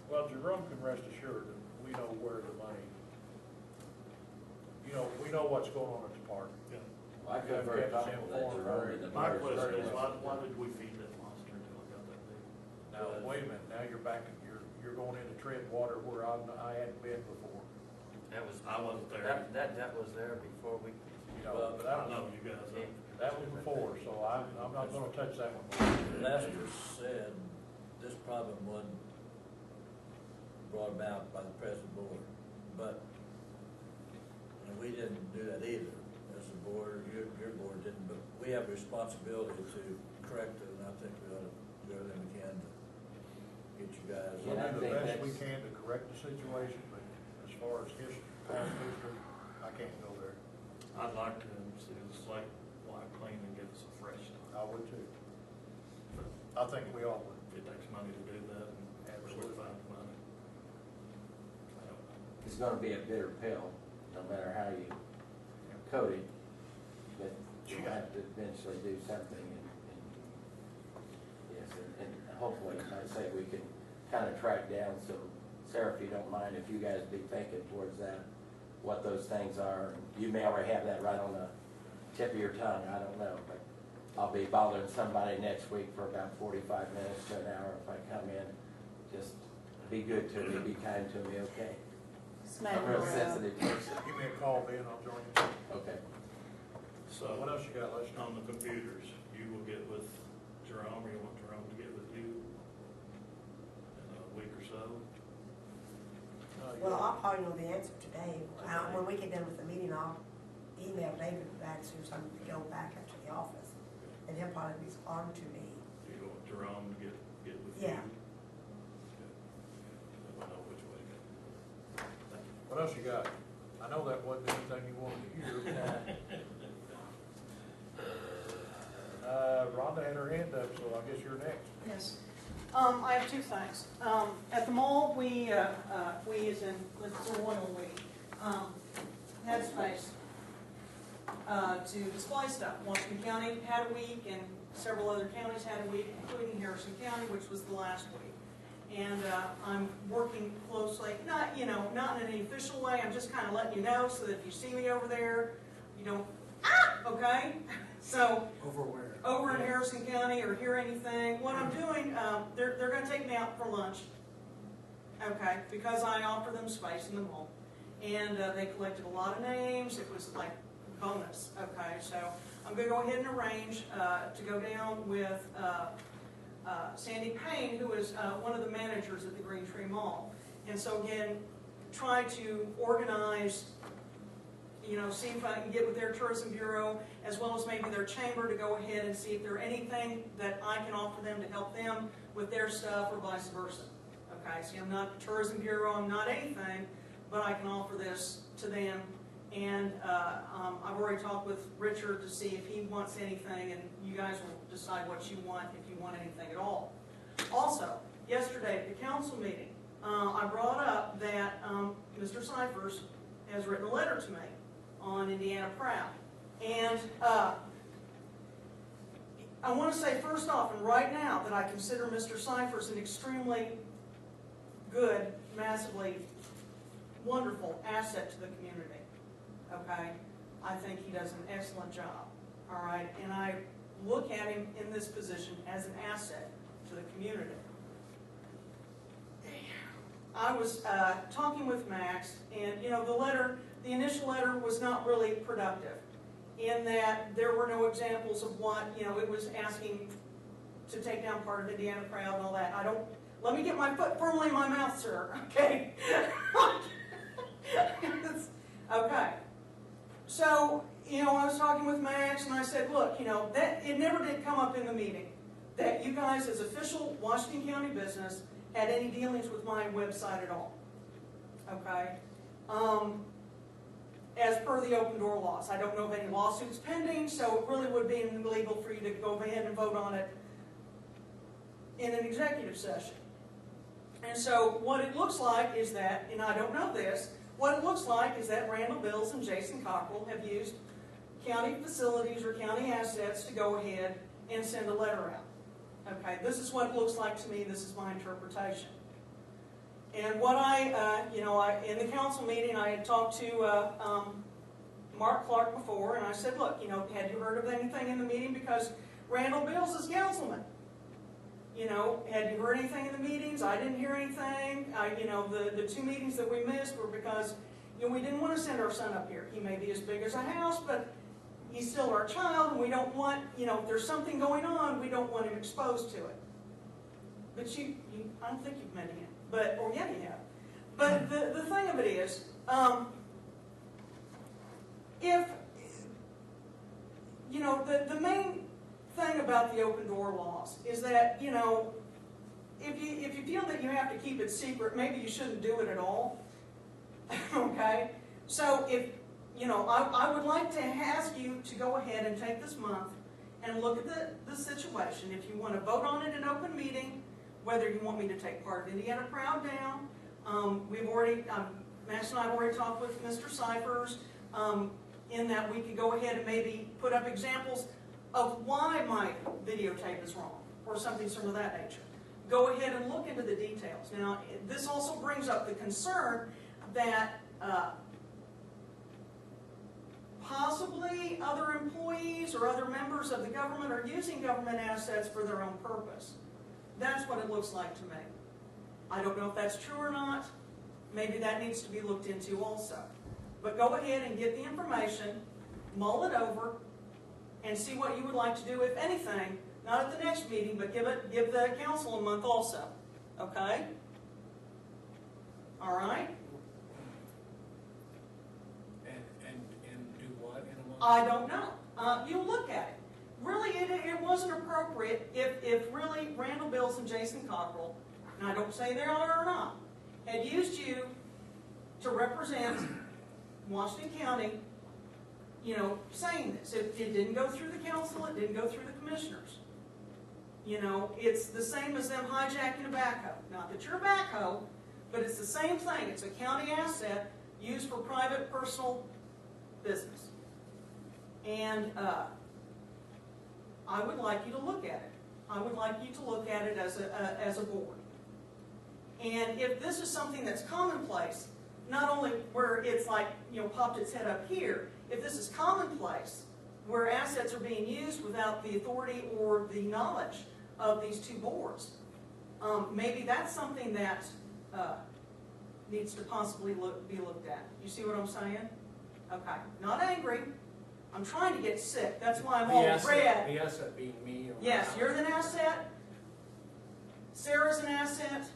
Well, Jerome can rest assured that we know where the money, you know, we know what's going on at the park. I feel very comfortable that Jerome and the My mayor's question very is, well. why did we feed that monster until it got that big? Now, wait a minute, now you're back, you're going into tread water where I hadn't been before. That was, I wasn't there. That was there before we. You know, but I I don't know, know you guys. that was before, so I'm not gonna touch that one. Lester said this problem wasn't brought about by the present board, but, and we didn't do that either. As a board, your board didn't, but we have a responsibility to correct it, and I think we ought to do everything we can to get you guys. We'll Yeah, I do the think best we that's- can to correct the situation, but as far as past history, I can't go there. I'd like to see the slate wipe clean and give us a fresh start. I would too. I think we all would. If it takes money to do that, and Absolutely. we find the money. I don't know. It's gonna be a bitter pill, no matter how you code it, but you'll have to eventually do something, and yes, and hopefully, like I say, we can kind of track down, so Sarah, if you don't mind, if you guys be thinking towards that, what those things are, and you may already have that right on the tip of your tongue, I don't know, but I'll be bothering somebody next week for about 45 minutes to an hour if I come in. Just be good to me, be kind to me, okay? Smack I'm real around. sensitive person. Give me a call, Ben, I'll join you. Okay. So, What else you got, Lester? on the computers, you will get with Jerome, or you want Jerome to get with you in a week or so? Well, I'll probably know the answer today. When we get done with the meeting, I'll email David back as soon as I go back up to the office, and he'll probably respond to me. Do you want Jerome to get with you? Yeah. Okay. Then we'll know which way to go. Thank you. What else you got? I know that wasn't anything you wanted to hear. Rhonda had her hand up, so I guess you're next. Yes. I have two things. At the mall, we as in, it's a royal we, had space to display stuff. Washington County had a week, and several other counties had a week, including Harrison County, which was the last week. And I'm working closely, not in any official way, I'm just kind of letting you know so that if you see me over there, you don't, okay? So, Over where? over in Harrison County or hear anything, what I'm doing, they're gonna take me out for lunch, okay, because I offer them space in the mall. And they collected a lot of names, it was like bonus, okay, so I'm gonna go ahead and arrange to go down with Sandy Payne, who is one of the managers at the Green Tree Mall. And so again, try to organize, see if I can get with their tourism bureau, as well as maybe their chamber, to go ahead and see if there's anything that I can offer them to help them with their stuff, or vice versa. Okay, see, I'm not the tourism bureau, I'm not anything, but I can offer this to them. And I've already talked with Richard to see if he wants anything, and you guys will decide what you want, if you want anything at all. Also, yesterday at the council meeting, I brought up that Mr. Cyphers has written a letter to me on Indiana Proud. And I want to say first off, and right now, that I consider Mr. Cyphers an extremely good, massively wonderful asset to the community. Okay? I think he does an excellent job. All right? And I look at him in this position as an asset to the community. I was talking with Max, and the initial letter was not really productive, in that there were no examples of what, it was asking to take down part of Indiana Proud and all that. Let me get my foot firmly in my mouth, sir, okay? Okay. So, talking with Max, and I said, look, that, it never did come up in the meeting that you guys, as official Washington County business, had any dealings with my website at all. Okay? As per the open door laws. I don't know of any lawsuits pending, so it really would be illegal for you to go ahead and vote on it in an executive session. And so what it looks like is that, and I don't know this, what it looks like is that Randall Bills and Jason Cockrell have used county facilities or county assets to go ahead and send a letter out. Okay, this is what it looks like to me. This is my interpretation. And what in the council meeting, I had talked to Mark Clark before, and I said, look, had you heard of anything in the meeting? Because Randall Bills is councilman. Had you heard anything in the meetings? I didn't hear anything. The two meetings that we missed were because, we didn't want to send our son up here. He may be as big as a house, but he's still our child, and we don't want, if there's something going on, we don't want him exposed to it. But I don't think you've met him. Or yeah, you have. But the thing of it is, if, the main thing about the open door laws is that, if you feel that you have to keep it secret, maybe you shouldn't do it at all. Okay? So if, I would like to ask you to go ahead and take this month and look at the situation. If you want to vote on it in open meeting, whether you want me to take part of Indiana Proud down, Max and I have already talked with Mr. Cyphers, in that we could go ahead and maybe put up examples of why my videotape is wrong, or something similar to that nature. Go ahead and look into the details. Now, this also brings up the concern that possibly other employees or other members of the government are using government assets for their own purpose. That's what it looks like to me. I don't know if that's true or not. Maybe that needs to be looked into also. But go ahead and get the information, mull it over, and see what you would like to do, if anything, not at the next meeting, but give the council a month also. Okay? All right? And do what in a month? I don't know. You look at it. Really, it wasn't appropriate if really Randall Bills and Jason Cockrell, and I don't say they are or not, had used you to represent Washington County, saying this. It didn't go through the council, it didn't go through the commissioners. It's the same as them hijacking a backhoe. Not that you're a backhoe, but it's the same thing. It's a county asset used for private, personal business. And I would like you to look at it. I would like you to look at it as a board. And if this is something that's commonplace, not only where it's like, popped its head up here, if this is commonplace, where assets are being used without the authority or the knowledge of these two boards, maybe that's something that needs to possibly be looked at. You see what I'm saying? Okay. Not angry. I'm trying to get sick. That's why I'm all red. The asset being me. Or yes, you're an asset. Sarah's an asset.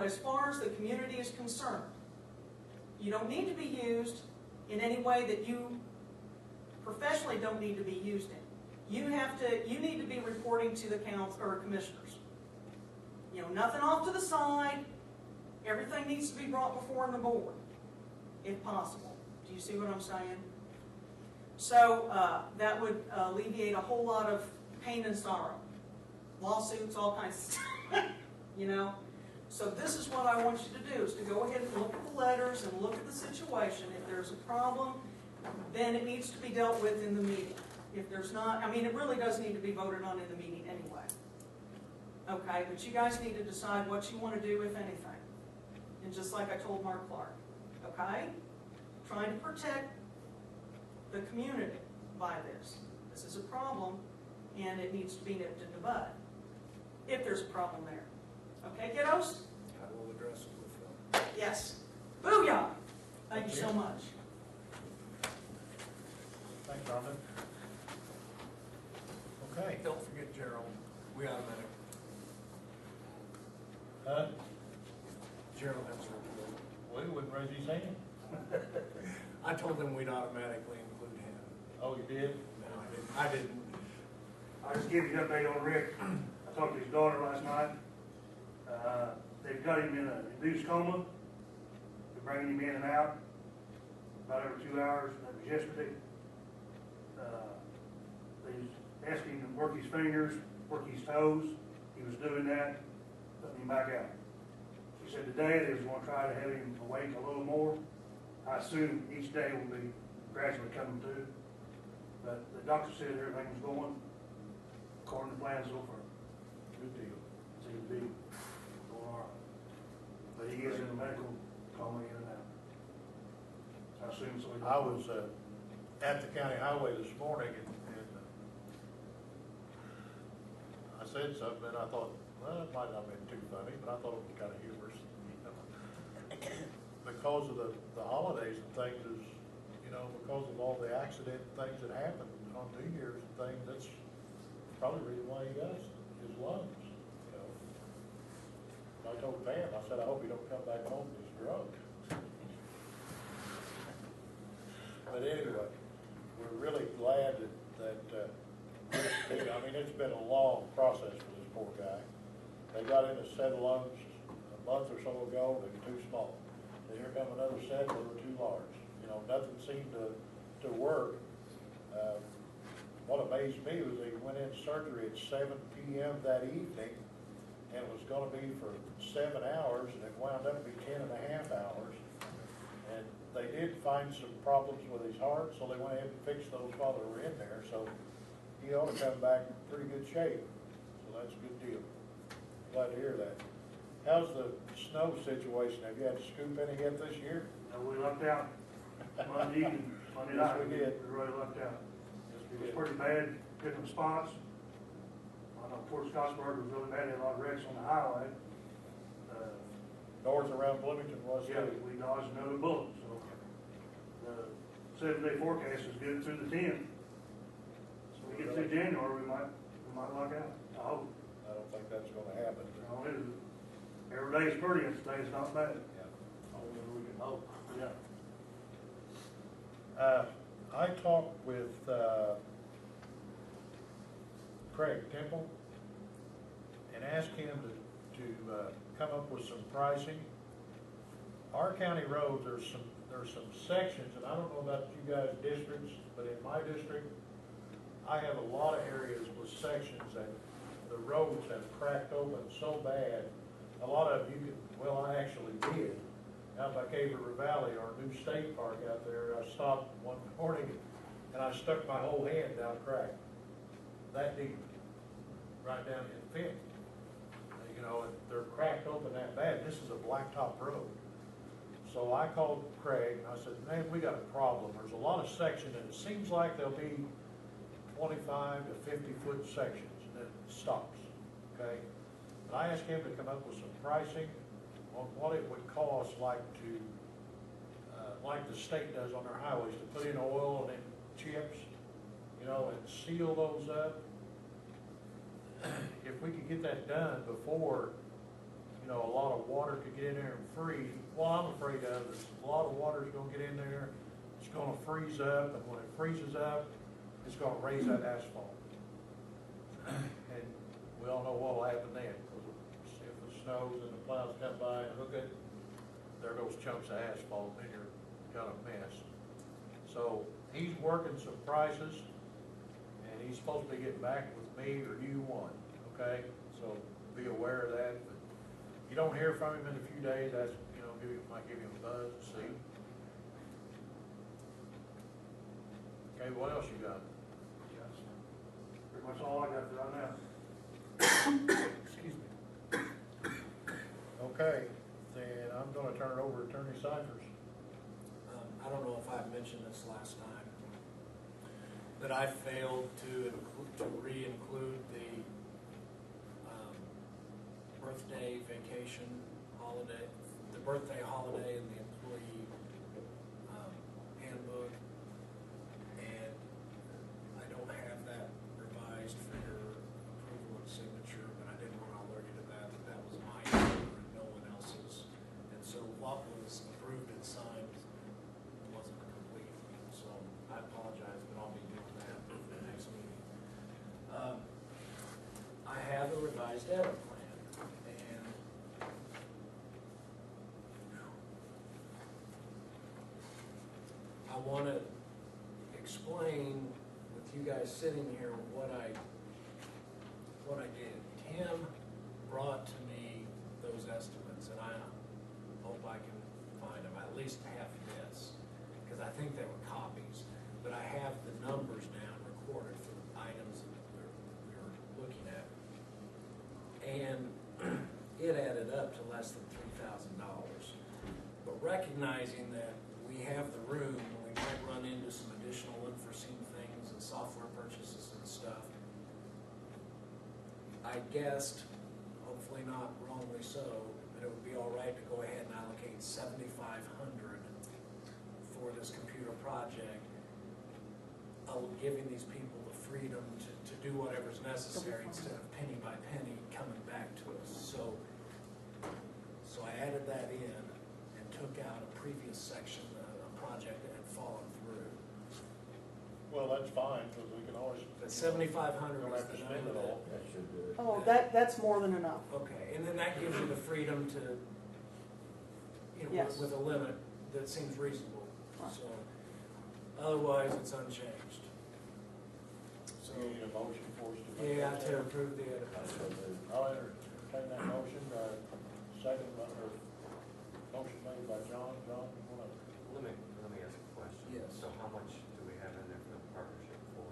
As far as the community is concerned. You don't need to be used in any way that you professionally don't need to be used in. You need to be reporting to the council or commissioners. Nothing off to the side. Everything needs to be brought before the board, if possible. Do you see what I'm saying? So that would alleviate a whole lot of pain and sorrow. Lawsuits, all kinds of stuff. So this is what I want you to do, is to go ahead and look at the letters and look at the situation. If there's a problem, then it needs to be dealt with in the meeting. If there's not, it really does need to be voted on in the meeting anyway. Okay, but you guys need to decide what you want to do, if anything. And just like I told Mark Clark, okay? Trying to protect the community by this. This is a problem, and it needs to be nipped in the bud, if there's a problem there. Okay, kiddos? I will address it with them. Yes. Booyah! Thank you so much. Thanks, Rhonda. Okay. Don't forget Gerald. We automatic. Gerald has a report. We wouldn't raise his hand. I told him we'd automatically include him. Oh, you did? No, I didn't. I'll just give you an update on Rick. I talked to his daughter last night. They've got him in a induced coma. They're bringing him in and out about every 2 hours. That was yesterday. They asked him to work his fingers, work his toes. He was doing that, putting him back out. She said today they was going to try to have him awake a little more. I assume each day will be gradually coming to. But the doctor said everything was going according to plans so far. Good deal. Seems to be going all right. But he is in a medical coma in and out. I assume so. I was at the county highway this morning, and I said something, and I thought, well, it might not have been too funny, but I thought it was kind of humorous. Because of the holidays and things, is, because of all the accident things that happen on New Year's and things, that's probably the reason why he got his lungs, I told Pam, I said, I hope he don't come back home and he's drunk. But anyway, we're really glad that I mean, it's been a long process for this poor guy. They got in a set of lungs a month or so ago, they were too small. Then here come another set, they were too large. Nothing seemed to work. What amazed me was he went in surgery at 7 p.m. that evening, and it was gonna be for 7 hours, and it wound up to be 10 and a half hours. And they did find some problems with his heart, so they went ahead and fixed those while they were in there, so he ought to come back in pretty good shape. So that's a good deal. Glad to hear that. How's the snow situation? Have you had to scoop any yet this year? We lucked out Monday evening, Monday Yes, night. we did. We really lucked out. Yes, It was pretty bad, different spots. I know Fort Scottsburg was really bad, had a lot of wrecks on the highway. North around Bloomington was Yeah, too. we dodged another bullet, so. The 7-day forecast is good through the 10th. So we get through January, we might luck out, I hope. I don't think that's gonna happen. No, it isn't. Every day is pretty, and today's not bad. Yeah. Only we can hope. Yeah. I talked with Craig Temple and asked him to come up with some pricing. Our county roads, there's some sections, and I don't know about you guys' districts, but in my district, I have a lot of areas with sections that the roads have cracked open so bad. A lot of you could, well, I actually did. Out by Cave River Valley, our new state park out there, I stopped one morning and I stuck my whole hand down a crack. That deep, right down in the fin. They're cracked open that bad. This is a blacktop road. So I called Craig and I said, man, we got a problem. There's a lot of sections, and it seems like there'll be 25 to 50-foot sections, and then it stops, okay? But I asked him to come up with some pricing on what it would cost, like the state does on their highways, to put in oil and then chips, and seal those up. If we could get that done before, a lot of water could get in there and freeze, what I'm afraid of is a lot of water is gonna get in there, it's gonna freeze up, and when it freezes up, it's gonna raise that asphalt. And we all know what'll happen then, because if it snows and the plows come by and hook it, there goes chunks of asphalt, and you're got a mess. So he's working some prices, and he's supposed to be getting back with me or you one, okay? So be aware of that. But you don't hear from him in a few days, that's, might give him a buzz and see. Okay, what else you got? Yes. Pretty much all I got right now. Excuse me. Okay, then I'm gonna turn it over to Attorney Cyphers. I don't know if I mentioned this last time, that I failed to re-include the birthday vacation holiday, the birthday holiday in the employee handbook. And I don't have that revised for your approval and signature, but I didn't want to alert you to that was my error and no one else's. And so what was approved and signed wasn't complete. So I apologize, but I'll be revised edit plan. And I want to explain with you guys sitting here what I did. Tim brought to me those estimates, and I hope I can find them, at least half this, because I think they were copies, but I have the numbers down recorded for the items that we're looking at. And it added up to less than $3,000. But recognizing that we have the room, and we might run into some additional unforeseen things and software purchases and stuff, I guessed, hopefully not wrongly so, that it would be all right to go ahead and allocate $7,500 for this computer project, giving these people the freedom to do whatever's necessary instead of penny by penny coming back to us. So I added that in and took out a previous section, a project that had fallen through. Well, that's fine, because we can always. But 7,500 Don't is have to the spend it number all. That should do it. Oh, that's more than enough. Okay, and then that gives you the freedom to, you know, Yes. with a limit that seems reasonable. Right. So, otherwise, it's unchanged. So, So you need a motion for us to make yeah, that to change? approve the edit. I so moved. I'll entertain that motion, second, or motion made by John. John, you wanna? Let me ask a question. Yes. So how much do we have in there for the partnership for?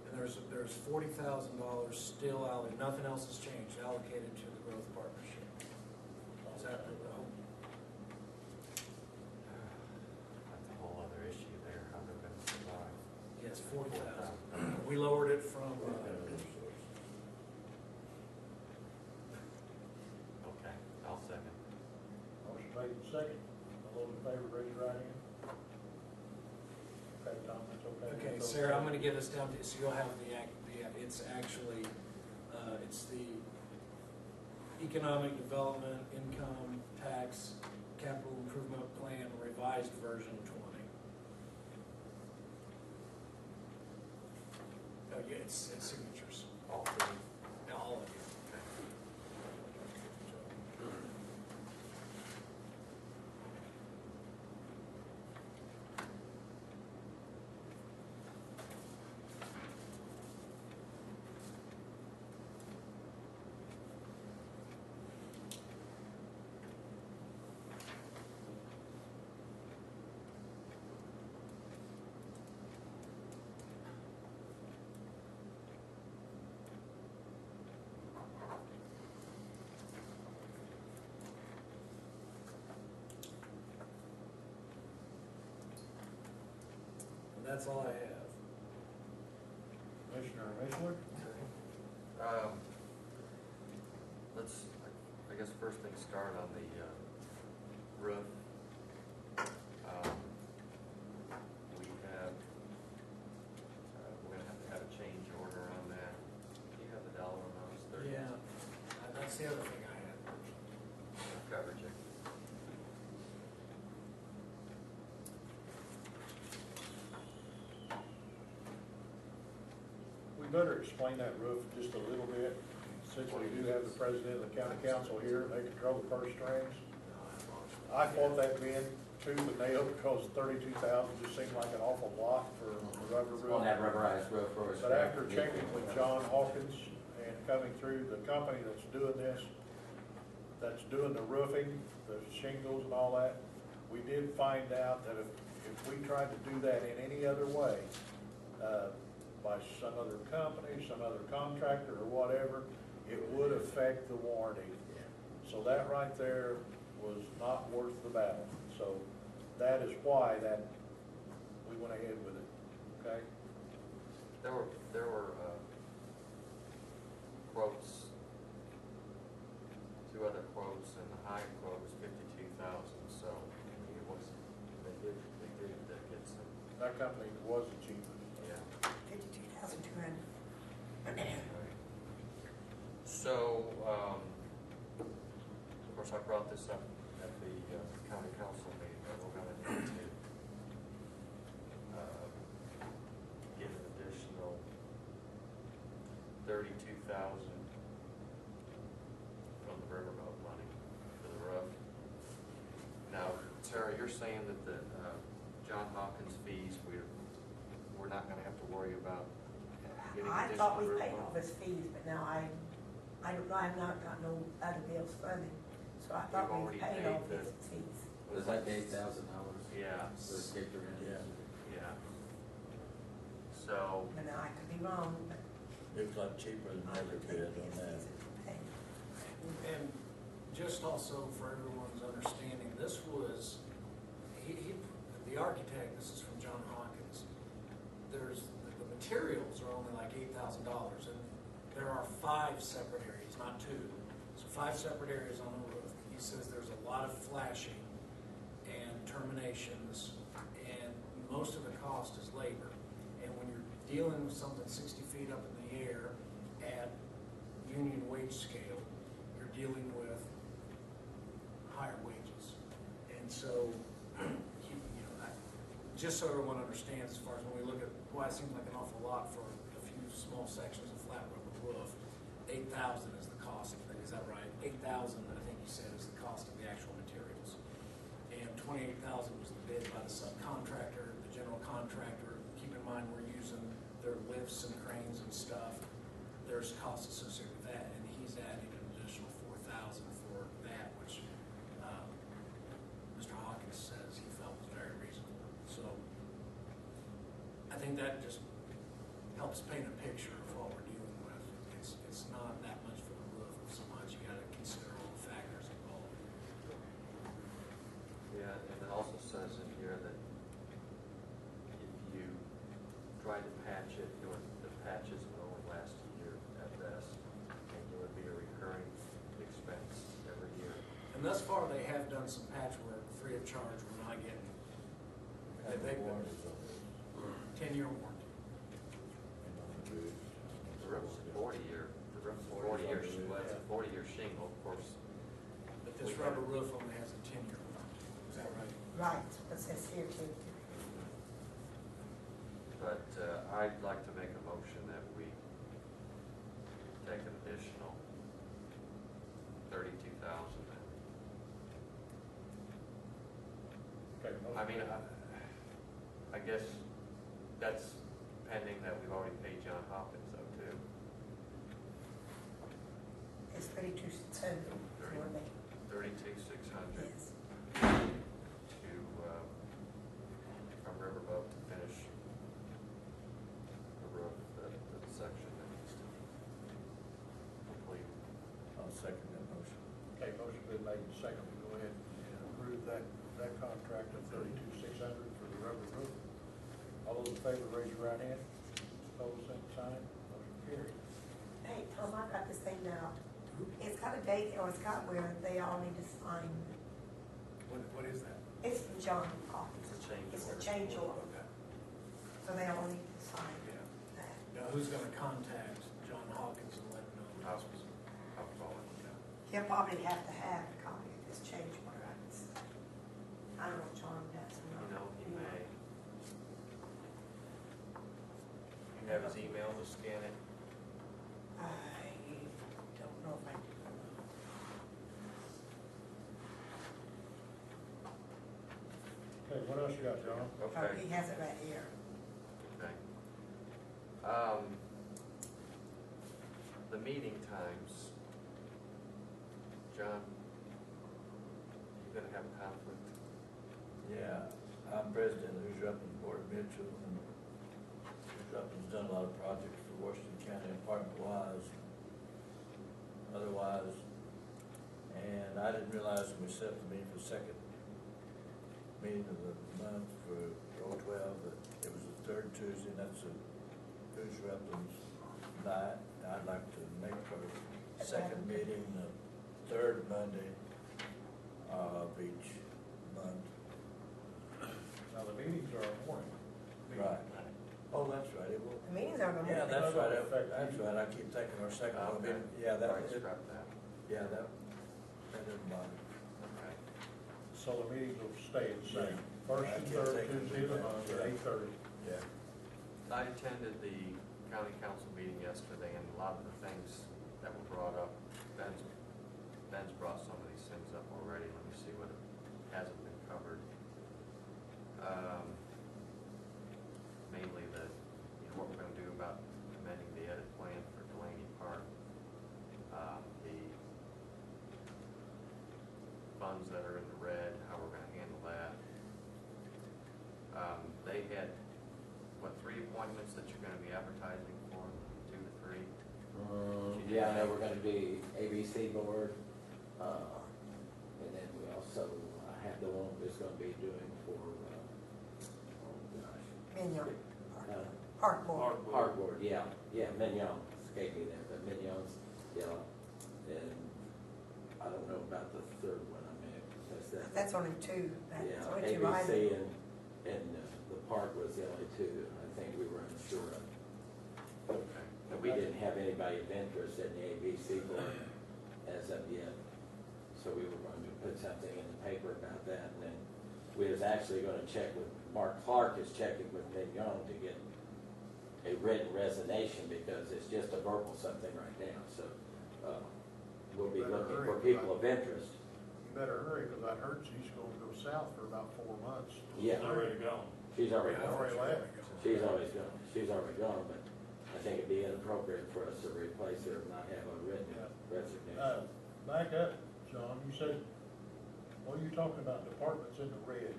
And there's $40,000 still allocated, nothing else has changed, allocated to the growth partnership. Is that the hope? That's a whole other issue there, how they're gonna survive. Yes, 40,000. We lowered it from, Okay, I'll second. Motion made and second. All those in favor, raise your right hand. Okay, Tom, that's okay. okay, So- Sarah, I'm gonna give this down to you, so you'll have it's actually, it's the Economic Development, Income, Tax, Capital Improvement Plan, revised version 20. Oh, yeah, it's signatures, All three? yeah, all of you. And that's all I have. Commissioner Mishler? Let's, I guess first thing start on the roof. We have, we're gonna have a change order on that. Do you have the dollar amounts? Yeah, that's the other thing I had. Coverage. We better explain that roof just a little bit, since we do have the president of the county council here, they control the purse strings. I fought that being tooth and nail because 32,000 just seemed like an awful lot for a rubber roof. On that rubberized roof for us. But after checking with John Hawkins and coming through the company that's doing this, that's doing the roofing, the shingles and all that, we did find out that if we tried to do that in any other way, by some other company, some other contractor or whatever, it would affect the warranty. So that right there was not worth the battle. So that is why we went ahead with it, okay? There were quotes, two other quotes, and the high quote was 52,000. So I mean, it was they did get some. That company wasn't cheap. Yeah. 52,200. So of course I brought this up at the county council meeting that we're going to need to get an additional 32,000 saying that the, John Hawkins fees, we're not gonna have to worry about getting I additional thought we roof paid on? all his fees, but now I don't know, I've not got no other bills from him, so I thought We've we already paid all paid his the- fees. Was that $8,000? Yeah, For escape the rent? Yeah. yeah. So, And I could be wrong, but Looks like cheaper than I ever would think could his on that. fees are paid. And just also for everyone's understanding, this was, the architect, this is from John Hawkins, the materials are only like $8,000, and there are 5 separate areas, not 2. So 5 separate areas on the roof. He says there's a lot of flashing and terminations, and most of the cost is labor. And when you're dealing with something 60 feet up in the air at union wage scale, you're dealing with higher wages. And so, just so everyone understands, as far as when we look at why it seems like an awful lot for a few small sections of flat rubber roof, 8,000 is the cost. Is that right? 8,000, I think you said, is the cost of the actual materials. And 28,000 was the bid by the subcontractor, the general contractor. Keep in mind, we're using their lifts and cranes and stuff. There's costs associated with that, and he's adding an additional 4,000 for that, which Mr. Hawkins says he felt was very reasonable. So I think that just helps paint a picture of what we're dealing with. It's not that much for the roof so much. You gotta consider all the factors involved. yeah, and it also says in here that if you try to patch it, the patches would only last a year at best, and it would be a recurring expense every year. And thus far, they have done some patchwork free of charge. We're not getting Kind of They- warranties on this. 10-year warranty. And on the roof. The roof's a 40-year, the roof's a 40-year, well, it's a 40-year shingle, of course. But this rubber roof only has a 10-year warranty. Is that right? Right, it says here too. But I'd like to make a motion that we take an additional 32,000. Okay, motion. I mean, I guess that's pending that we've already paid John Hopkins though too. It's 32,700 for me. 32,600 Yes. to, from Riverboat to finish the roof, the section that needs to be complete. I'll second that motion. Okay, motion been made and seconded. Go ahead and approve that contract of $32,600 for the rubber roof. All those in favor, raise your right hand. Opposed, same sign. Motion carried. Hey, Tom, I got this thing now. It's got a date, or it's got where they all need to sign. What is that? It's from John Hawkins. It's a change It's a order. change order, Okay. so they all need to sign Yeah. that. Now, who's gonna contact John Hawkins and let him know I'll this was? call it. He'll probably have to have a copy of this change order. I don't know if John does or not. You know, he may. You have his email to scan it? I don't know if I do. Okay, what else you got, John? Oh, Okay. he has it right here. Okay. The meeting times, John, you gonna have a conflict? Yeah, I'm president of Hoosier Uplands Board of Mitchell, and Hoosier Uplands done a lot of projects for Washington County apartment-wise, otherwise. And I didn't realize when we set up the meeting for the second meeting of the month for 012, that it was the third Tuesday, and that's a Hoosier Uplands night. I'd like to make our second meeting the third Monday of each month. Now, the meetings are in the morning. Right. Oh, that's right, it will. The meetings are in the Yeah, morning. that's right, that's right, I keep thinking our second one, Okay. yeah, that, All right, scrap that. yeah, that doesn't bother. Okay. So the meetings will stay the same. Yeah. First I and can't third think of Tuesday of the that. month at Yeah. 8:30. Yeah. I attended the county council meeting yesterday, and a lot of the things that were brought up, Ben's brought some of these things up already. Let me see what hasn't been covered. funds that are in the red, how we're gonna handle that. They had, what, 3 appointments that you're gonna be advertising for, 2 to 3? Yeah, I know we're gonna do ABC board, and then we also have the one that's gonna be doing for, oh gosh. Mignon, Uh, Park Board. Hardboard, yeah, Mignon, escaped me there, but Mignon's, yeah, and I don't know about the third one, I mean, That's only two, yeah, that's only two ABC items. and the park was the only two, I think we were unsure of. Okay. But we didn't have anybody of interest in the ABC board as of yet, so we were going to put something in the paper about that, and then we was actually gonna check with, Mark Clark is checking with Mignon to get a written resignation, because it's just a verbal something right now, so, we'll be looking for people of interest. You better hurry, because I heard she's gonna go south for about 4 months. Yeah, It's already gone. she's already Yeah, already gone. left. She's already gone, but I think it'd be inappropriate for us to replace her and not have a written resignation. Back up, John, you said, what are you talking about, departments in the red?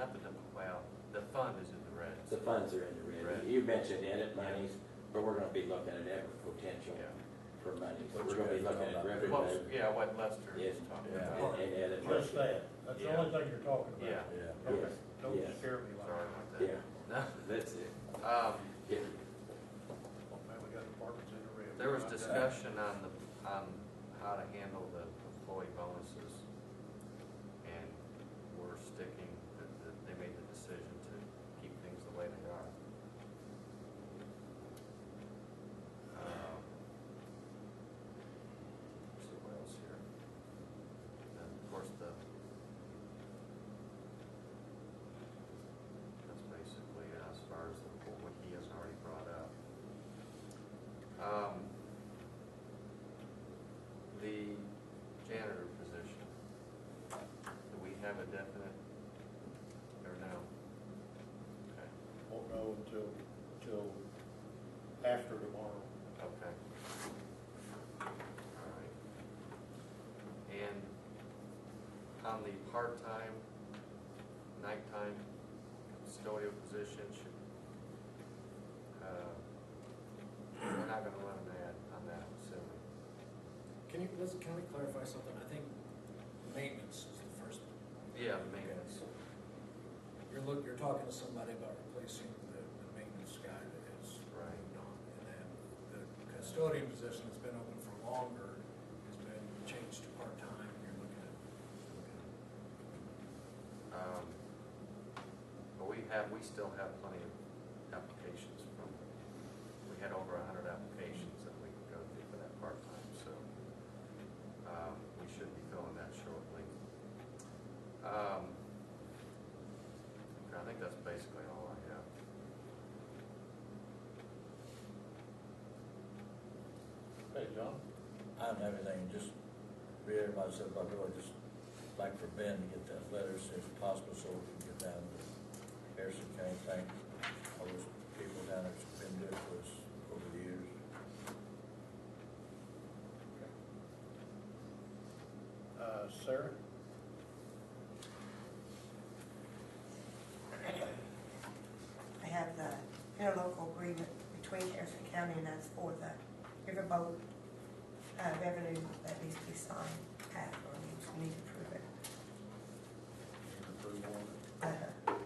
Not the, well, the fund is in the red. The funds are in the red. Red. You mentioned edit monies, but we're gonna be looking at every potential Yeah. for money. So What we're you gonna be guys looking know at about revenue. Well, yeah, what Lester Yes, was talking yeah. about. And edit. Just that, that's the Yeah. only thing you're talking about. Yeah, Yeah. Okay, Yes, don't yes. scare me like sorry that. about that. Yeah, No, that's it. Yeah. Oh, man, we got departments in the red. there was Like that. discussion on how to handle the employee bonuses, and we're sticking, they made the decision to keep things the way they are. Let's see what else here. And of course, that's basically as far as what he has already brought up. The janitor position, do we have a definite, or no? Okay, Won't know until after tomorrow. okay. All right. And on the part-time, nighttime custodial position, we're not gonna run an ad on that, I'm assuming. Can we clarify something? I think maintenance is the first. Yeah, maintenance. You're talking to somebody about replacing the maintenance guy that is Right. moved on. And then the custodian position that's been open for longer has been changed to part-time, and you're looking at. But we still have plenty of applications from, we had over 100 applications that we could go through for that part-time, so we should be filling that shortly. I think that's basically all I have. Hey, John? I don't have anything, just reiterate myself, I'd really just like for Ben to get that letter as soon as possible, so we can get down to Harrison County, thank all those people down there that's been doing it for us over the years. Sarah? I have the interlocal agreement between Harrison County and us for the riverboat revenue that needs to be signed after, we need to prove it. Approve on it.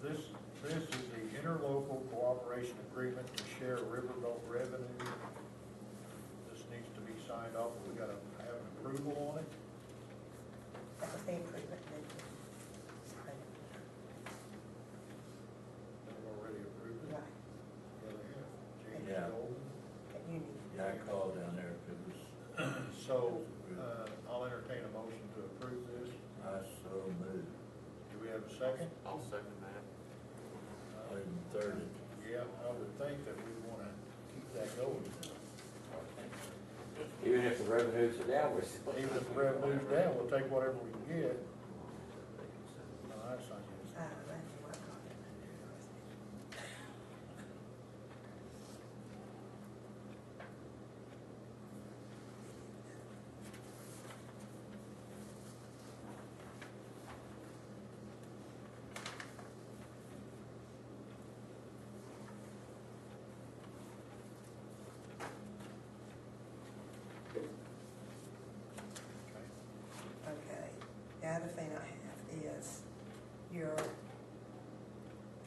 This is the interlocal cooperation agreement to share riverboat revenue. This needs to be signed off, we gotta have an approval on it. That was the improvement, then sign it. They've already approved it. Right, Yeah, they have. James Yeah. Golden. that you need. Yeah, I called down there if it was, So, I'll entertain a motion to approve this. I so moved, Do we have a second? I'll second that. I even thirded. Yeah, I would think that we wanna keep that going. Even if the revenues are down, we're still. Even if the revenue's down, we'll take whatever we can get. No, that's not good. That's what I got.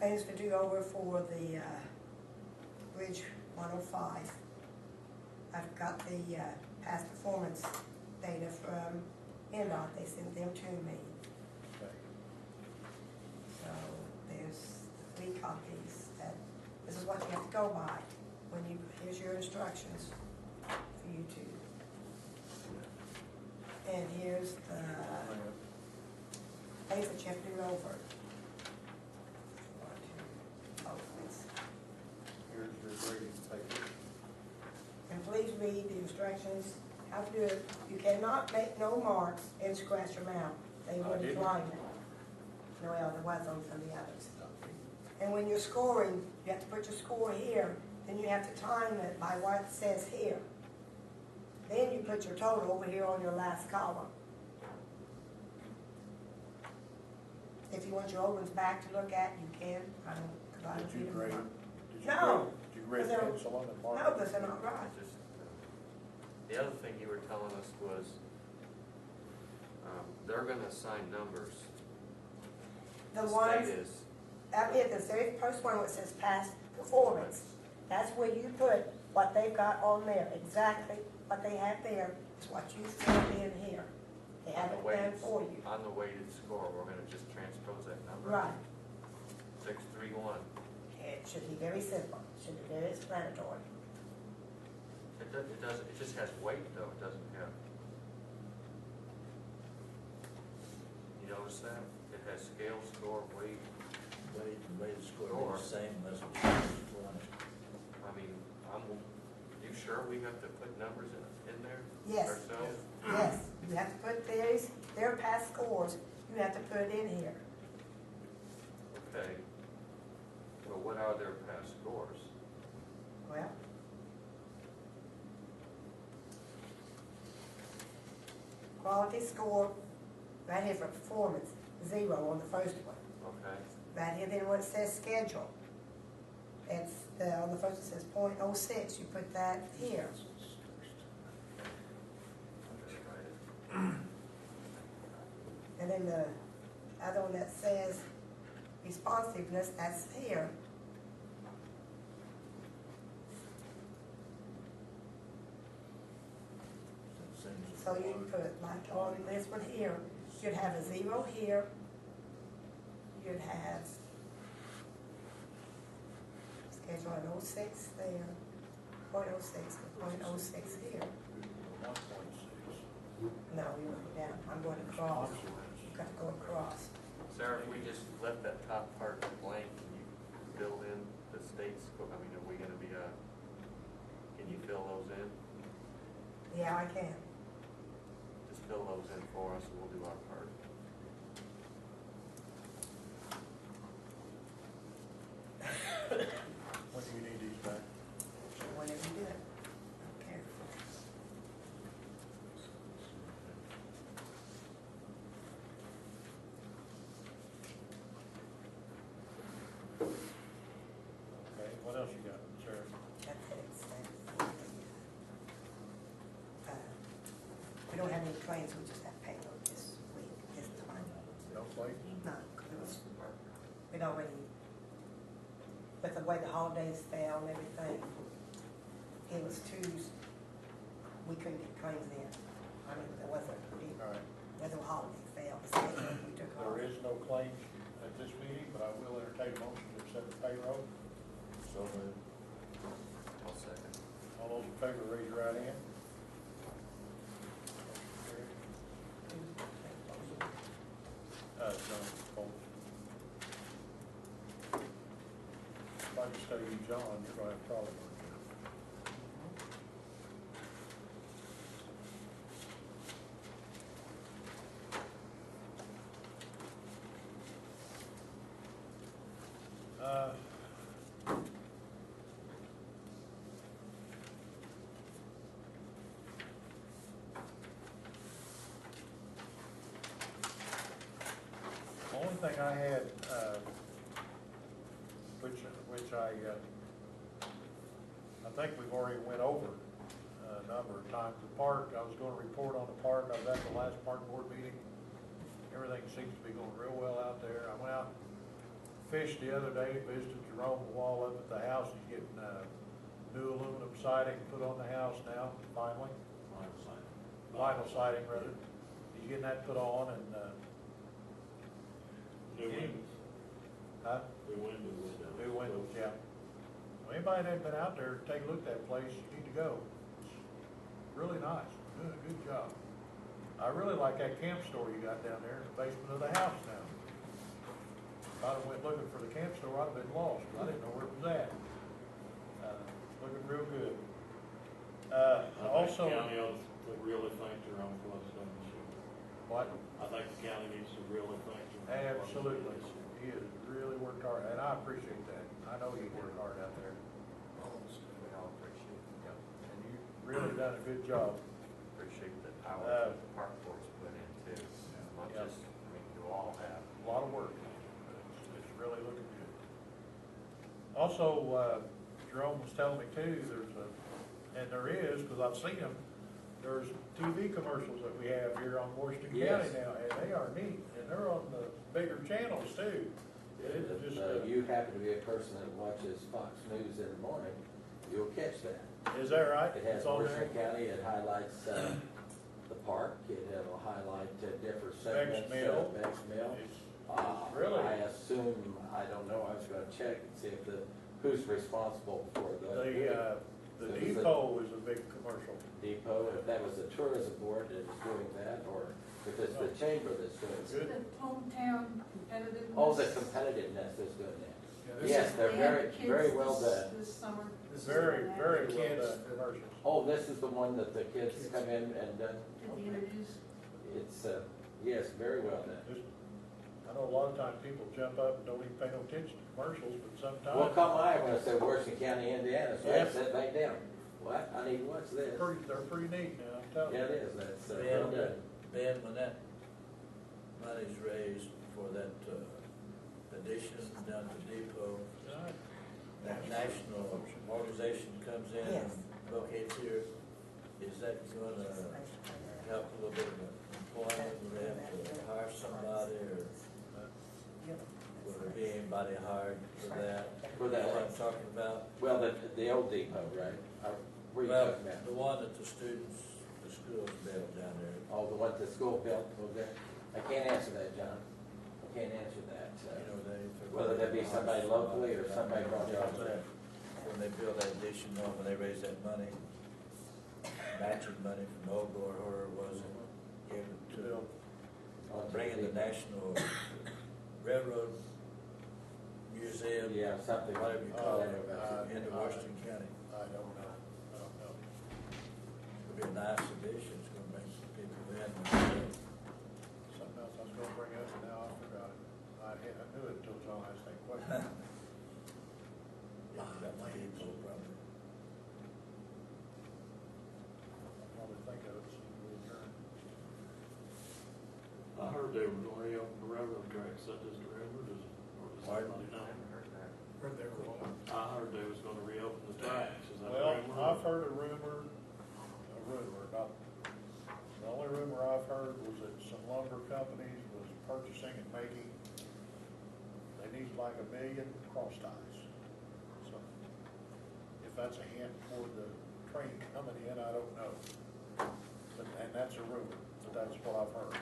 things to do over for the, Bridge 105. I've got the, past performance data from NDOT, they sent them to me. Okay. So there's 3 copies that, this is what you have to go by when you, here's your instructions for you to. And here's the things that you have to do over. Here's your grading paper. And please read the instructions, how to do it. You cannot make no marks and scratch them out. They would didn't. decline it. No, well, there was on some of the others. And when you're scoring, you have to put your score here, then you have to time it by what it says here. Then you put your total over here on your last column. If you want your old ones back to look at, you can. I don't, because I don't Did you read them. grade? Did you No. grade? Did you grade Because they're- pencil on the mark? No, because they're not right. Just, the other thing you were telling us was, they're gonna assign numbers. The state ones, is, the very first one where it says past performance, that's where you put what they've got on there. Exactly what they have there is what you fill in here. They have on the it done weighted, for you. on the weighted score, we're gonna just transpose that number. Right. 631. It should be very simple. It should be very explanatory. It doesn't, it just has weight though, it doesn't have. You notice that? It has scale, score, weight. Weighted score Sure. is the same as the 20. I mean, you sure we have to put numbers in there? Yes. Ourselves? Yes, you have to put their past scores, you have to put it in here. Okay. Well, what are their past scores? Well, quality score, right here for performance, 0 on the first one. Okay. Right here, then when it says schedule, it's, on the first it says .06, you put that here. And then the other one that says responsiveness, that's here. So you put, like on this one here, you'd have a 0 here, you'd have schedule an 06 there, .06 and .06 here. 1.6. No, you went down, I'm going across, you've got to go across. Sarah, if we just left that top part blank, can you fill in the states? I mean, are we gonna be, can you fill those in? Yeah, I can. Just fill those in for us and we'll do our part. When do you need these back? Whenever you do it. Okay. Okay, what else you got, Sarah? That's it. We don't have any claims, we just have payroll this week, this time. No plate? No, because it was, we'd already, with the way the holidays fell and everything, it was Tuesday, we couldn't get claims in. I mean, there wasn't, All right. whether a holiday fell, the state, we took off. There is no claims at this meeting, but I will entertain a motion to accept the payroll. So moved. I'll second. All those in favor, raise your right hand. John, Paul. If I just tell you John, you're gonna have a problem with it. The only thing I had, which I think we've already went over a number of times. The park, I was gonna report on the park, I was at the last park board meeting. Everything seems to be going real well out there. I went out fished the other day, visited Jerome Wall up at the house. He's getting, new aluminum siding put on the house now, finally. Vinyl siding, rather. He's getting that put on and, New windows. huh? New windows. New windows, yeah. Well, anybody that hasn't been out there, take a look at that place, you need to go. It's really nice, doing a good job. I really like that camp store you got down there in the basement of the house now. If I'd have went looking for the camp store, I'd have been lost, I didn't know where it was at. Looking real good. Also, The county ought to really thank Jerome for what he's done this year. what? I think the county needs to really thank Jerome. for what he's done Absolutely, this year. he has really worked hard, and I appreciate that. I know you work hard out there. We all appreciate it. Yep. And you really done a good job. Appreciate the hours that the park board's put in too. Not Yep. just, I mean, you all have. A lot of work, but it's really looking good. Also, Jerome was telling me too, and there is, because I've seen them, there's TV commercials that we have here on Washington County Yes. now, and they are neat, and they're on the bigger channels too. It's just, If you happen to be a person that watches Fox News in the morning, you'll catch that. is that right? It has It's on Washington there? County, it highlights the park, it'll highlight different Beck's segments. Mill. Beck's Mill. It's- Really? Really? I assume, I don't know, I was gonna check and see if who's responsible for The So is it- depot is a big commercial. depot, if that was the tourism board that is doing that, or if it's the chamber that's doing Good. it. Hometown competitiveness. Oh, the competitiveness is doing that. Yeah, this Yes, is- they're They had very, the kids very well this- done. This summer. Very well done commercials. Oh, this is the one that the kids come in and done? Did the interviews. It's, yes, very well done. Just- I know a lot of times people jump up and don't even pay no attention to commercials, but sometimes. Well, come by when I said Washington County, Indiana, so I Yes. sat back down. What? I need to watch this. They're pretty neat now, I'm telling you. Yeah, it is, that's, well Ben, done. Ben, when that money's raised for that addition down to Depot, Right. that national organization comes in and locates here, is that gonna help a little bit of employment? Will they have to hire somebody, or will there be anybody hired for that? For that You know what one. I'm talking about? Well, the old depot, right? Where you Well, talking about? the one that the students, the schools built down there. Oh, the one the school built over there? I can't answer that, John. I can't answer that. You know, Whether that be somebody locally or somebody brought it up there. When they build that addition, or when they raise that money, matching money from Noble or whoever it was, and gave it to, bringing the National Railroad Museum. Yeah, something. Whatever you call it, into I Washington County. don't know. I don't know. It'll be a nice addition, it's gonna bring some people in. Something else I was gonna bring up, and now I forgot it. I knew it until John asked that question. Yeah, you got my people probably. I'll probably think of it, so we'll adjourn. I heard they were gonna reopen the railroad tracks, that is the railroad, or does somebody know? I haven't heard that. Heard they were going. I heard they was gonna reopen the tracks, is that a Well, rumor? I've heard a rumor, not, the only rumor I've heard was that some lumber companies was purchasing and making, they need like 1 million cross ties. So, if that's a hint toward the train coming in, I don't know. But, and that's a rumor, but that's what I've heard.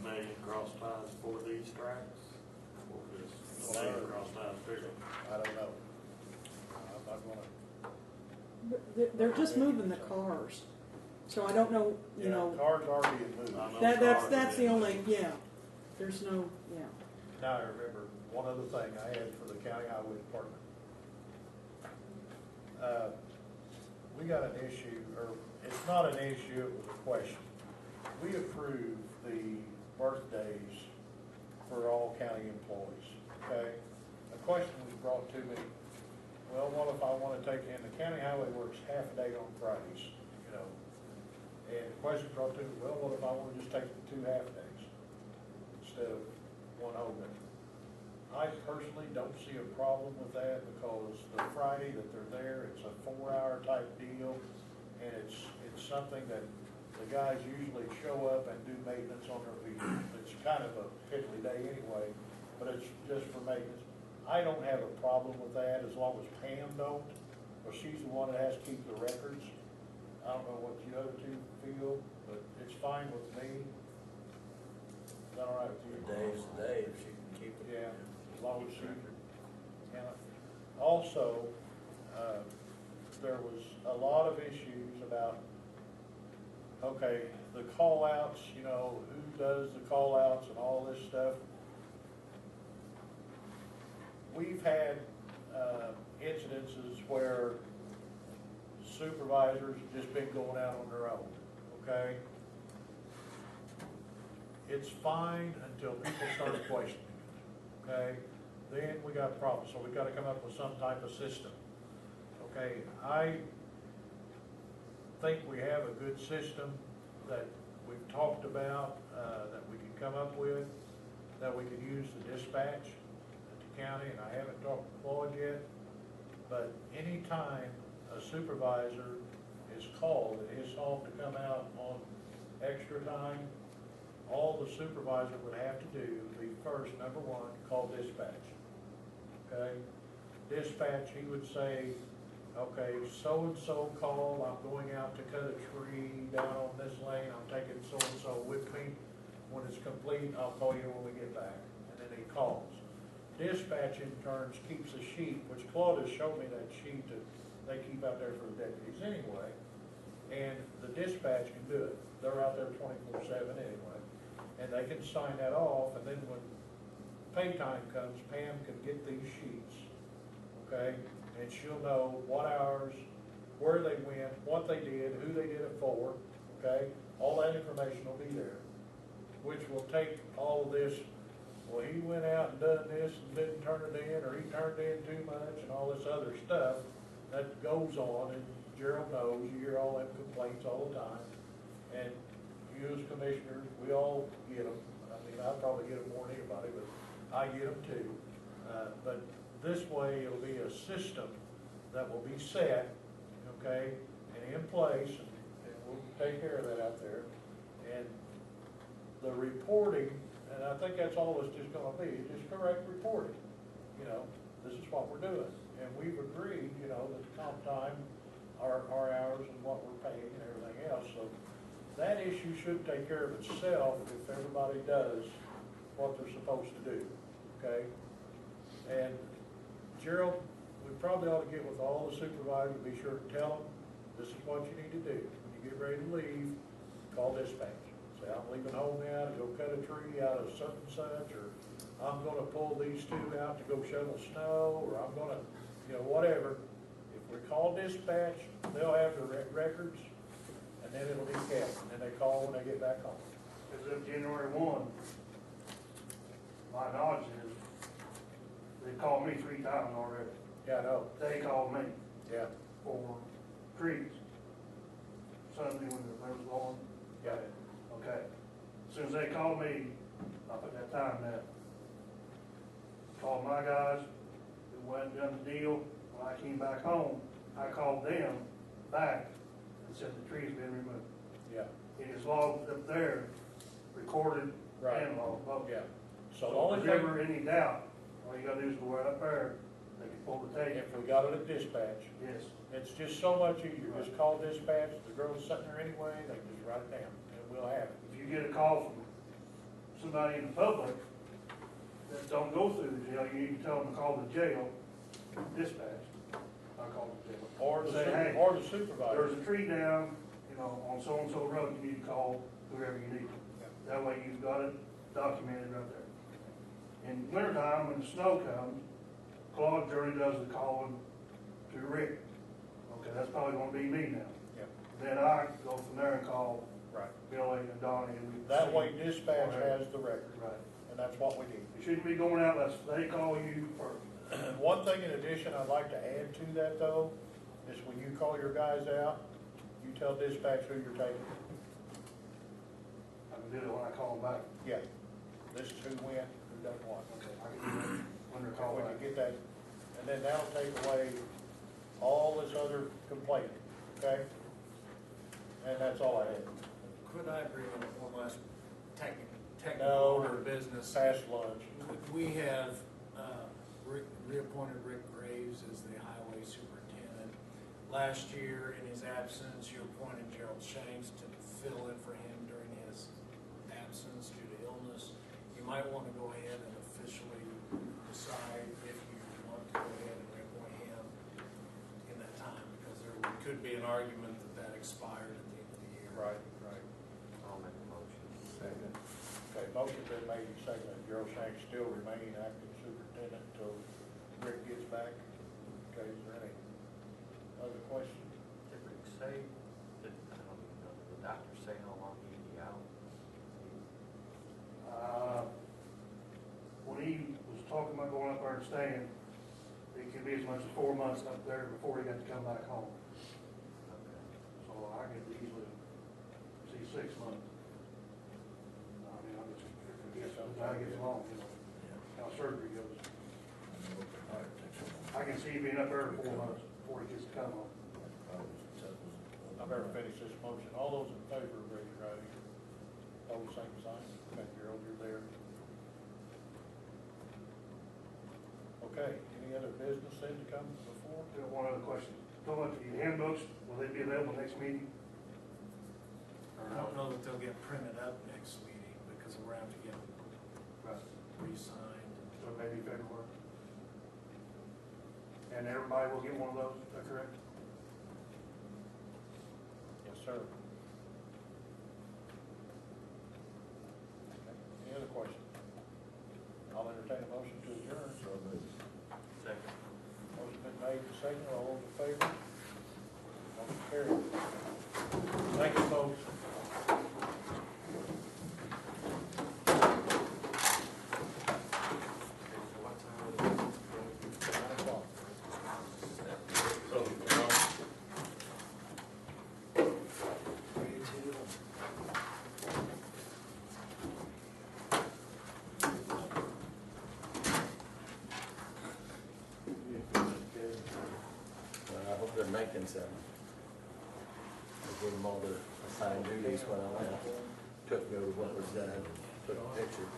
1 million cross ties for these tracks? Or is Well, 1 million cross ties bigger? I don't know. I'm not gonna. They're just moving the cars, so I don't know, you know, Cars are being moved. I know that's the cars are only, yeah, there's no, yeah. Now I remember one other thing I had for the county highway department. We got an issue, or it's not an issue, it was a question. We approved the birthdays for all county employees, okay? A question was brought to me, well, what if I wanna take, and the county highway works half a day on Fridays, you know? And the question brought to me, well, what if I wanna just take 2 half days instead of 1 whole day? I personally don't see a problem with that because the Friday that they're there, it's a 4-hour type deal. And it's something that the guys usually show up and do maintenance on their vehicles. It's kind of a piddly day anyway, but it's just for maintenance. I don't have a problem with that as long as Pam don't, or she's the one that has to keep the records. I don't know what the other two feel, but it's fine with me. Is that all right with you? The day's the day, if she can keep it. Yeah, as long as she can. Also, there was a lot of issues about, okay, the call-outs, you know, who does the call-outs and all this stuff. We've had incidences where supervisors have just been going out on their own, okay? It's fine until people start questioning it, okay? Then we got problems, so we gotta come up with some type of system, okay? I think we have a good system that we've talked about, that we can come up with, that we can use the dispatch at the county, and I haven't talked to Floyd yet, but anytime a supervisor is called, it is called to come out on extra time, all the supervisor would have to do would be first, number one, call dispatch, okay? Dispatch, he would say, okay, so-and-so call, I'm going out to cut a tree down on this lane, I'm taking so-and-so with me. When it's complete, I'll call you when we get back, and then he calls. Dispatch in turn keeps a sheet, which Claude has showed me that sheet that they keep out there for the deputies anyway, and the dispatch can do it. They're out there 24/7 anyway, and they can sign that off, and then when pay time comes, Pam can get these sheets, okay? And she'll know what hours, where they went, what they did, who they did it for, okay? All that information will be there, which will take all of this, well, he went out and done this and didn't turn it in, or he turned in too much, and all this other stuff that goes on, and Gerald knows, you hear all them complaints all the time, and you as commissioners, we all get them. I mean, I probably get them more than anybody, but I get them too. But this way, it'll be a system that will be set, okay, and in place, and we'll take care of that out there. And the reporting, and I think that's all it's just gonna be, just correct reporting. You know, this is what we're doing. And we've agreed, you know, that comp time, our hours and what we're paying and everything else. So that issue should take care of itself if everybody does what they're supposed to do, okay? And Gerald, we probably ought to get with all the supervisors, be sure to tell them, this is what you need to do. When you get ready to leave, call dispatch. Say, I'm leaving home now to go cut a tree out of such and such, or I'm gonna pull these two out to go shovel snow, or I'm gonna, you know, whatever. If we call dispatch, they'll have the records, and then it'll be kept, and then they call when they get back home. As of January 1, my knowledge is, they called me 3 times already. Yeah, I know, They called me yeah, for trees. Sunday when the rain was blowing. yeah. Okay. As soon as they called me, I put that time down. Called my guys, who went and done the deal. When I came back home, I called them back and said the tree's been removed. Yeah, It is logged up there, recorded Right. and logged, both. yeah. So the So only if there's thing, ever any doubt, all you gotta do is go right up there, they can pull the tape. if we got it at dispatch, Yes. it's just so much easier. Just call dispatch, the girl's sitting there anyway, they can just write it down, and we'll have it. If you get a call from somebody in the public that don't go through the jail, you need to tell them to call the jail, dispatch. I'll call the jail. Or the, Say, hey, or the supervisor. there's a tree down, you know, on so-and-so road, you need to call whoever you need. That way you've got it documented right there. In wintertime, when the snow comes, Claude generally does the calling to Rick. Okay, that's probably gonna be me now. Yeah. Then I go from there and call Right. Billy and Donnie and we. That see way dispatch whatever. has the record, Right. and that's what we need. It shouldn't be going out unless they call you first. One thing in addition I'd like to add to that though, is when you call your guys out, you tell dispatch who you're taking. I can do it when I call them back. Yeah, this is who went, who done what. Okay, I can do it when they're called When back. you get that, and then that'll take away all this other complaining, okay? And that's all I had. Could I bring in one last technical order of business. Past lunch. We have reappointed Rick Graves as the highway superintendent. Last year, in his absence, you appointed Gerald Shanks to fill in for him during his absence due to illness. You might want to go ahead and officially decide if you want to go ahead and reappoint him in that time, because there could be an argument that expired at the end of the year. Right. I'll make the motion. Second. Okay, motion been made and seconded. Gerald Shanks still remaining acting superintendent until Rick gets back. Okay, is there any other questions? Did Rick say, I don't even know, did the doctor say how long he'd be out? When he was talking about going up there and staying, it could be as much as 4 months up there before he got to come back home. Okay. So I could easily see 6 months. I mean, I'm just, if it gets long, you know, how surgery goes. I can see him being up there 4 months before he gets to come home. I better finish this motion. All those in favor, raise your right hand. Hold the same sign. Okay, Gerald, you're there. Okay, any other business then to come before? One other question. Talking about the handbooks, will they be available next meeting? I don't know that they'll get printed up next meeting, because we're going to have to get them Right. re-signed. So maybe February. And everybody will get one of those, is that correct? Yes, sir. Any other questions? I'll entertain a motion to adjourn. So Second. motion been made and seconded. All those in favor? Motion carried. Thank you, folks. Okay, so what time is it? 9 o'clock. Well, I hope they're making some. I gave them all the assigned duties when I left. Took me over what was done, took a picture.